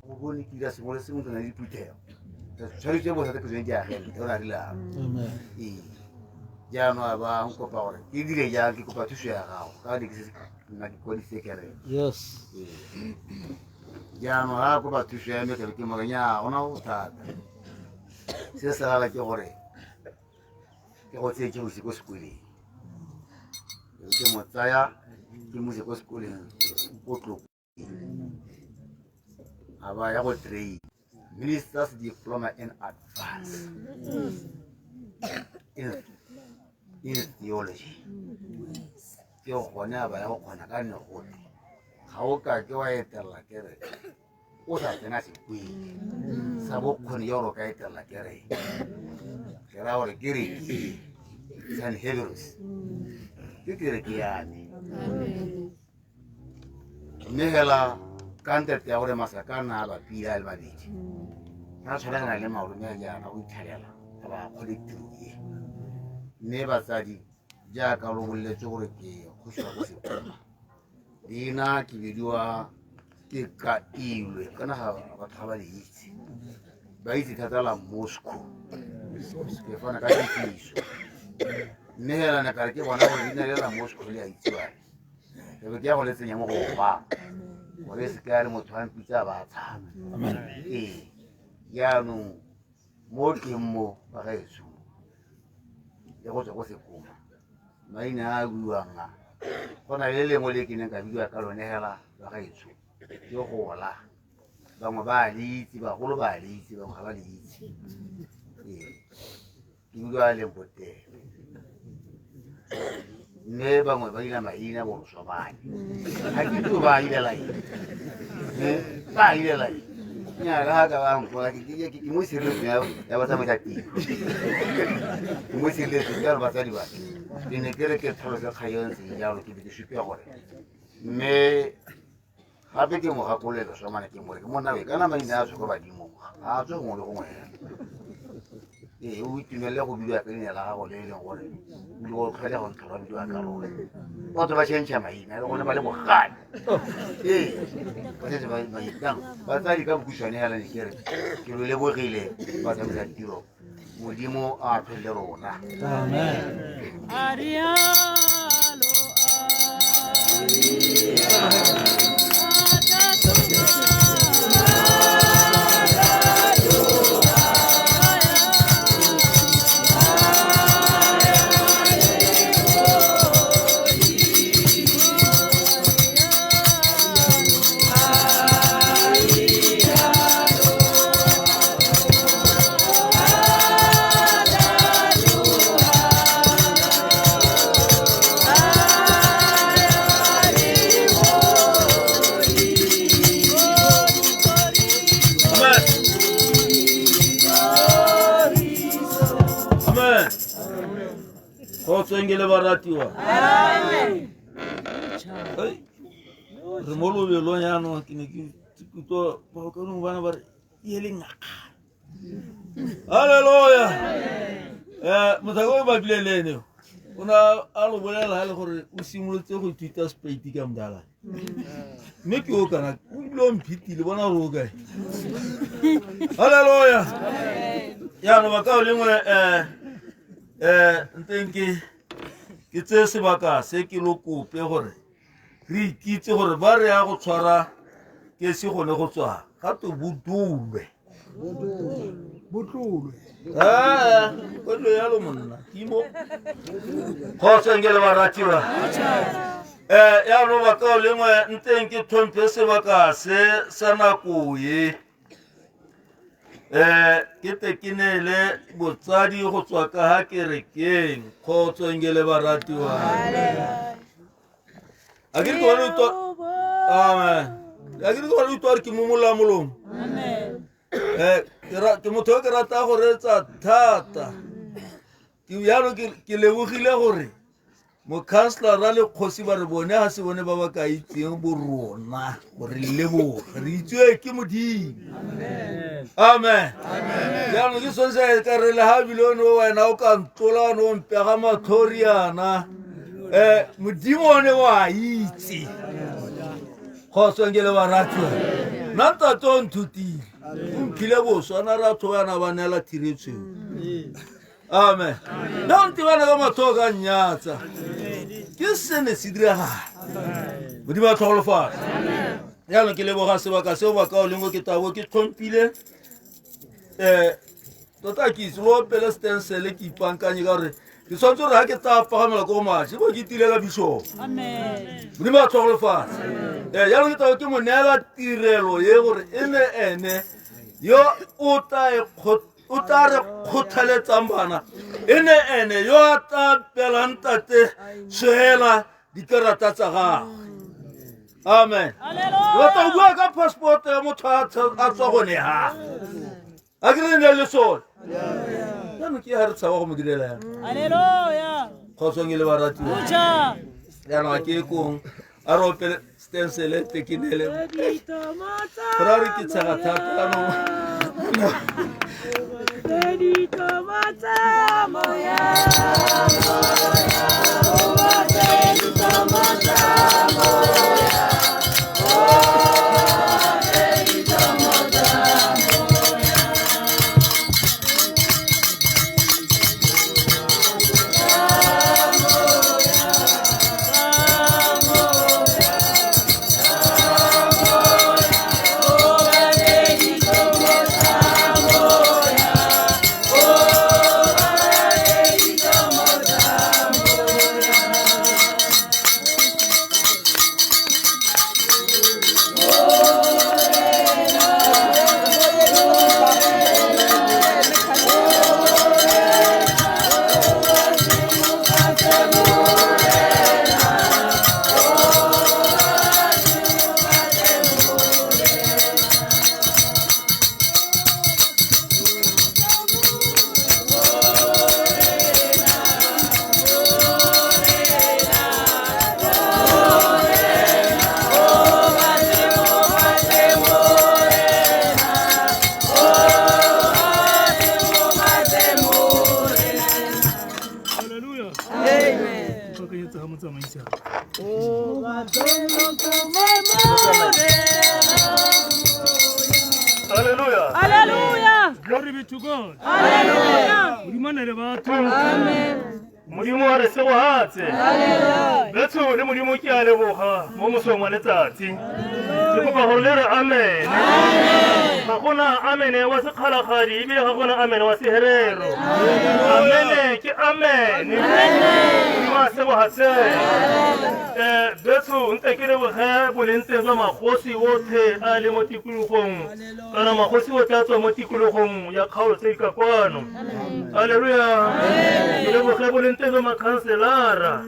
go bone ke dira sengwe le sengwe ke na le diphuthego tshwanetse bothata ke tsone di agele ke ona rilago ee jaanong a ba nkopa gore ke dire jang ke kopa thuso ya gago ka nna ke kwadisitse kereke jaanong ga kopa thuso ya me ke makanya gona go thata se se gala ke gore ke go tseye ke go ise ko sekoleng ke mo tsaya ke mo ise ko sekoleng ko tloko a ba ya go train minister's diploma in advance in theology ke gone a ba ya go kgona ka negote ga o ka ke wa etelela kereke o sa tsena sekwele sa bokgoni ya gore o ka etelela kereke ke raya gore kereke St. Hebrews ke kereke ya me mme hela ka ntete ya gore masakana a bapila le babedi a tshwanagana le malome a jaana o itlhalela a ba kgole tiro e mme batsadi jaaka lo boleletse gore ke kgosiwa go sekoma leina ke bidiwa ke Kailwe kana ga batho ga ba le itse ba itse thata la Moscow ke fana ka difiso mme hela na ka ke bona gore leina le la Moscow le a itsewa ke ke go letsenya mo go ba gore se ka le motho a mpitsa ba tshama yaanong mo ke mo ba gaetso ya go tswa go sekoma maina a buang go na le lengwe le ke neng ka bidiwa ka lone hela ba gaetso ke gola bangwe ba litse bagolo ba litse bangwe ga ba litse ke bidiwa Lembotele mme bangwe ba ila maina Bolosobane ga ke tlo ba ilela ba ilela nya ga ka ba mpo ke mo sireletso ya ba tsamaya tiro ke mo sireletso ya ba tsadi ba ke ne ke re ke tlhalosa kgayong se jalo ke be ke supe gore mme gape ke mo gakolelo somane ke more ke mo nawe kana maina a tshoko badimo a tswe go le gongwe o itumelle go bidiwa ka leina la gago le e leng gore o go tlhole go ntlhola bidiwa ka role batho ba tšhentšha maina le gone ba le bogane ba setse maikang ba tsadi ka bokušwane hela ne kere ke lo lebogile ba tsamisa tiro modimo a tlhole rona Tsengele baratiwa re mo lobelong yaanong ke ne ke kutwa baokanong bana ba re ele ngaka halleluja mothako o batlile le ene o na a lo bolela ga le gore o simolotse go ithuta Sepedi ka modala mme ke o kana o ile o mphitile bona gore o kae halleluja yaanong ba ka o lengwe nteng ke tse sebaka se ke lo kope gore re ikitse gore ba re ya go tshwara ke se gone go tswa ga to budulwe kotlo yalo monna timo go tsengele baratiwa ya no ba ka o lengwe nteng ke tlhomphe sebaka se sa nako ye ke tekinele botsadi go tswa ka ha kerekeng khotso ngele baratiwa agiri ko le to amen agiri ko le to ke mumula mulong amen ke motho ke rata go retsa thata ke yalo ke lebogile gore mo counselor le khosi ba re bone ha se bone ba ba ka itseng bo rona gore lebo re itswe ke modimo amen ya no ke sonse ka re le ha bilono wena o ka ntola no mpega mathoriana modimo ne wa itse khoso ngele ba ratwa nanta ton tuti umpile bo sona ratho yana banela thiretso amen don't bana ka mathoka nyatsa ke sene se dira modimo a tlholofa ya no ke leboga sebaka seo ba ka o lengo ke tabo ke tlhompile tota ke islo pele stensele ke ipankanye ka gore ke swantse gore ga ke tapagamela ko matšhe bo ke tile ka bishop modimo a tlholofa yalo ke tabo ke mo neela tirelo ye gore e ne ene yo o tla re kgothaletsang bana e ne ene yo a tla pelang tate swela dikarata tsa gagwe amen wa ta bua ka passport ya motho a tswa gone ha a ke re ne le sone ya no ke ha re tsaba go mo direla ya haleluya khosong ile barati ya no ke kong a re opele stensele tekinele ra re ke tshega thata Hallelujah. Hallelujah. Glory be to God. Hallelujah. Mulimanele batho. Amen. Modimo wa re se wa hatse. Hallelujah. Betso le modimo ke a leboga mo mosong wa letsatsi. Ke kopa gore le re amen. Amen. Ga gona amen wa sekgalagadi ebile ga gona amen wa seherero. Amen ke amen. Amen. Wa se wa hatse. Betso ntse ke leboga bolentse jwa magosi otlhe a le mo tikologong. Kana magosi otlhe a tswa mo tikologong ya kgaolo tse ka kwano. Hallelujah. Ke leboga bolentse jwa makhanselara.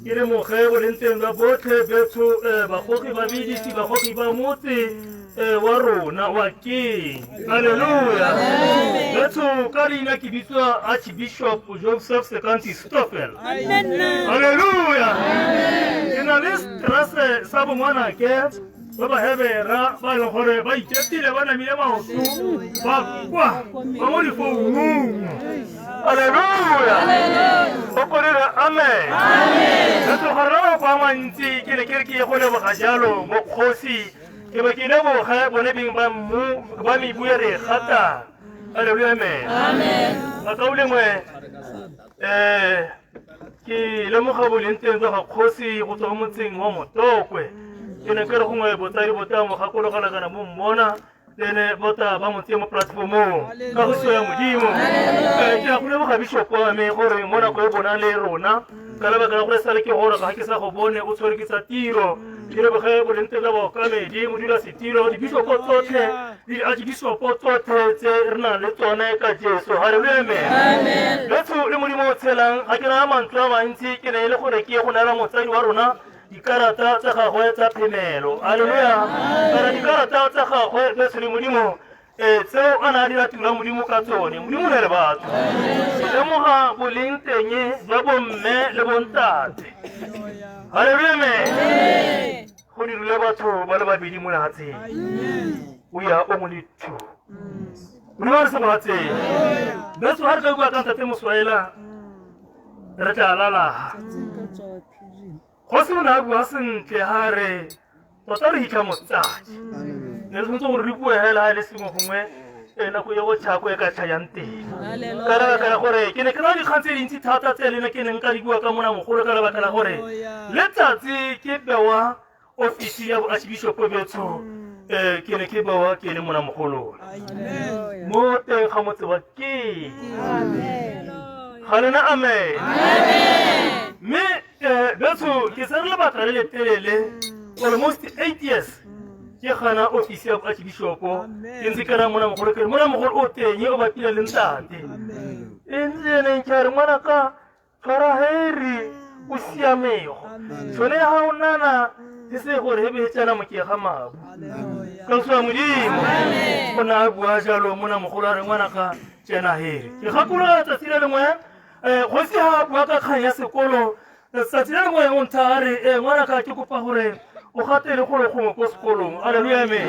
Ke le mogebo le nteng ba botlhe betso bagogi ba medisi bagogi ba motse wa rona wa king. Hallelujah. Betso ka leina ke bitswa Archbishop Joseph Sekanti Stoffel. Hallelujah. Ke na le stress sa bongwana ke ba ba hebera ba le gore ba iketile ba namile maoto ba kwa ba mo di founu. Hallelujah. Okorela amen. Amen. Betso garaba kwa mantsi ke le ke go leboga jalo mo kgosi ke ba ke leboga bone beng ba me bua re gata. Hallelujah. Amen. Amen. Ba ka ulengwe ke lemoga bolenteng jwa kgosi go tswa motseng wa Motokwe. Ke ne ke re gongwe botsadi bota mo gakologana kana mo mmona ene bota ba motse mo platformong ka go soya modimo. Ke a go leboga bishop wa me gore mo nako e bona le rona ka lebaka la gore sale ke gore ga ke sa go bone o tshwere ke sa tiro. Ke leboga bolente la bo ka medi modula setiro di bishop tsotlhe di archbishop tsotlhe tse re na le tsone ka Jesu. Hallelujah. Amen. Betso le modimo o tshelang ga ke na mantlo a mantsi ke ne le gore ke go nela motsadi wa rona dikarata tsa gagwe tsa phemelo. Hallelujah. Kana dikarata tsa gagwe betso le modimo tseo a na dira tiro modimo ka tsone modimo le batho lemoga boleng teng jwa bomme le bontate. Hallelujah. Amen. Go dirile batho ba le babedi mo lehatsheng o ya o mo le two modimo re se mohatsheng. Betso ga re ka bua ka ntate Moswaela re tla lalaga go se mona a bua sentle ga re tota re hitlha motsadi ne re tshwanetse gore re bue hela ga le sengwe gongwe nako e go tšhako e ka tlhayang teng ka lebaka la gore ke ne ke na dikgang tse dintsi thata tse lene ke neng ka di bua ka mona mogolo ka lebaka la gore letsatsi ke bewa ofisi ya boarchbishop betso ke ne ke bewa ke le mona mogolong mo teng ga motse wa ke galena. Amen. Mme betso ke se re lebaka le letelele almost 8 years ke gana ofisi ya archbishop ke ntse ke ra mona mogolo ke mona mogolo o teng o bapile le ntate ntse ne ke re ngwana ka tshwara heri o siamego tshone ha o nana se se gore hebe tsana mo ke ga mabu ka tswa modimo go na bua jalo mona mogolo a re ngwana ka tsena heri ke gakola tsa tsile lengwe go se ha bua ka kgang ya sekolo letsatsi le lengwe o ntha a re ngwanaka ke kopa gore o gate le gole gongwe ko sekolong alleluia amen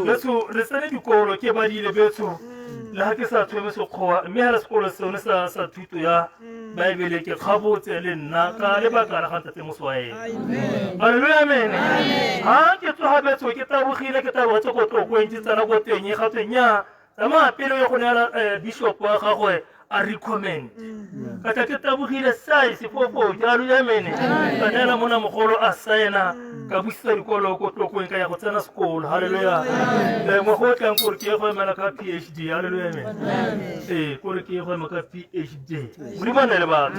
betso re tsene dikolo ke badile betso le ha ke sa thome sekgowa mme ha le sekolo sone sa thuto ya baebele ke kgabotse le nna ka lebaka la ga ntate moswaela alleluia amen ha ke tsoga betso ke tabogile ke tabogetse ko tlokong ke tsena ko teng e gatwe nya tsamaya pele yo go neela bishop wa gagwe a recommend ka tla ke tabogile sai sefofo alleluia amen ka neela mona mogolo a saena ka busisa dikolo ko tlokong ka ya go tsena sekolo halleluja mo go tlang gore ke go emela ka PhD halleluja amen gore ke go emela ka PhD modimo a nne le batho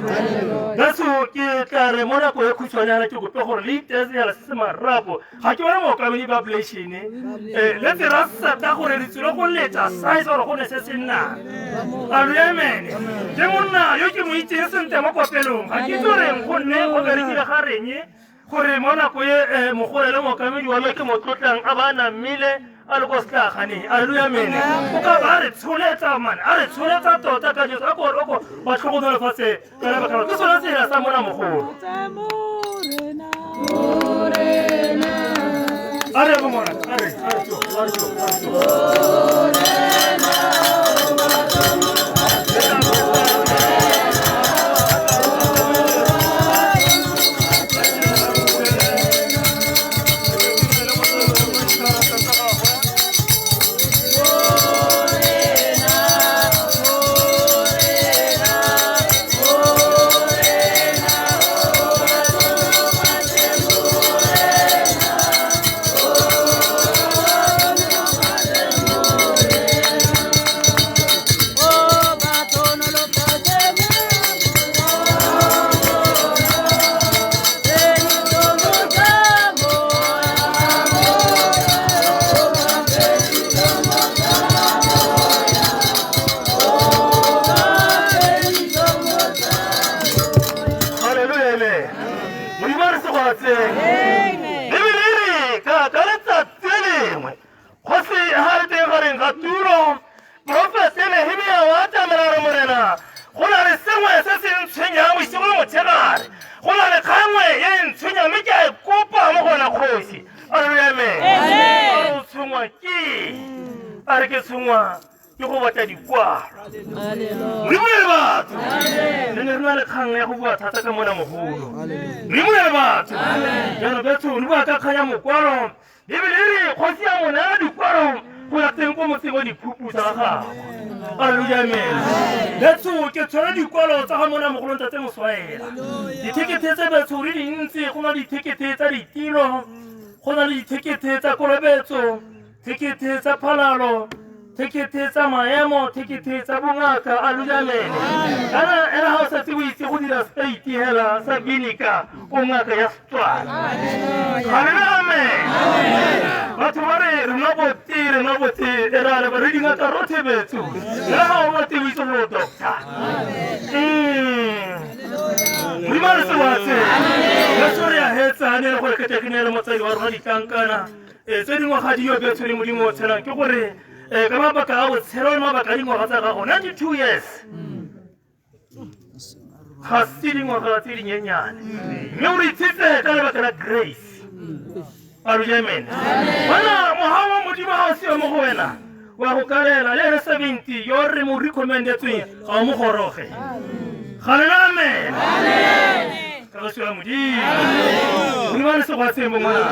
that's ke tla re mo nako e khutshwanyana ke kope gore le itese ya se marapo ga ke bona mookamedi ba ablation le tsera sata gore re tsile go letsa size gore go ne se se nna halleluja amen ke monna yo ke mo itseng sentle mo kopelong ga ke tsoreng gonne go berekile ga renye gore mo nako e mogole le mookamedi wa me ke motlotlang a ba namile a le ko setlagane alleluia amen o ka ba re tsholetsa man a re tsholetsa tota ka jesu a kore oko ba tlhokomelo fatshe ka lebaka ke sona tsela sa mona mogolo a re bo mona a re ditekete tse betso di dintsi go na ditekete tsa ditiro go na le ditekete tsa kolobetso tekete tsa phalalo tekete tsa maemo tekete tsa bongaka alleluia amen kana ena ha o sa tsebo itse go dira state hela sa binika o ngaka ya Setswana alleluia amen batho ba re re no botse era le ba re dingaka rothe betso ena ha o batse o itse go doctor Primar se watse la soria hetsa ne go ke teknele motsadi wa rona dikankana tse dingwe ga dio betso le modimo o tshela ke gore ka mabaka a o tshela mabaka dingwe ga tsa ga go 92 years ga se dingwe ga tse dinyenyane mme o re tsitse ka lebaka la grace alleluia amen bana mohawa modimo ha o se mo go wena wa go kalela le 70 yo re mo recommendetswe ga mo goroge Halleluja amen. Amen. Ka go modimo. Amen. Mo se go tse mo ngwana.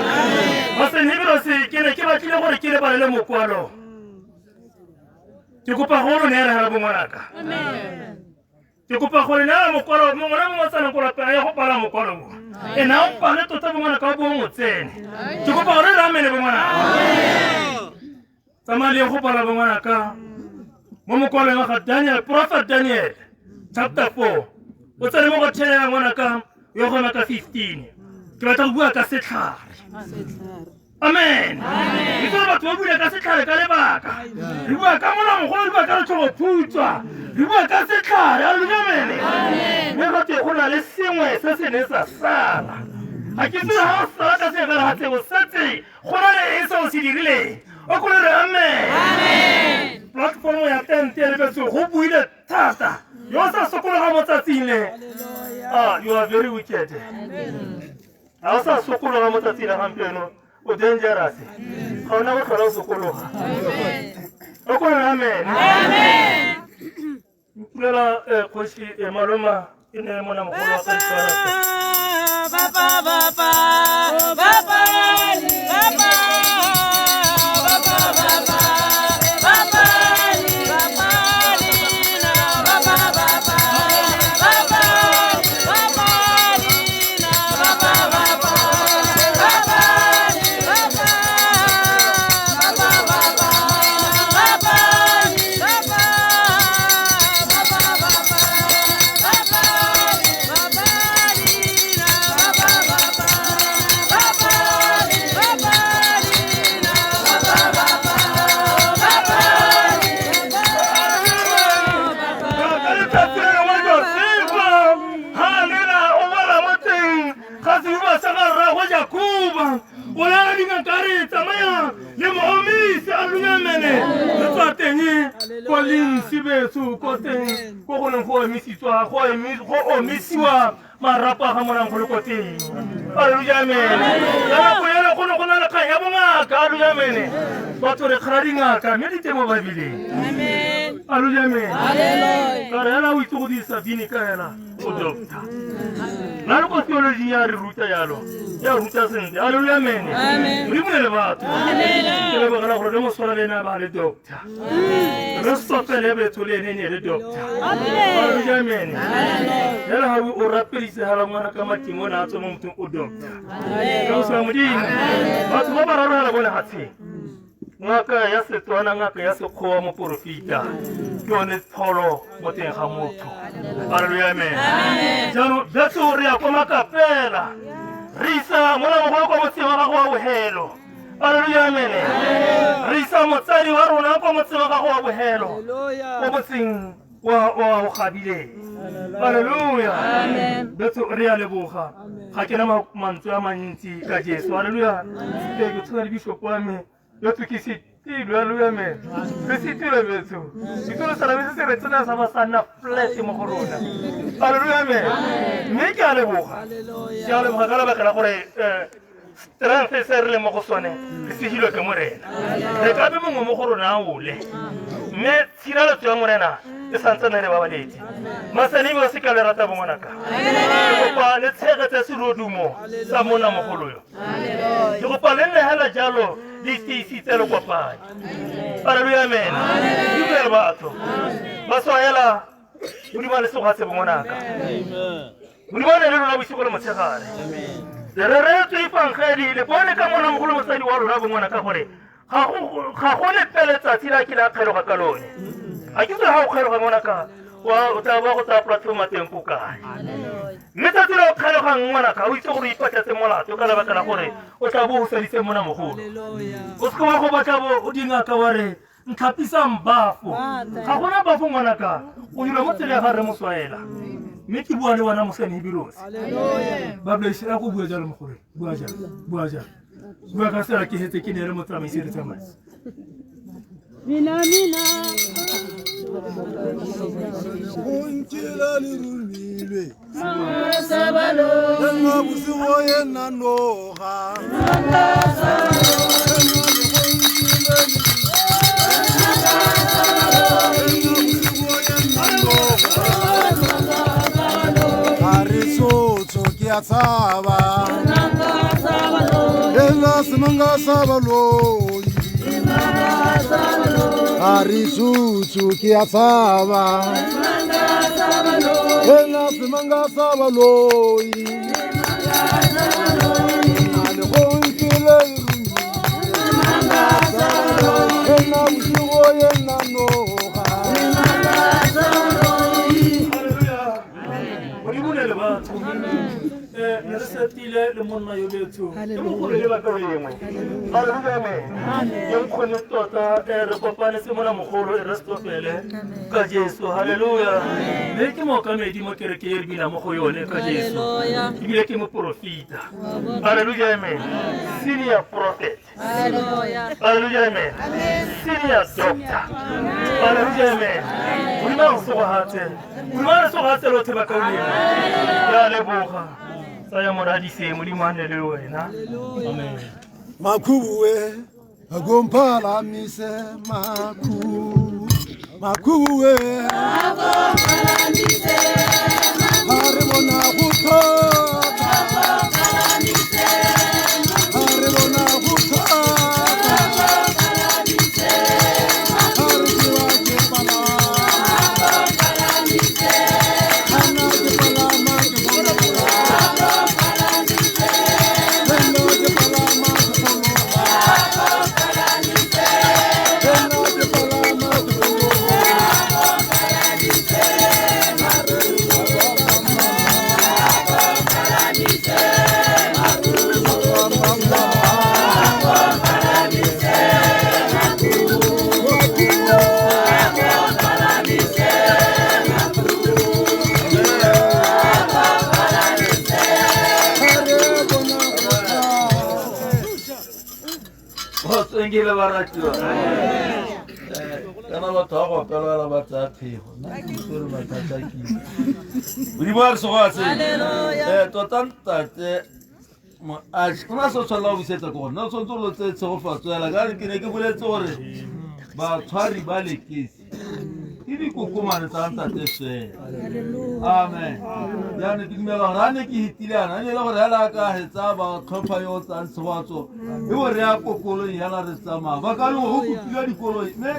Ba se Hebrew se ke ne ke batlile gore ke le balele mokwalo. Ke kopa gore ne re bo ngwanaka. Amen. Ke kopa gore na mokwalo mo ngwana mo tsana go lapela ya go bala mokwalo mo. E na o pale tota bo ngwanaka bo mo tsene. Ke kopa gore re amene bo ngwanaka. Amen. Tsamale go bala bo ngwanaka. Mo mokwalo wa Daniel, prophet Daniel. Chapter 4. O tsene mo go tshela ngwanaka yo go maka 15. Ke batla go bua ka setlhare. Amen. Amen. Ke tla batho ba bua ka setlhare ka lebaka. Re bua ka mona mo go bua ka tlogo phutswa. Re bua ka setlhare. Alleluia amen. Amen. Me batho go na le sengwe se se ne sa sala. A ke se ha sa ka se ga ha tse go setse. Go na le eso se dirile. O go re amen. Amen. Platform ya tente le betso go buile thata. Yo sa sokola ga motsatsing le are very wicked. I was a sokolo ga motsatsi la gampieno o dangerous. Ga ona go tlhola o sokologa. O ko amen. Amen. Pulela kgosi maloma e ne mona mogolo wa ka tsara. Baba baba baba baba marapa ga mona go lekoteng. Hallelujah amen. La go yela go na le kaya bongaka. Hallelujah amen. Batho re khradinga ka me ditemo ba bile. Amen. Hallelujah amen. Hallelujah. Ka re la o itse go di sa bini ka yela o doctor. La go theology ya re ruta yalo. Ya ruta sente. Hallelujah amen. Amen. Re mo le batho. Amen. Ke le bona go re mo sola le na ba le doctor. Re sopele be tole ne le doctor. Amen. Hallelujah amen. Yala ha o rapelise hala mwana kama timona atso mo mtu o doctor. Ka o sa modimo. Batho ba ba rara la bona hatsi. Ngaka ya Setswana ngaka ya Sekgowa mo profita ke one pholo mo teng ga motho. Hallelujah amen. Jano betso re ya kwa makapela risa mona mogolo kwa motsema ga go bohelo. Hallelujah amen. Risa motsadi wa rona kwa motsema ga go bohelo. Go botsing wa gabile. Hallelujah amen. Betso re ya leboga ga ke na mantso a mantsi ka Jesu. Hallelujah. Ke tshola le bishop wa me Yotu kisi tilu amen. Kisi tilu betu. Ikolo salamisi se retuna sama sana flesh mo corona. Hallelujah amen. Me ke ale boga. Ke ale boga kala ba kala gore transfer le mo go sone. Se hilo ke morena. Re ka be mo corona ule. Me tsira le tswa morena. E santse ne ba baleti. Masani ba se kala rata bonaka. Ko pa le tshegetse se rodumo sa mona mo golo yo. Ke go pa le nne hala jalo. Distisi telo kwa pai. Hallelujah amen. Yubel bato. Basoela ulimane so hatse bonaka. Amen. Ulimane le na bishikolo motsegare. Amen. Le re tu ipankgedi le bone ka mona mogolo mosadi wa rona bongwana ka gore ga go le peletsa tsila ke la khelo ga kalone. A ke tsa ha o khelo ga mona ka wa o ta ba go ta platform tempo kae. Meta tiro khelo ga ngwana ka o itse gore ipatetse molato ka la batla gore o tla bo o seditse mona mogolo. O se go batla bo o dinga ka ware ntlapisa mbafo. Ga gona bafo ngwana ka o dira mo tsela ga re moswaela. Me ke bua le wana mosane birosi. Hallelujah. Ba bless a go bua jalo mogolo. Bua jalo. Bua jalo. Bua ka sera ke hetse ke ne re mo tsamaise re tsamaise. Mina Unkila lirumilwe Sabalo Denga busiwo yena noha Arisoto kia tsaba Denga simanga sabalo Arisoto kia tsaba Ena simanga sabalo Ale gonkile Ena busiwo yena noha Hallelujah. What do you want to ratile le monna yo betso ke mogolo le baka lengwe haleluya amen yo mkhone tota re kopane se mona mogolo re stopele ka Jesu haleluya le ke mo ka medi mo kereke e bila mo go yone ka Jesu ibile ke mo profita haleluya amen senior prophet haleluya amen senior doctor haleluya amen una so hate lo teba ka wena ya leboga saya moradise modimo ane le wena amen Makuwe agompala mise makuwe agompala mise haribona kutoka agompala mise haribona kutoka agompala mise hariwa kepala agompala mise ana kepala agompala mise endo kepala ngile baratwa kana batho ba go pelwa ba tsa phego nna ke tsore mathata ke budi ba so ga se tota ntate mo a tsona so tsala o busetsa go nna so ntlo tse go fatswela ga ke ne ke boletse gore ba tshwari ba lekesi ke dikokomane tsa ntate se amen ya ne ke dumela gore ane ke hitilana ne le gore ela ka hetsa ba tlhopha yo tsa ntshwatso e gore ya kokolo ya la re tsama ba ka le go kupila dikolo me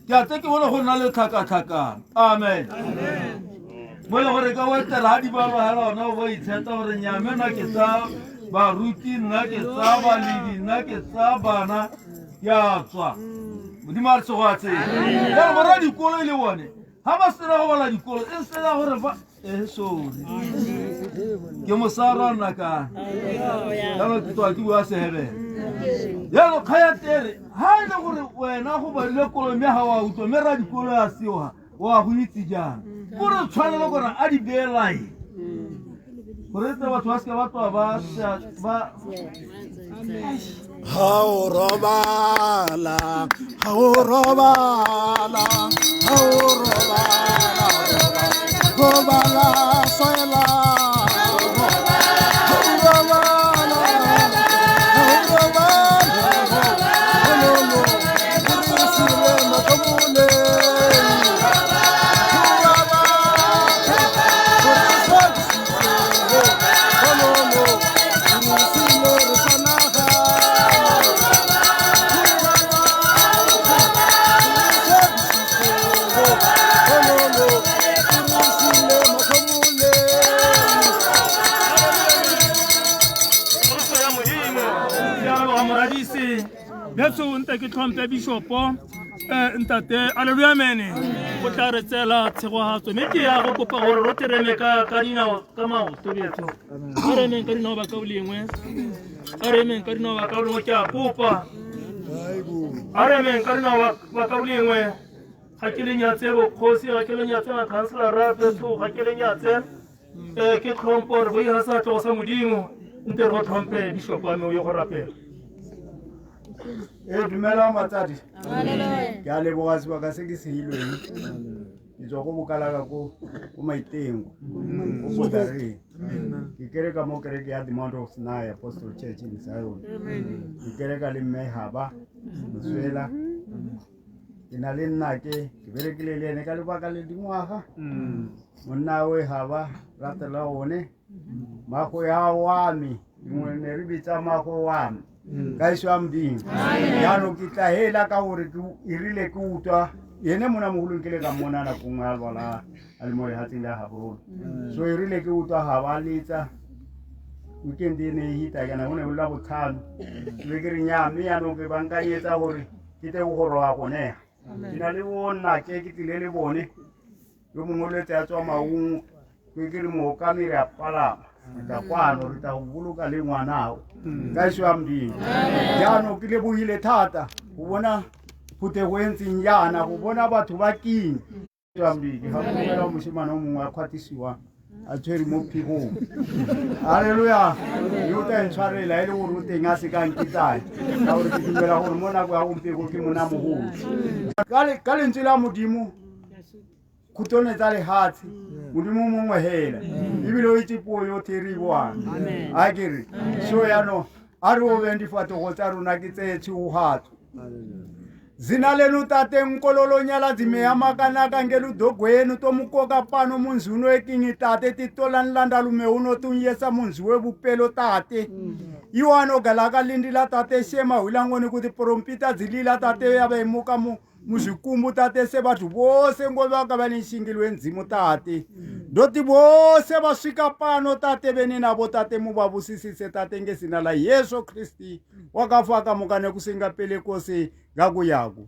ke a ke bona go nna le tlhaka amen mo le gore ka wetela ha di ba ba lona o ba itsheta gore nyame na ke tsa ba ruti nna ke tsa ba ledi nna ke tsa bana ya tswa modimo a se go a tsena ya gore dikolo le bone ha ba sena go bala dikolo e sena gore ba sorry ke mosara nna ka ya no ke twa ke bua se hebe ya no khaya tere ha ile gore wena go ba le kolo me ha wa utwa me ra dikolo ya siwa wa go itse jang gore tshwanela gore a di beelai gore tse batho ba se ba twa ba Haurobala, Kobala, Soila, Betso nta ke tlhompe bishopo ntate haleluya amen go tla re tsela tshegohatso me ke ya go kopa gore ro tereme ka dinao ka maoto betso re men ka dinao ba ka bolengwe re men ka dinao ba ka bolengwe ke a kopa re men ka dinao ba ka bolengwe ga ke le nyatse bokgosi ga ke le nyatse makhanselara betso ga ke le nyatse ke tlhompo re bo ya sa tlogo sa modimo nte go tlhompe bishopo a me o ye go rapela dumela matsadi ke a leboga sebaka se ke se hilweng ke tswa go bokalaka ko maitengo go bodareng ke kereka mo kereke ya the Mount of Sinai Apostle Church in Zion ke kereka le mme Haba Moswela ke na le nnake ke berekile le ene ka lebaka le dingwaga monna we Haba ratela one mago ya wami dingwe ne re bitsa mago wami guys wa mding yano ke tla hela ka gore ke irile ke utwa yene mona mogolo ke le ka mona na kongwa alwala almore hatsing la habro so irile ke utwa ha ba letsa weekend ne hita kana hone o la botlhano le ke re nyame yano ke bankanyetsa gore ke te go roa gone dina le bona ke tlile le bone yo mongwe le tsa tswa maung ke re mo ka mere a pala ta kwano re ta go boloka le ngwanao ka ešo ya modimo jaanong ke lebohile thata go bona phutego e ntseng yana go bona batho ba king ya modimo ga bolela moshimane o mongwe a kgwatisiwang a tshwere mo phigong halleluja yo ta ntshwarela e le gore o teng a se kang kitsae ka gore ke dumela gore mo nako ya gompeko ke mona mogolo ka lentswe la modimo khutone tsa lehatshe modimo mongwe hela ebile o itse puo yotlhe re buang a kere so yano a re o beng difatogo tsa rona ke tse tshegogatso zina lenu tate nkololonyala dzimeya makanaka ngeludogwenu tomukoka pano munzi uno ekingi tate titola nlanda lume uno tunyesa munzi webupelo tate iwano galaka lindila tate shema hulangoni kuti porompita dzilila tate yabemuka muzvikumbu tate se vathu vose ngove vakava neshingili wenzimu tate ndoti vose vasvika pano tate veni navo tate muvavusisise tate ngezina la yesu kristi wakafa akamuka nekusingapele kose ngaku yako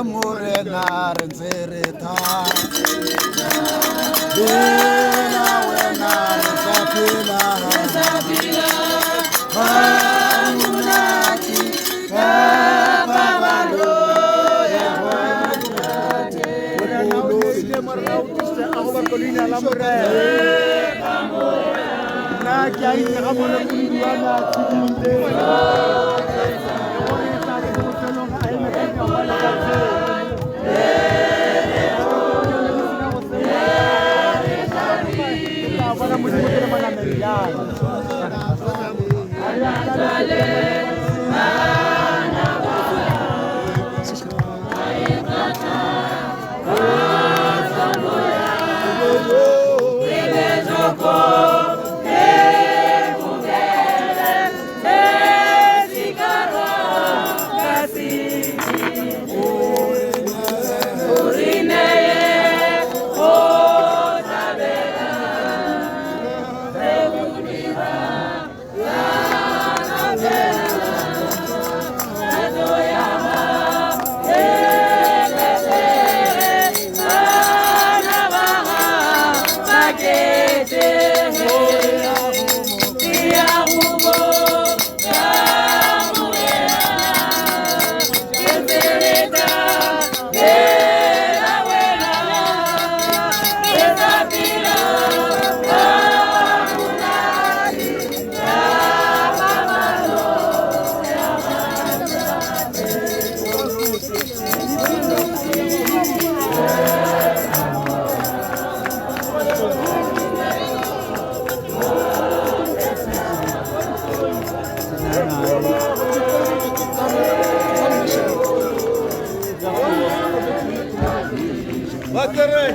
Morena Rensereta Vela wena Resapila Hamunati Kababalo ya wanate Wena nausile marrautiste Agoba kolina la morena Na kia ite kamona kuliwana Tibinde Bakareke.